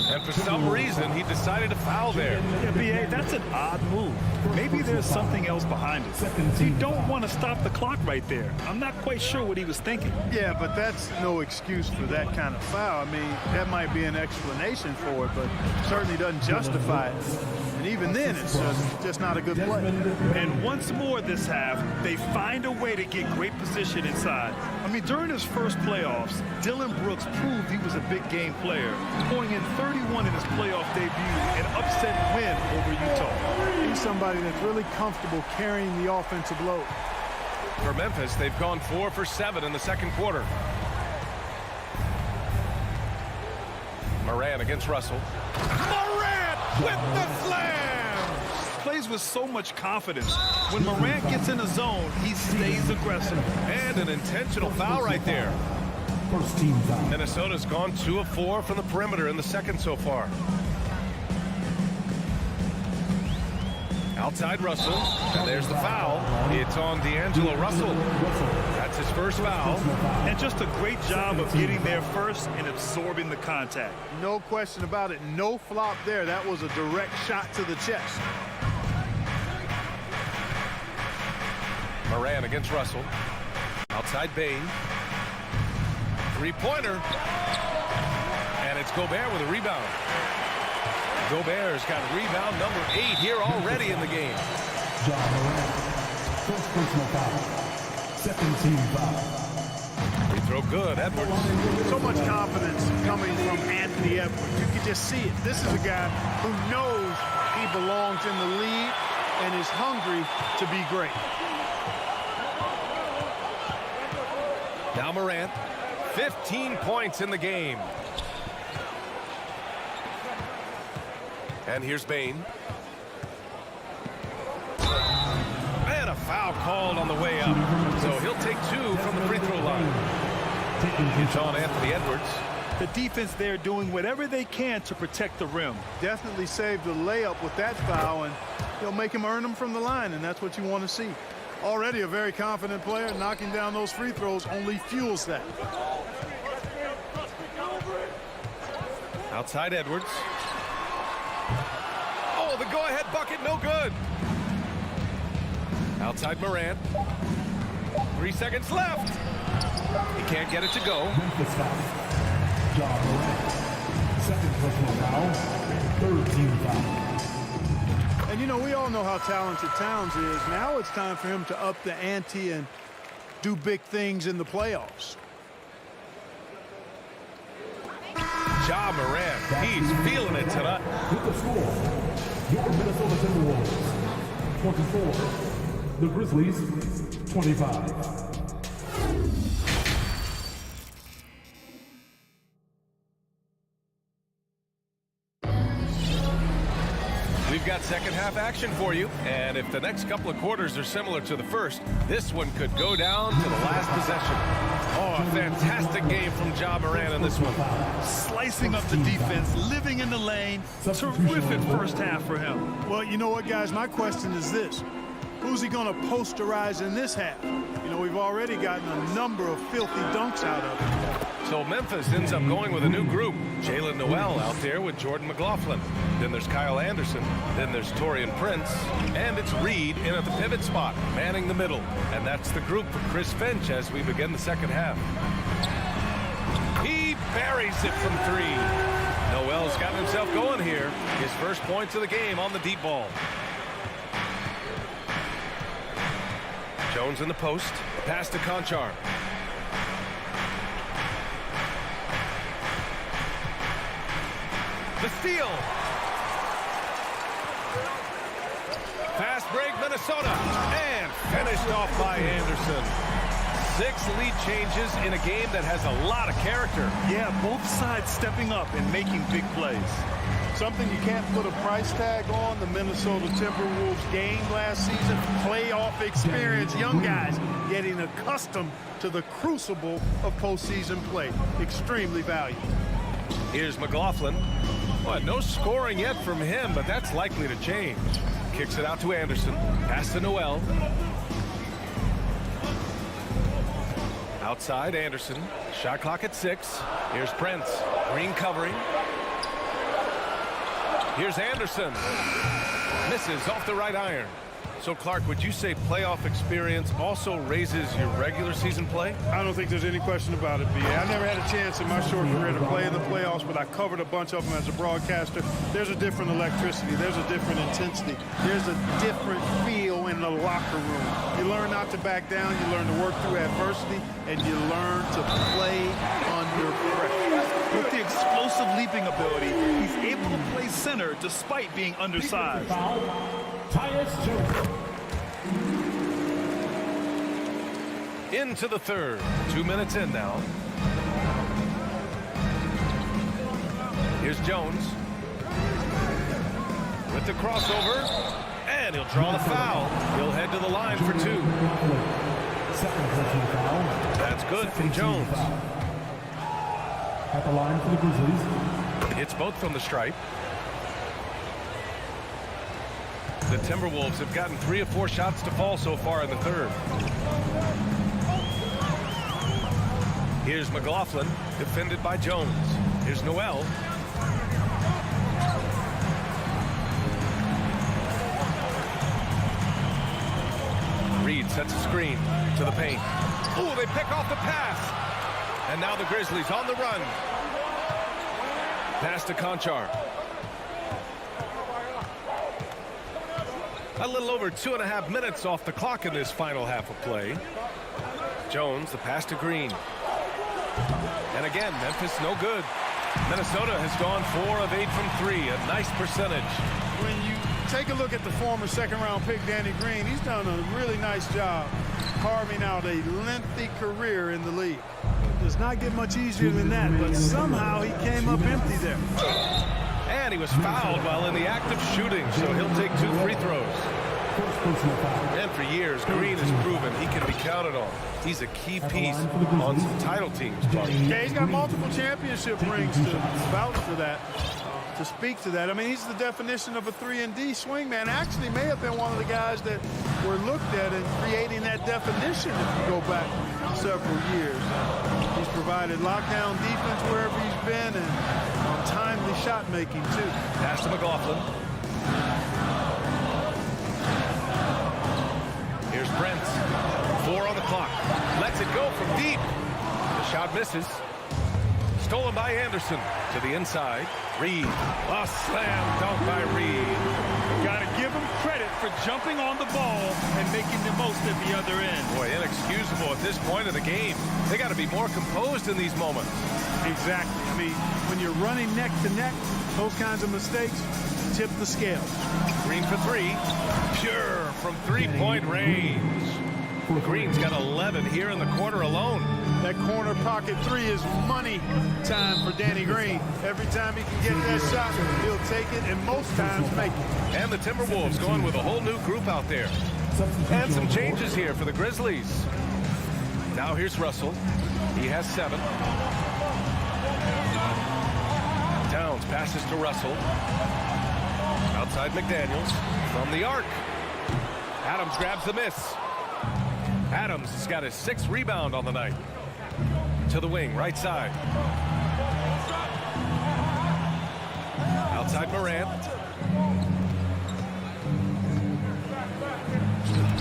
And for some reason, he decided to foul there. Yeah, B.A., that's an odd move. Maybe there's something else behind it. You don't want to stop the clock right there. I'm not quite sure what he was thinking. Yeah, but that's no excuse for that kind of foul. I mean, that might be an explanation for it, but certainly doesn't justify it. And even then, it's just not a good play. And once more this half, they find a way to get great position inside. I mean, during his first playoffs, Dillon Brooks proved he was a big game player, scoring in 31 in his playoff debut, an upset win over Utah. He's somebody that's really comfortable carrying the offensive load. For Memphis, they've gone 4 for 7 in the second quarter. Morant against Russell. Morant with the slam! Plays with so much confidence. When Morant gets in the zone, he stays aggressive. And an intentional foul right there. First team foul. Minnesota's gone 2 of 4 from the perimeter in the second so far. Outside Russell, and there's the foul. It's on D'Angelo Russell. That's his first foul. And just a great job of getting there first and absorbing the contact. No question about it. No flop there. That was a direct shot to the chest. Morant against Russell. Outside Bain. Three-pointer. And it's Gobert with a rebound. Gobert's got rebound number 8 here already in the game. Ja Morant, first personal foul. Second team foul. Free throw good, Edwards. So much confidence coming from Anthony Edwards. You can just see it. This is a guy who knows he belongs in the league and is hungry to be great. Now Morant, 15 points in the game. And here's Bain. And a foul called on the way up. So he'll take 2 from the free throw line. It's on Anthony Edwards. The defense there doing whatever they can to protect the rim. Definitely saved the layup with that foul, and he'll make him earn them from the line, and that's what you want to see. Already a very confident player. Knocking down those free throws only fuels that. Outside Edwards. Oh, the go-ahead bucket, no good. Outside Morant. 3 seconds left. He can't get it to go. Memphis foul. Ja Morant, second personal foul. Third team foul. And you know, we all know how talented Towns is. Now it's time for him to up the ante and do big things in the playoffs. Ja Morant, he's feeling it tonight. With the score, your Minnesota Timberwolves 24, the Grizzlies 25. We've got second half action for you, and if the next couple of quarters are similar to the first, this one could go down to the last possession. Oh, a fantastic game from Ja Morant in this one. Slicing up the defense, living in the lane. Terrific first half for him. Well, you know what, guys? My question is this. Who's he going to posterize in this half? You know, we've already gotten a number of filthy dunks out of him. So Memphis ends up going with a new group. Jalen Noel out there with Jordan McLaughlin. Then there's Kyle Anderson. Then there's Torian Prince. And it's Reed in at the pivot spot, manning the middle. And that's the group for Chris Finch as we begin the second half. He buries it from 3. Noel's gotten himself going here. His first points of the game on the deep ball. Jones in the post. Pass to Conchar. The steal. Fast break Minnesota. And finished off by Anderson. 6 lead changes in a game that has a lot of character. Yeah, both sides stepping up and making big plays. Something you can't put a price tag on, the Minnesota Timberwolves game last season. Playoff experience, young guys getting accustomed to the crucible of postseason play. Extremely valuable. Here's McLaughlin. Well, no scoring yet from him, but that's likely to change. Kicks it out to Anderson. Pass to Noel. Outside Anderson. Shot clock at 6. Here's Prince. Green covering. Here's Anderson. Misses off the right iron. So, Clark, would you say playoff experience also raises your regular season play? I don't think there's any question about it, B.A. I never had a chance in my short career to play in the playoffs, but I covered a bunch of them as a broadcaster. There's a different electricity. There's a different intensity. There's a different feel in the locker room. You learn not to back down. You learn to work through adversity, and you learn to play under pressure. With the explosive leaping ability, he's able to play center despite being undersized. Into the third. 2 minutes in now. Here's Jones. With the crossover. And he'll draw the foul. He'll head to the line for 2. That's good from Jones. At the line for the Grizzlies. Hits both from the stripe. The Timberwolves have gotten 3 or 4 shots to fall so far in the third. Here's McLaughlin, defended by Jones. Here's Noel. Reed sets a screen to the paint. Oh, they pick off the pass. And now the Grizzlies on the run. Pass to Conchar. A little over 2.5 minutes off the clock in this final half of play. Jones, the pass to Green. And again, Memphis no good. Minnesota has gone 4 of 8 from 3, a nice percentage. When you take a look at the former second-round pick, Danny Green, he's done a really nice job carving out a lengthy career in the league. Does not get much easier than that, but somehow he came up empty there. And he was fouled while in the act of shooting, so he'll take 2 free throws. And for years, Green has proven he can be counted on. He's a key piece on some title teams. Yeah, he's got multiple championship rings to vouch for that, to speak to that. I mean, he's the definition of a 3-and-D swingman. Actually may have been one of the guys that were looked at in creating that definition if you go back several years. He's provided lockdown defense wherever he's been and timely shot making too. Pass to McLaughlin. Here's Prince. 4 on the clock. Lets it go from deep. The shot misses. Stolen by Anderson to the inside. Reed. A slam dunk by Reed. Got to give him credit for jumping on the ball and making the most at the other end. Boy, inexcusable at this point of the game. They got to be more composed in these moments. Exactly. I mean, when you're running neck to neck, those kinds of mistakes tip the scale. Green for 3. Pure from 3-point range. Green's got 11 here in the quarter alone. That corner pocket 3 is money time for Danny Green. Every time he can get that shot, he'll take it, and most times make it. And the Timberwolves going with a whole new group out there. And some changes here for the Grizzlies. Now here's Russell. He has 7. Towns passes to Russell. Outside McDaniels from the arc. Adams grabs the miss. Adams has got his 6th rebound on the night. To the wing, right side. Outside Morant.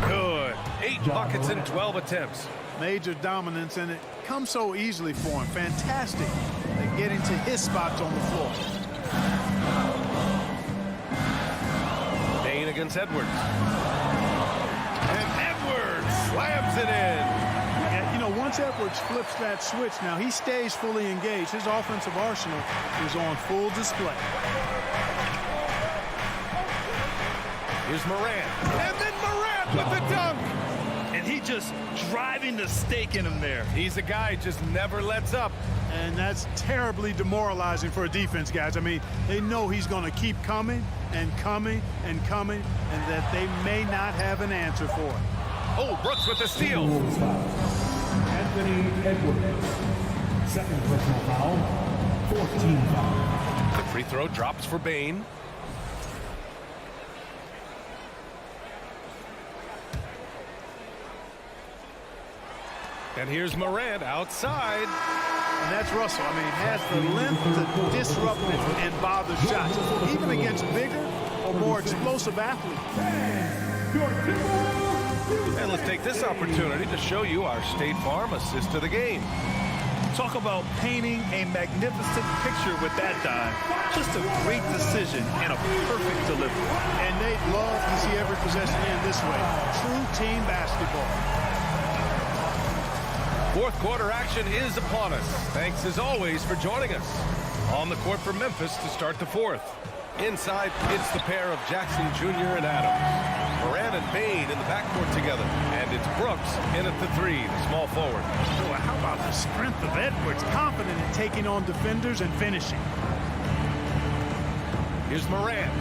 Good. 8 buckets in 12 attempts. Major dominance, and it comes so easily for him. Fantastic at getting to his spots on the floor. Bain against Edwards. And Edwards slams it in. And, you know, once Edwards flips that switch, now he stays fully engaged. His offensive arsenal is on full display. Here's Morant. And then Morant with the dunk. And he just driving the stake in him there. He's a guy just never lets up. And that's terribly demoralizing for a defense, guys. I mean, they know he's going to keep coming and coming and coming, and that they may not have an answer for it. Oh, Brooks with the steal. Anthony Edwards. Second personal foul. 14 foul. The free throw drops for Bain. And here's Morant outside. And that's Russell. I mean, has the length to disrupt and bother shots, even against bigger or more explosive athletes. And let's take this opportunity to show you our State Farm assist to the game. Talk about painting a magnificent picture with that dime. Just a great decision and a perfect delivery. And they'd love to see every possession end this way. True team basketball. Fourth quarter action is upon us. Thanks as always for joining us. On the court for Memphis to start the fourth. Inside, it's the pair of Jackson Jr. and Adams. Morant and Bain in the backcourt together. And it's Brooks in at the three, the small forward. Well, how about the strength of Edwards? Confident in taking on defenders and finishing. Here's Morant.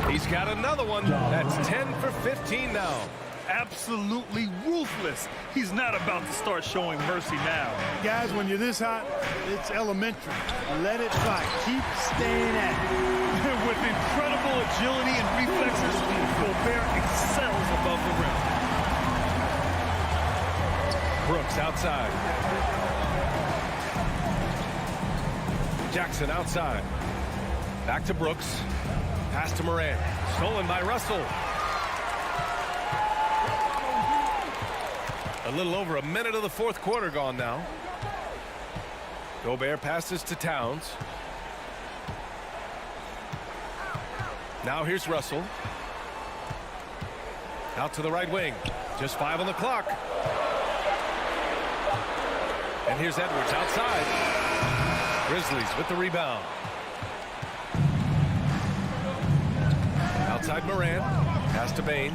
He's got another one. That's 10 for 15 now. Absolutely ruthless. He's not about to start showing mercy now. Guys, when you're this hot, it's elementary. Let it fly. Keep staying at it. With incredible agility and reflexes, Gobert excels above the rim. Brooks outside. Jackson outside. Back to Brooks. Pass to Morant. Stolen by Russell. A little over a minute of the fourth quarter gone now. Gobert passes to Towns. Now here's Russell. Out to the right wing. Just 5 on the clock. And here's Edwards outside. Grizzlies with the rebound. Outside Morant. Pass to Bain.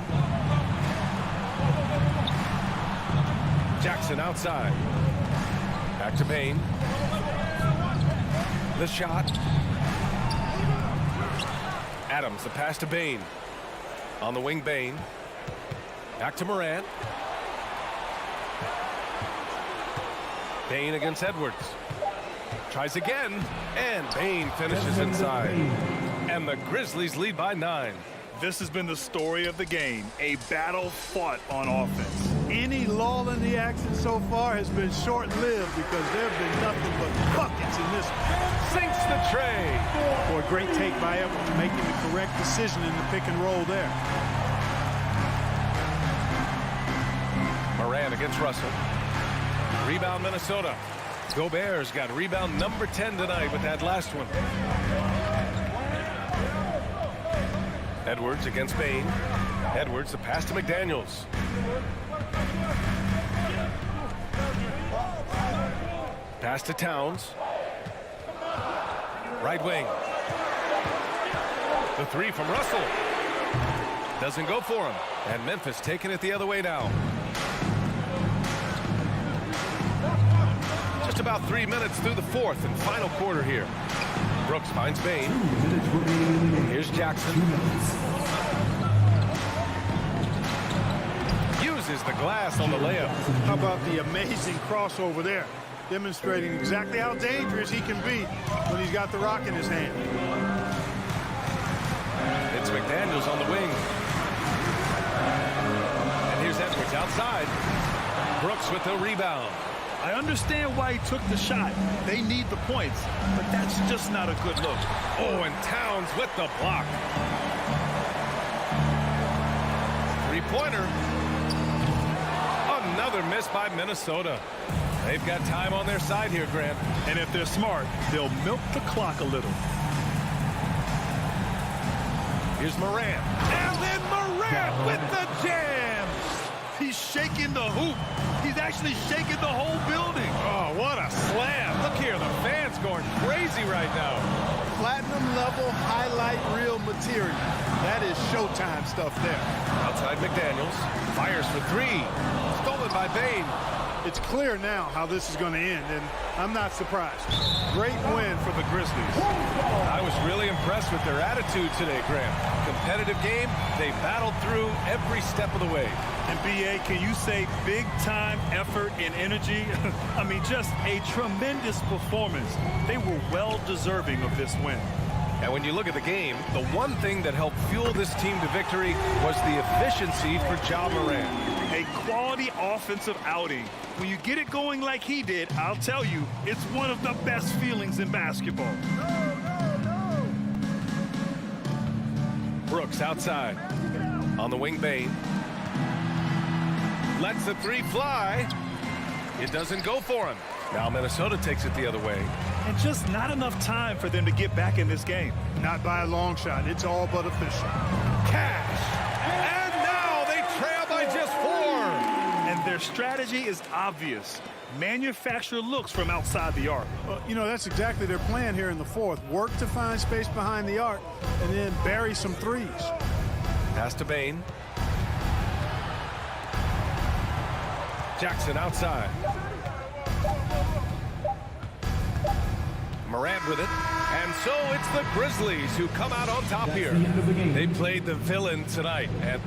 Jackson outside. Back to Bain. The shot. Adams, the pass to Bain. On the wing, Bain. Back to Morant. Bain against Edwards. Tries again. And Bain finishes inside. And the Grizzlies lead by 9. This has been the story of the game. A battle fought on offense. Any lull in the action so far has been short-lived because there have been nothing but buckets in this one. Sinks the tray. Boy, great take by Edwards, making the correct decision in the pick and roll there. Morant against Russell. Rebound Minnesota. Gobert's got rebound number 10 tonight with that last one. Edwards against Bain. Edwards, the pass to McDaniels. Pass to Towns. Right wing. The three from Russell. Doesn't go for him. And Memphis taking it the other way now. Just about 3 minutes through the fourth and final quarter here. Brooks finds Bain. Here's Jackson. Uses the glass on the layup. How about the amazing crossover there? Demonstrating exactly how dangerous he can be when he's got the rock in his hand. It's McDaniels on the wing. And here's Edwards outside. Brooks with the rebound. I understand why he took the shot. They need the points, but that's just not a good look. Oh, and Towns with the block. Three-pointer. Another miss by Minnesota. They've got time on their side here, Grant. And if they're smart, they'll milk the clock a little. Here's Morant. And then Morant with the jam. He's shaking the hoop. He's actually shaking the whole building. Oh, what a slam. Look here, the fans going crazy right now. platinum level highlight reel material. That is Showtime stuff there. Outside McDaniels. Fires for three. Stolen by Bain. It's clear now how this is going to end, and I'm not surprised. Great win for the Grizzlies. I was really impressed with their attitude today, Graham. Competitive game. They battled through every step of the way. And BA, can you say big time effort and energy? I mean, just a tremendous performance. They were well deserving of this win. And when you look at the game, the one thing that helped fuel this team to victory was the efficiency for Ja Morant. A quality offensive outing. When you get it going like he did, I'll tell you, it's one of the best feelings in basketball. Brooks outside. On the wing, Bain. Lets the three fly. It doesn't go for him. Now Minnesota takes it the other way. And just not enough time for them to get back in this game. Not by a long shot. It's all but official. Cash. And now they trail by just 4. And their strategy is obvious. Manufacture looks from outside the arc. You know, that's exactly their plan here in the fourth. Work to find space behind the arc and then bury some threes. Pass to Bain. Jackson outside. Morant with it. And so it's the Grizzlies who come out on top here. They played the villain tonight. And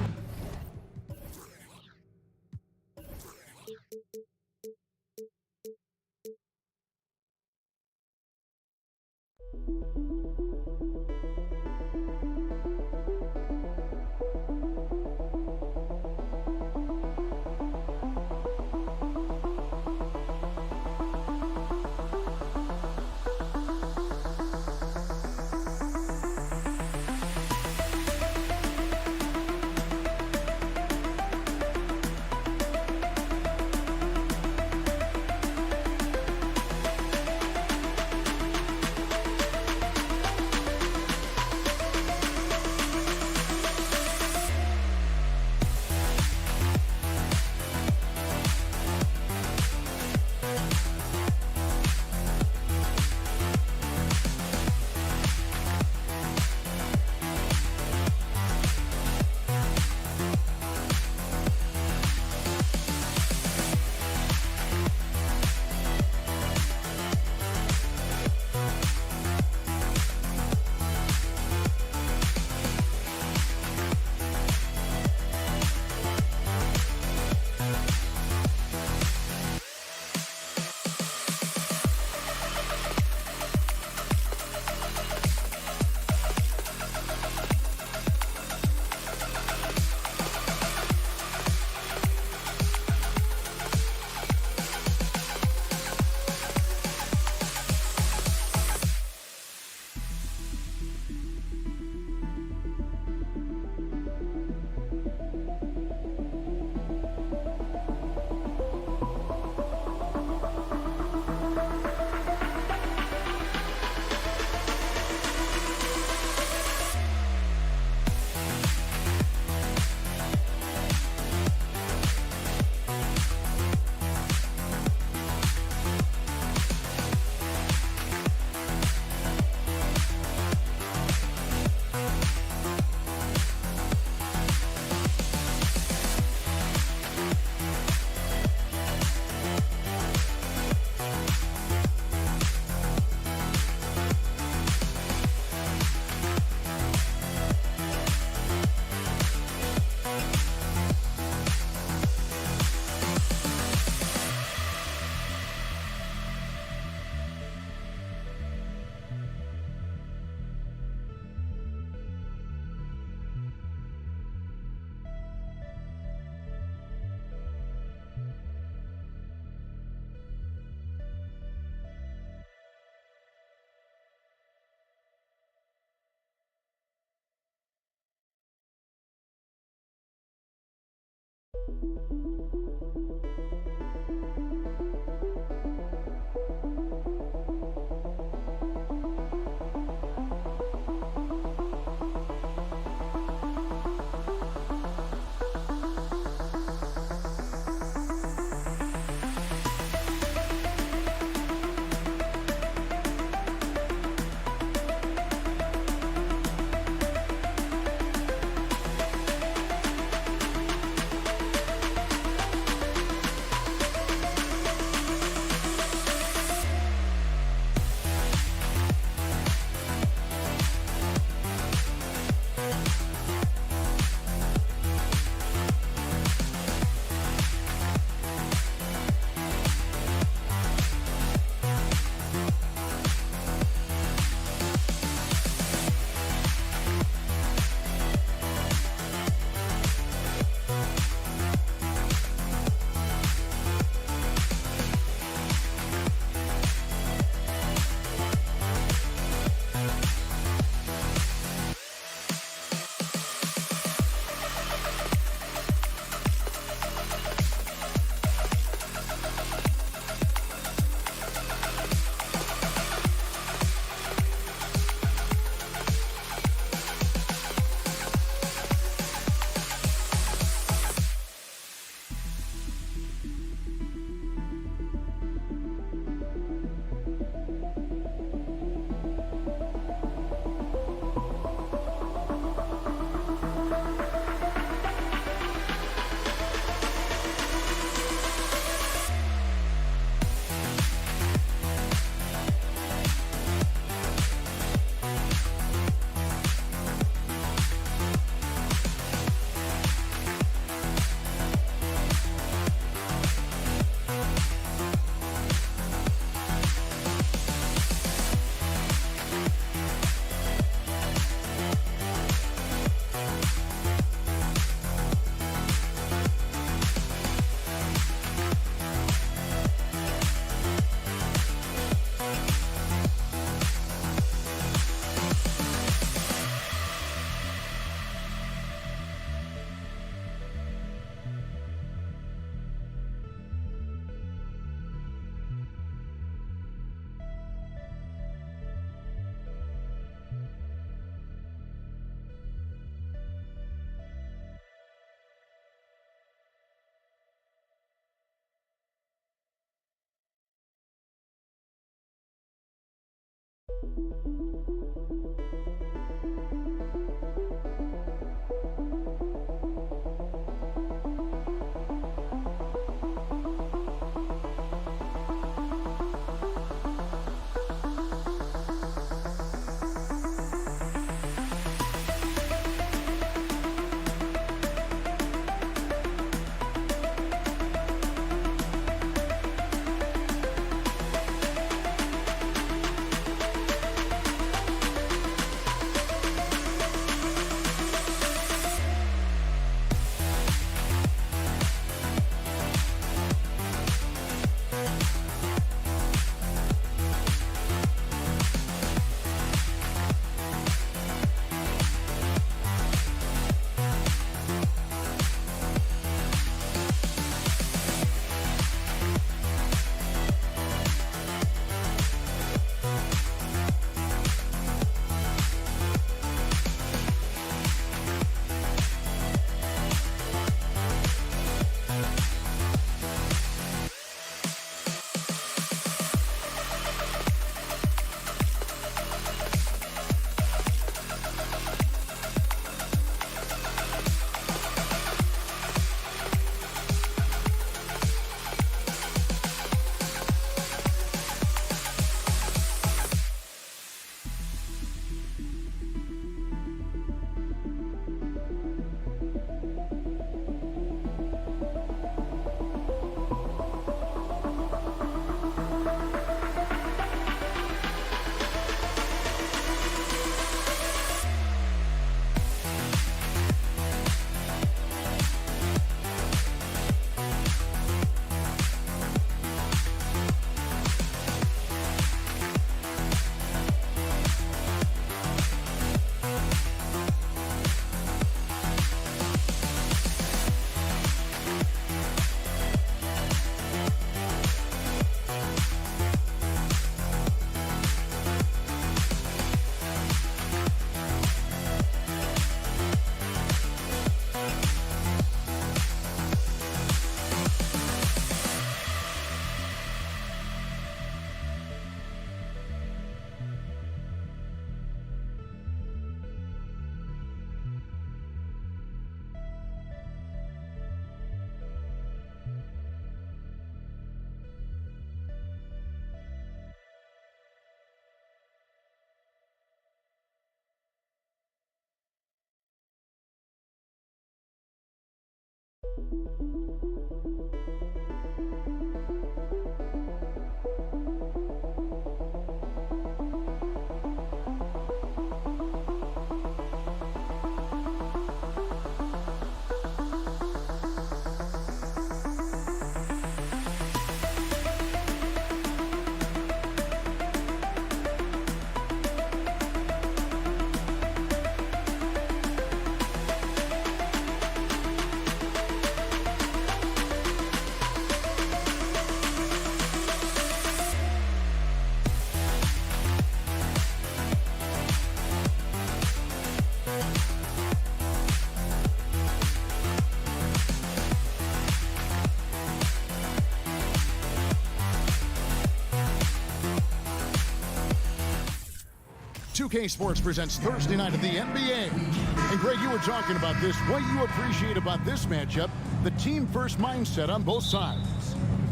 2K Sports presents Thursday night of the NBA. And Greg, you were talking about this. What you appreciate about this matchup, the team-first mindset on both sides.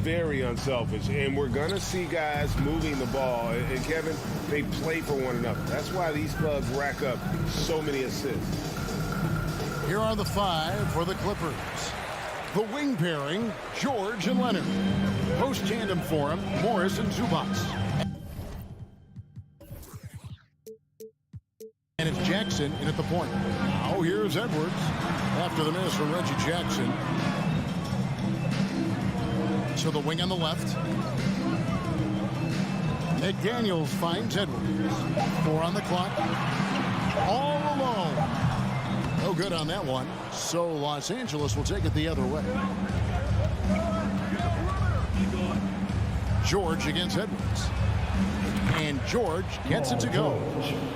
Very unselfish, and we're going to see guys moving the ball. And Kevin, they play for one another. That's why these clubs rack up so many assists. Here are the five for the Clippers. The wing pairing, George and Leonard. Post tandem for him, Morris and Zubac. And it's Jackson in at the point. Now here's Edwards after the miss from Reggie Jackson. To the wing on the left. McDaniels finds Edwards. 4 on the clock. All alone. No good on that one. So Los Angeles will take it the other way. George against Edwards. And George gets it to go.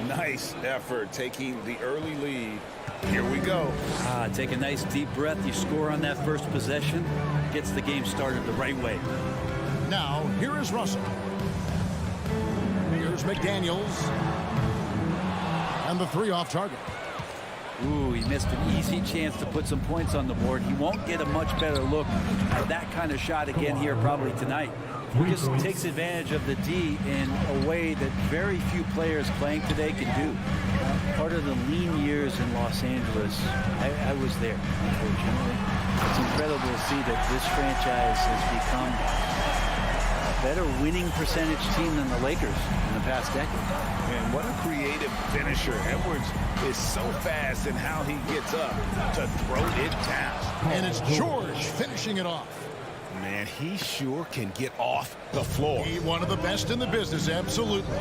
Nice effort taking the early lead. Here we go. Take a nice deep breath. You score on that first possession. Gets the game started the right way. Now, here is Russell. Here's Here's McDaniels. And the 3 off target. Ooh, he missed an easy chance to put some points on the board. He won't get a much better look at that kind of shot again here probably tonight. He just takes advantage of the D in a way that very few players playing today can do. Part of the lean years in Los Angeles, I was there, unfortunately. It's incredible to see that this franchise has become a better winning percentage team than the Lakers in the past decade. And what a creative finisher. Edwards is so fast in how he gets up to throw it down. And it's George finishing it off. Man, he sure can get off the floor. He's one of the best in the business, absolutely.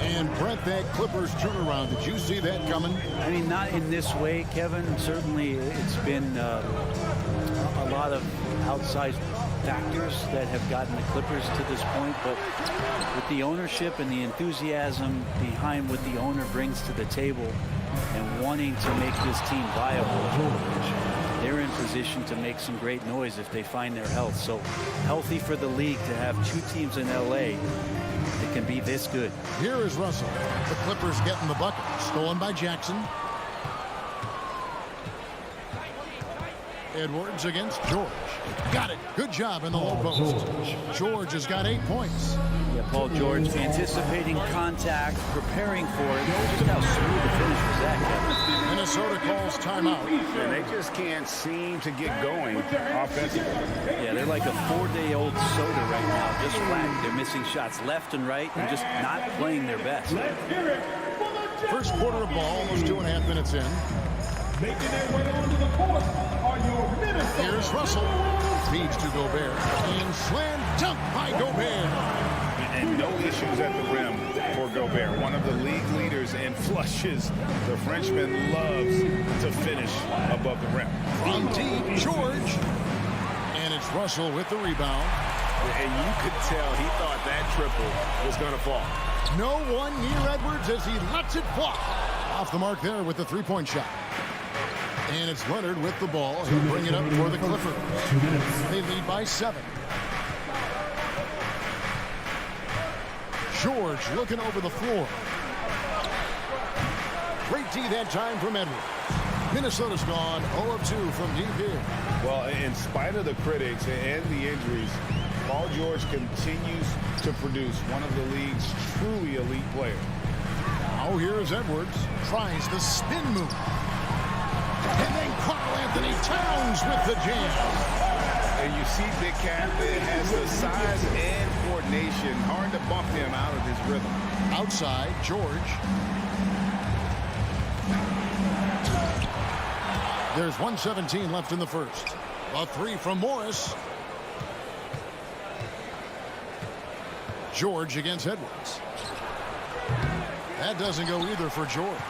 And Brent, that Clippers turnaround, did you see that coming? I mean, not in this way, Kevin. Certainly it's been a lot of outsized factors that have gotten the Clippers to this point, but with the ownership and the enthusiasm behind what the owner brings to the table and wanting to make this team viable, they're in position to make some great noise if they find their health. So healthy for the league to have 2 teams in LA that can be this good. Here is Russell. The Clippers getting the bucket. Stolen by Jackson. Edwards against George. Got it. Good job in the low post. George has got 8 points. Yeah, Paul George anticipating contact, preparing for it. Just how smooth the finish was that, Kevin. Minnesota calls timeout. And they just can't seem to get going offensively. Yeah, they're like a 4-day-old soda right now, just flat. They're missing shots left and right and just not playing their best. First quarter of ball, almost 2.5 minutes in. Making their way onto the court are your Minnesota. Here's Russell. Feeds to Gobert. And slam dunk by Gobert. And no issues at the rim for Gobert. One of the league leaders in flushes. The Frenchman loves to finish above the rim. From deep, George. And it's Russell with the rebound. And you could tell he thought that triple was going to fall. No one near Edwards as he lets it fly. Off the mark there with the 3-point shot. And it's Leonard with the ball. He'll bring it up for the Clippers. They lead by 7. George looking over the floor. Great D that time from Edwards. Minnesota's gone 0 of 2 from deep here. Well, in spite of the critics and the injuries, Paul George continues to produce one of the league's truly elite players. Now here's Edwards. Tries the spin move. And then Karl Anthony Towns with the jam. And you see Big Cat that has the size and coordination. Hard to bump him out of his rhythm. Outside, George. There's 1:17 left in the first. A 3 from Morris. George against Edwards. That doesn't go either for George.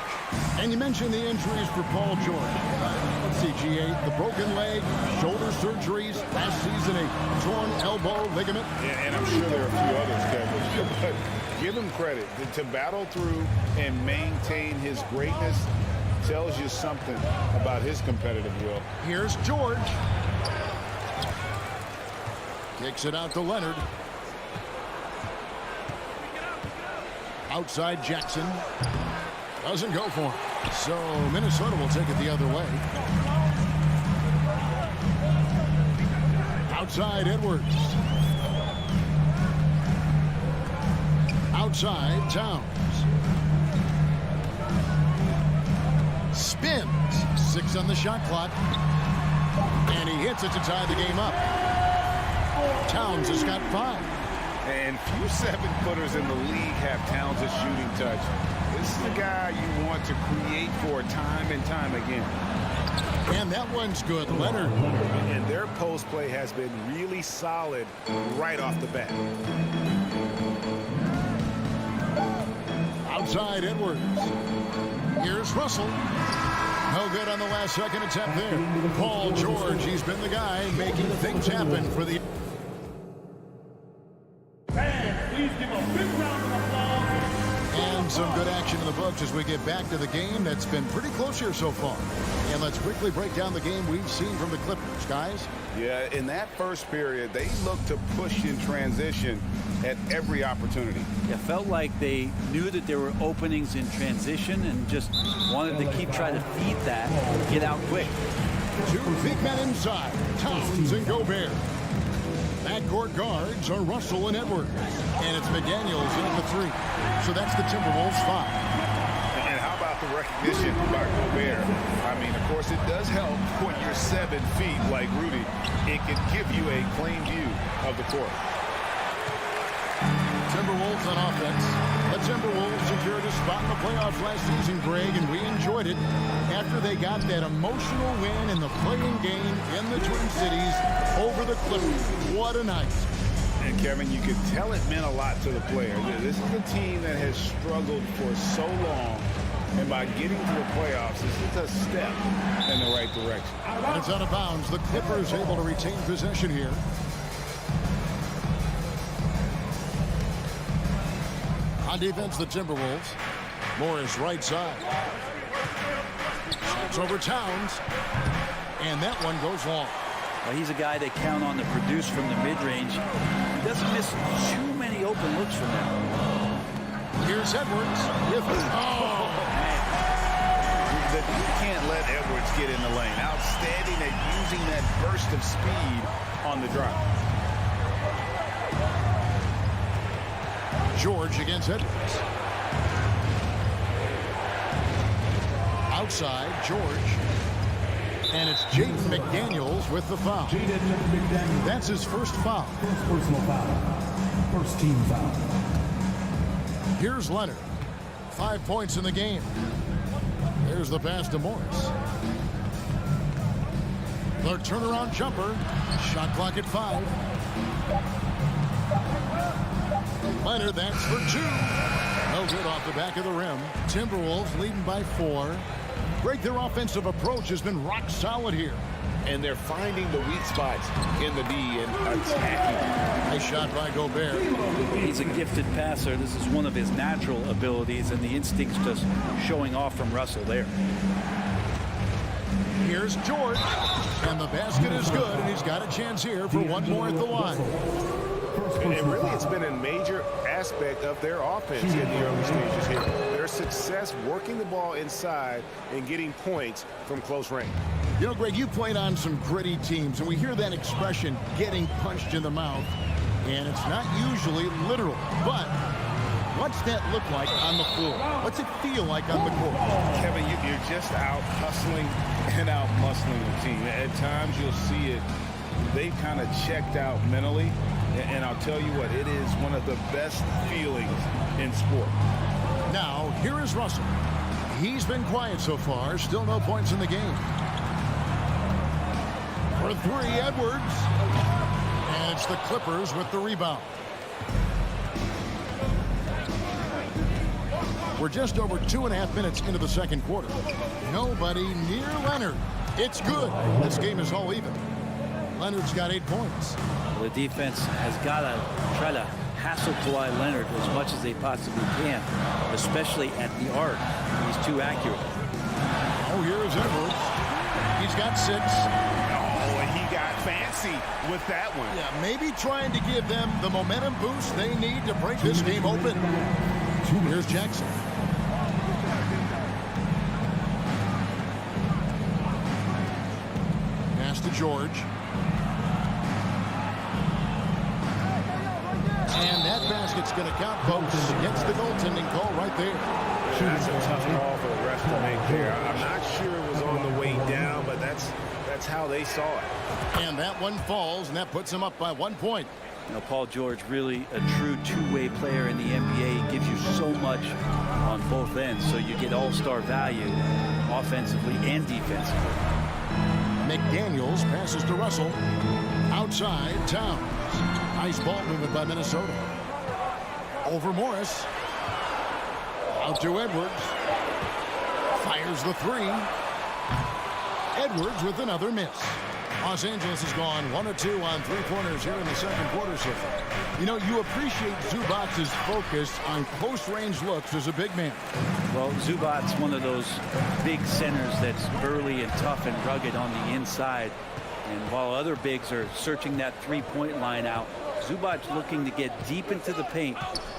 And you mentioned the injuries for Paul George. Let's see, G8, the broken leg, shoulder surgeries, last season a torn elbow ligament. And I'm sure there are a few others, Kevin. But give him credit. To battle through and maintain his greatness tells you something about his competitive will. Here's George. Kicks it out to Leonard. Outside Jackson. Doesn't go for him. So Minnesota will take it the other way. Outside Edwards. Outside Towns. Spins. 6 on the shot clock. And he hits it to tie the game up. Towns has got 5. And few 7-footers in the league have Towns' shooting touch. This is the guy you want to create for time and time again. And that one's good, Leonard. And their post play has been really solid right off the bat. Outside Edwards. Here's Russell. No good on the last second attempt there. Paul George, he's been the guy making things happen for the... Fans, please give a big round of applause. And And some good action in the books as we get back to the game that's been pretty close here so far. And let's quickly break down the game we've seen from the Clippers, guys. Yeah, in that first period, they looked to push in transition at every opportunity. It felt like they knew that there were openings in transition and just wanted to keep trying to feed that and get out quick. Two big men inside, Towns and Gobert. Backcourt guards are Russell and Edwards. And it's McDaniels in the 3. So that's the Timberwolves 5. And how about the recognition by Gobert? I mean, of course, it does help when you're 7 feet like Rudy. It can give you a clean view of the court. Timberwolves on offense. The Timberwolves secured a spot in the playoffs last season, Greg, and we enjoyed it after they got that emotional win in the playing game in the Twin Cities over the Clippers. What a night. And Kevin, you could tell it meant a lot to the player. This is a team that has struggled for so long, and by getting to the playoffs, this is a step in the right direction. And it's out of bounds. The Clippers able to retain possession here. On defense, the Timberwolves. Morris right side. It's over Towns. And that one goes long. Well, he's a guy they count on to produce from the mid-range. He doesn't miss too many open looks from them. Here's Edwards. With You can't let Edwards get in the lane. Outstanding at using that burst of speed on the drive. George against Edwards. Outside, George. And it's Jaden McDaniels with the foul. That's his first foul. First personal foul. First team foul. Here's Leonard. 5 points in the game. There's the pass to Morris. The turnaround jumper. Shot clock at 5. Leonard, that's for 2. No good off the back of the rim. Timberwolves leading by 4. Greg, their offensive approach has been rock solid here. And they're finding the weak spots in the D and attacking. Nice shot by Gobert. He's a gifted passer. This is one of his natural abilities, and the instinct's just showing off from Russell there. Here's George. And the basket is good, and he's got a chance here for one more at the line. And really, it's been a major aspect of their offense in the early stages here. Their success working the ball inside and getting points from close range. You know, Greg, you played on some gritty teams, and we hear that expression, getting punched in the mouth, and it's not usually literal. But what's that look like on the floor? What's it feel like on the court? Kevin, you're just out hustling and out muscling the team. At times, you'll see it. They've kind of checked out mentally. And I'll tell you what, it is one of the best feelings in sport. Now, here is Russell. He's been quiet so far. Still no points in the game. For 3, Edwards. And it's the Clippers with the rebound. We're just over 2.5 minutes into the second quarter. Nobody near Leonard. It's good. This game is all even. Leonard's got 8 points. The defense has got to try to hassle Kawhi Leonard as much as they possibly can, especially at the arc. He's too accurate. Oh, here's Edwards. He's got 6. Oh, and he got fancy with that one. Yeah, maybe trying to give them the momentum boost they need to break this game open. Here's Jackson. Pass to George. And that basket's going to count, folks. Gets the goaltending call right there. That's a tough call for the ref to make there. I'm not sure it was on the way down, but that's how they saw it. And that one falls, and that puts him up by 1 point. You know, Paul George, really a true two-way player in the NBA. He gives you so much on both ends, so you get all-star value offensively and defensively. McDaniels passes to Russell. Outside, Towns. Nice ball movement by Minnesota. Over Morris. Out to Edwards. Fires the 3. Edwards with another miss. Los Angeles has gone 1 of 2 on three-pointers here in the second quarter so far. You know, you appreciate Zubac's focus on close-range looks as a big man. Well, Zubac's one of those big centers that's burly and tough and rugged on the inside. And while other bigs are searching that three-point line out, Zubac's looking to get deep into the paint.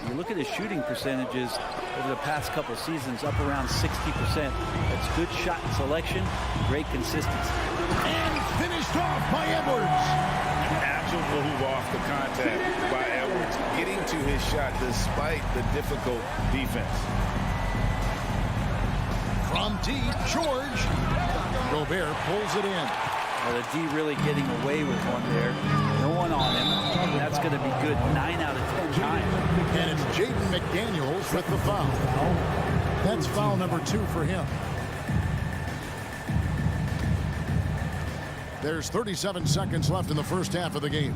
You look at his shooting percentages over the past couple seasons, up around 60%. That's good shot selection, great consistency. And finished off by Edwards. Agile move off the contact by Edwards, getting to his shot despite the difficult defense. From deep, George. Gobert pulls it in. Well, the D really getting away with one there. No one on him. That's going to be good 9 out of 10 times. And it's Jaden McDaniels with the foul. That's foul number 2 for him. There's 37 seconds left in the first half of the game.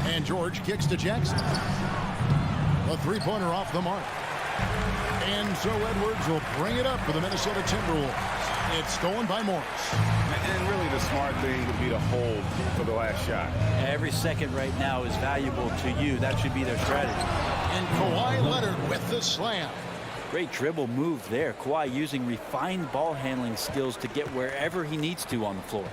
And George kicks to Jackson. A three-pointer off the mark. And so Edwards will bring it up for the Minnesota Timberwolves. It's stolen by Morris. And really the smart thing would be to hold for the last shot. Every second right now is valuable to you. That should be their strategy. And Kawhi Leonard with the slam. Great dribble move there. Kawhi using refined ball handling skills to get wherever he needs to on the floor.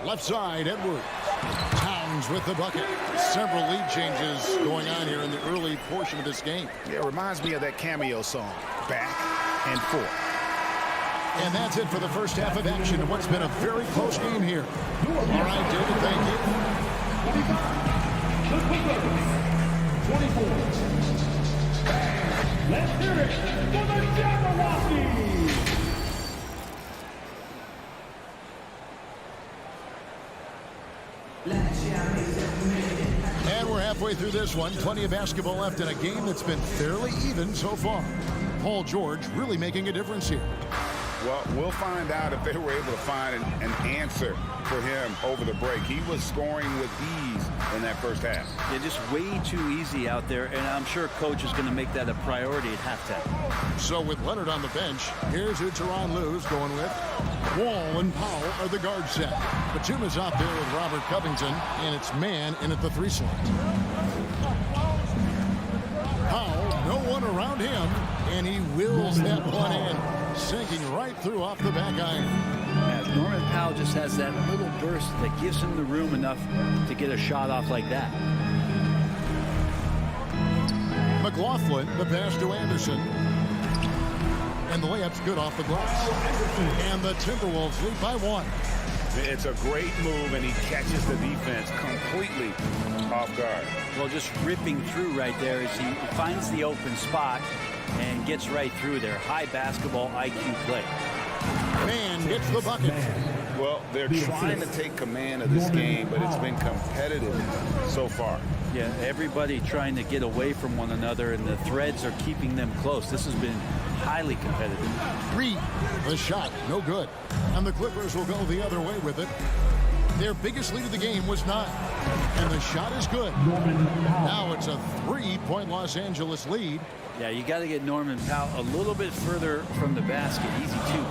Left side, Edwards. Towns with the bucket. Several lead changes going on here in the early portion of this game. Yeah, it reminds me of that cameo song, Back and Forth. And that's it for the first half of action of what's been a very close game here. All right, David, thank you. 24. Let's hear it for the Jabberwockies. And we're halfway through this one. Plenty of basketball left in a game that's been fairly even so far. Paul George really making a difference here. Well, we'll find out if they were able to find an answer for him over the break. He was scoring with ease in that first half. Yeah, just way too easy out there, and I'm sure coach is going to make that a priority at halftime. So with Leonard on the bench, here's who Tyronn Lue's going with. Wall and Powell are the guard set. Batuma's out there with Robert Covington, and it's man in at the 3 slot. Powell, no one around him, and he wills that one in, sinking right through off the back iron. Yeah, Norman Powell just has that little burst that gives him the room enough to get a shot off like that. McLaughlin, the pass to Anderson. And the layup's good off the glass. And the Timberwolves lead by 1. It's a great move, and he catches the defense completely off guard. Well, just ripping through right there as he finds the open spot and gets right through there. High basketball IQ play. Man gets the bucket. Well, they're trying to take command of this game, but it's been competitive so far. Yeah, everybody trying to get away from one another, and the threads are keeping them close. This has been highly competitive. Reed, the shot, no good. And the Clippers will go the other way with it. Their biggest lead of the game was 9. And the shot is good. Now it's a 3-point Los Angeles lead. Yeah, you got to get Norman Powell a little bit further from the basket. Easy too.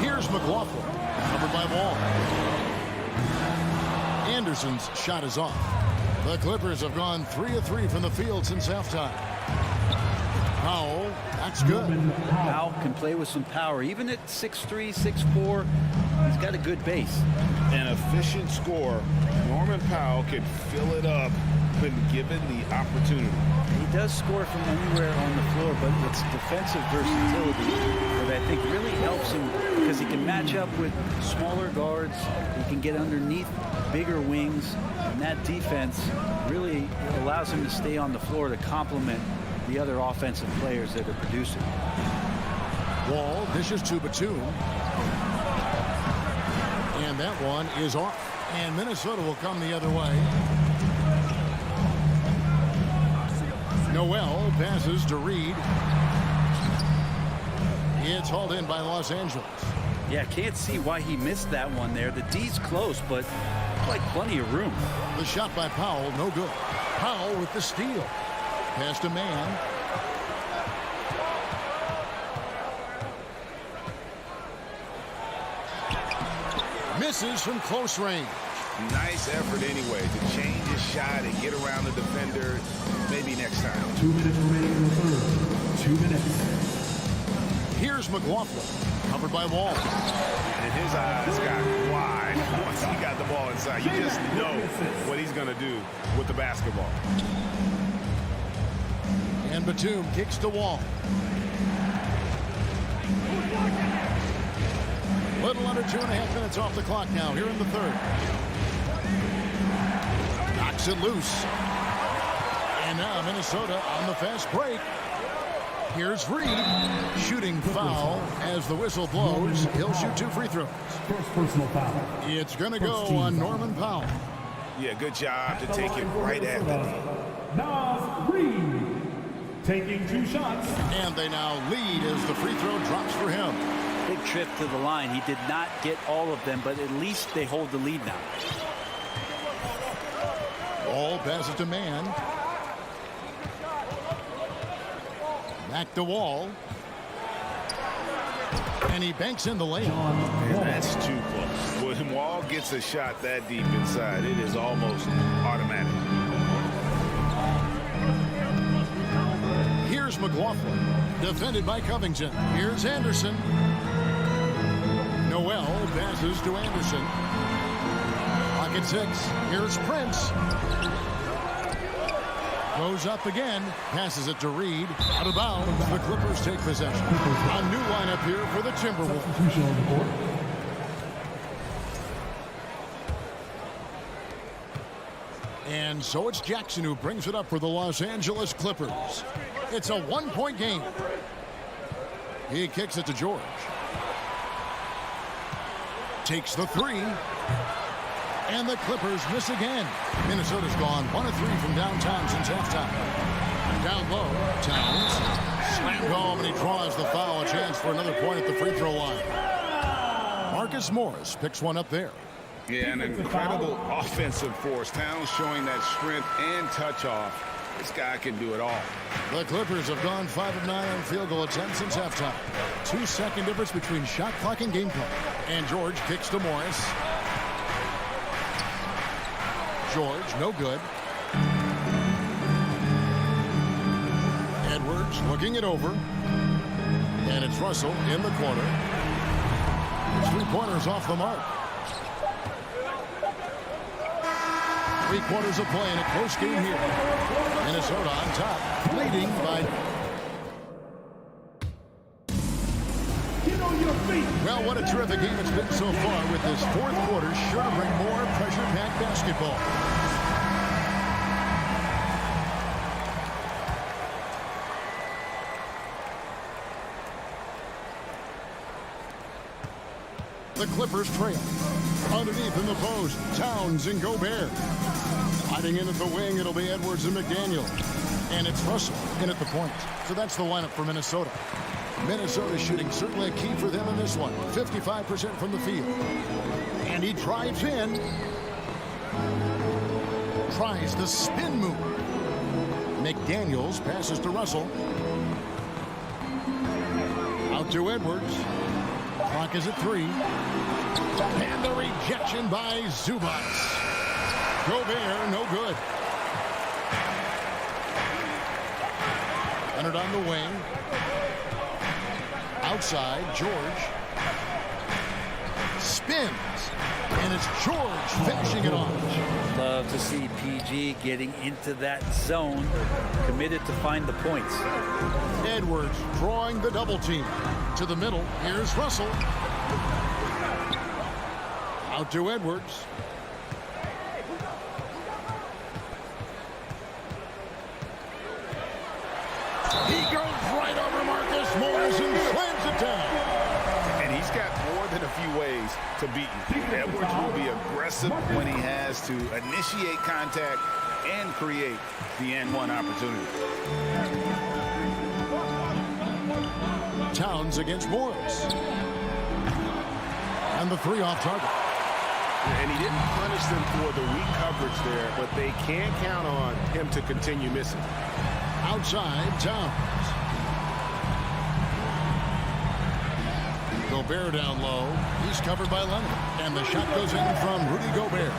Here's McLaughlin, covered by Wall. Anderson's shot is off. The Clippers have gone 3 of 3 from the field since halftime. Powell, that's good. Powell can play with some power. Even at 6'3", 6'4", he's got a good base. An efficient scorer. Norman Powell can fill it up when given the opportunity. He does score from anywhere on the floor, but it's defensive versatility that I think really helps him because he can match up with smaller guards. He can get underneath bigger wings, and that defense really allows him to stay on the floor to complement the other offensive players that are producing. Wall dishes to Batum. And that one is off. And Minnesota will come the other way. Noel passes to Reed. It's hauled in by Los Angeles. Yeah, can't see why he missed that one there. The D's close, but like plenty of room. The shot by Powell, no good. Powell with the steal. Pass to man. Misses from close range. Nice effort anyway to change his shot and get around the defender. Maybe next time. 2 minutes remaining in the third. 2 minutes. Here's McLaughlin, covered by Wall. And his eyes got wide once he got the ball inside. You just know what he's going to do with the basketball. And Batum kicks to Wall. Little under 2.5 minutes off the clock now here in the third. Knocks it loose. And now Minnesota on the fast break. Here's Reed. Shooting foul as the whistle blows. He'll shoot 2 free throws. First personal foul. It's going to go on Norman Powell. Yeah, good job to take it right at the knee. Nas Reed taking 2 shots. And they now lead as the free throw drops for him. Big trip to the line. He did not get all of them, but at least they hold the lead now. Wall passes to man. Back to Wall. And he banks in the lane. And that's too close. When Wall gets a shot that deep inside, it is almost automatic. Here's McLaughlin. Defended by Covington. Here's Anderson. Noel passes to Anderson. Pocket 6. Here's Prince. Goes up again. Passes it to Reed. Out of bounds. The Clippers take possession. A new lineup here for the Timberwolves. Substitution on the court. And so it's Jackson who brings it up for the Los Angeles Clippers. It's a 1-point game. He kicks it to George. Takes the 3. And the Clippers miss again. Minnesota's gone 1 of 3 from downtown since halftime. Down low, Towns. Slammed home, and he draws the foul. A chance for another point at the free throw line. Marcus Morris picks one up there. Yeah, an incredible offensive force. Towns showing that strength and touch off. This guy can do it all. The Clippers have gone 5 of 9 on field goal attempts since halftime. 2-second difference between shot clock and gameplay. And George kicks to Morris. George, no good. Edwards looking it over. And it's Russell in the corner. His 3-pointers off the mark. 3 quarters of play in a close game here. Minnesota on top, leading by... Get on your feet. Well, what a terrific game it's been so far, with this 4th quarter sure to bring more pressure-packed basketball. The Clippers trail. Underneath in the post, Towns and Gobert. Hiding in at the wing, it'll be Edwards and McDaniel. And it's Russell in at the point. So that's the lineup for Minnesota. Minnesota shooting certainly a key for them in this one. 55% from the field. And he drives in. Tries the spin move. McDaniels passes to Russell. Out to Edwards. Clock is at 3. And the rejection by Zubats. Gobert, no good. Leonard on the wing. Outside, George. Spins. And it's George finishing it off. Love to see PG getting into that zone, committed to find the points. Edwards drawing the double team. To the middle, here's Russell. Out to Edwards. He goes right over Marcus Morris and slams it down. And he's got more than a few ways to beat you. Edwards will be aggressive when he has to initiate contact and create the N1 opportunity. Towns against Morris. And the 3 off target. And he didn't punish them for the weak coverage there, but they can't count on him to continue missing. Outside, Towns. Gobert down low. He's covered by Leonard. And the shot goes in from Rudy Gobert.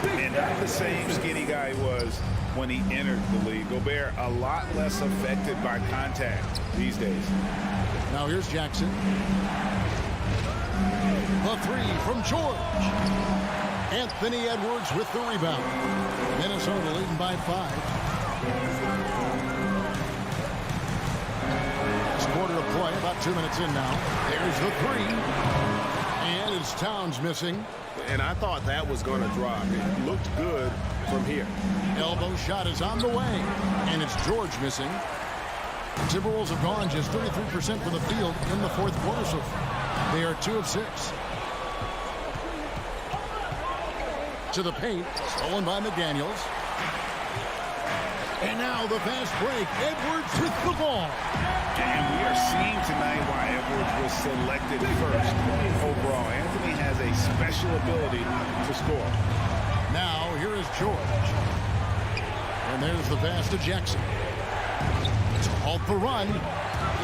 And not the same skinny guy he was when he entered the league. Gobert a lot less affected by contact these days. Now here's Jackson. The three from George. Anthony Edwards with the rebound. Minnesota leading by 5. Quarter of play, about 2 minutes in now. There's the three. And it's Towns missing. And I thought that was going to drop. It looked good from here. Elbow shot is on the way. And it's George missing. The Timberwolves have gone just 33% from the field in the fourth quarter so far. They are 2 of 6. To the paint. Stolen by McDaniels. And now the fast break. Edwards with the ball. And we are seeing tonight why Edwards was selected first overall. Anthony has a special ability to score. Now here is George. And there's the pass to Jackson. To halt the run.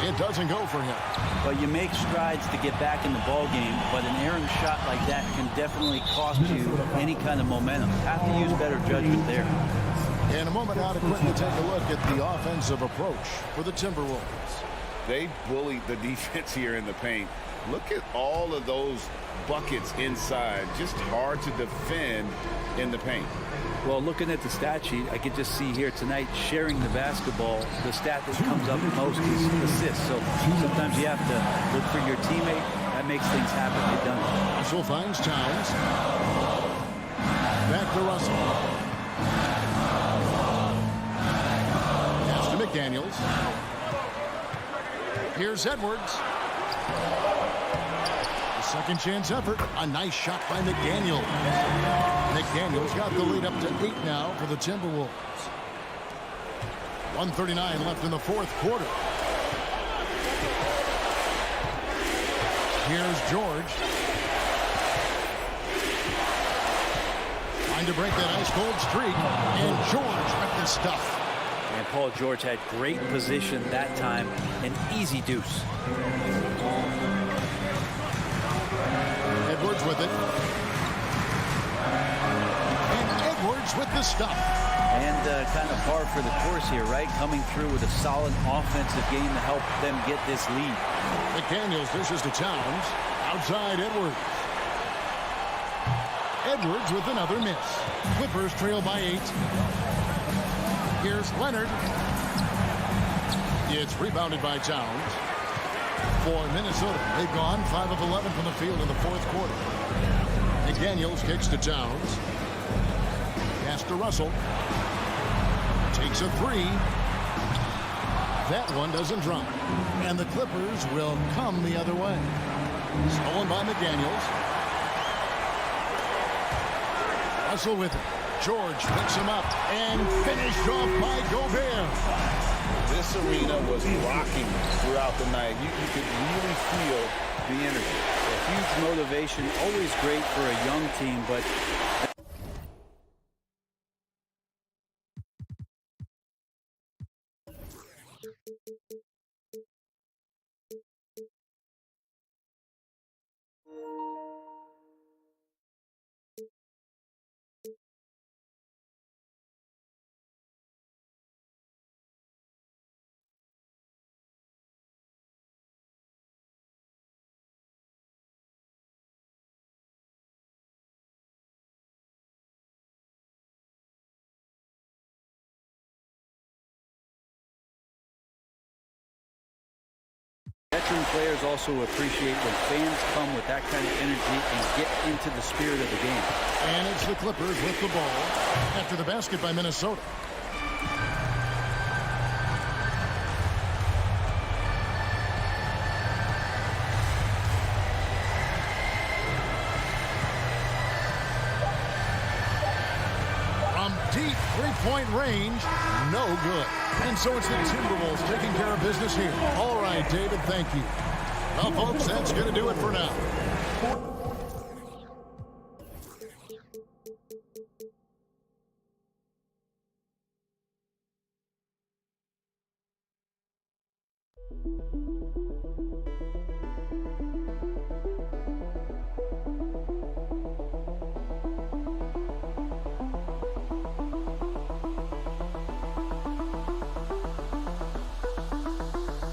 It doesn't go for him. Well, you make strides to get back in the ball game, but an errant shot like that can definitely cost you any kind of momentum. Have to use better judgment there. In a moment now to quickly take a look at the offensive approach for the Timberwolves. They bullied the defense here in the paint. Look at all of those buckets inside. Just hard to defend in the paint. Well, looking at the stat sheet, I could just see here tonight sharing the basketball. The stat that comes up most is assists. So sometimes you have to look for your teammate. That makes things happen. They've done it. Russell finds Towns. Back to Russell. Pass to McDaniels. Here's Edwards. A second chance effort. A nice shot by McDaniels. McDaniels got the lead up to 8 now for the Timberwolves. 1:39 left in the fourth quarter. Here's George. Trying to break that ice-cold streak. And George with the stuff. And Paul George had great position that time. An easy deuce. Edwards with it. And Edwards with the stuff. And kind of par for the course here, right? Coming through with a solid offensive game to help them get this lead. McDaniels dishes to Towns. Outside Edwards. Edwards with another miss. Clippers trail by 8. Here's Leonard. It's rebounded by Towns. For Minnesota, they've gone 5 of 11 from the field in the fourth quarter. McDaniels kicks to Towns. Pass to Russell. Takes a 3. That one doesn't drop. And the Clippers will come the other way. Stolen by McDaniels. Russell with it. George picks him up and finished off by Gobert. This arena was rocking throughout the night. You could really feel the energy. A huge motivation, always great for a young team, but veteran players also appreciate when fans come with that kind of energy and get into the spirit of the game. And it's the Clippers with the ball after the basket by Minnesota. From deep three-point range, no good. And so it's the Timberwolves taking care of business here. All right, David, thank you. Well, folks, that's going to do it for now.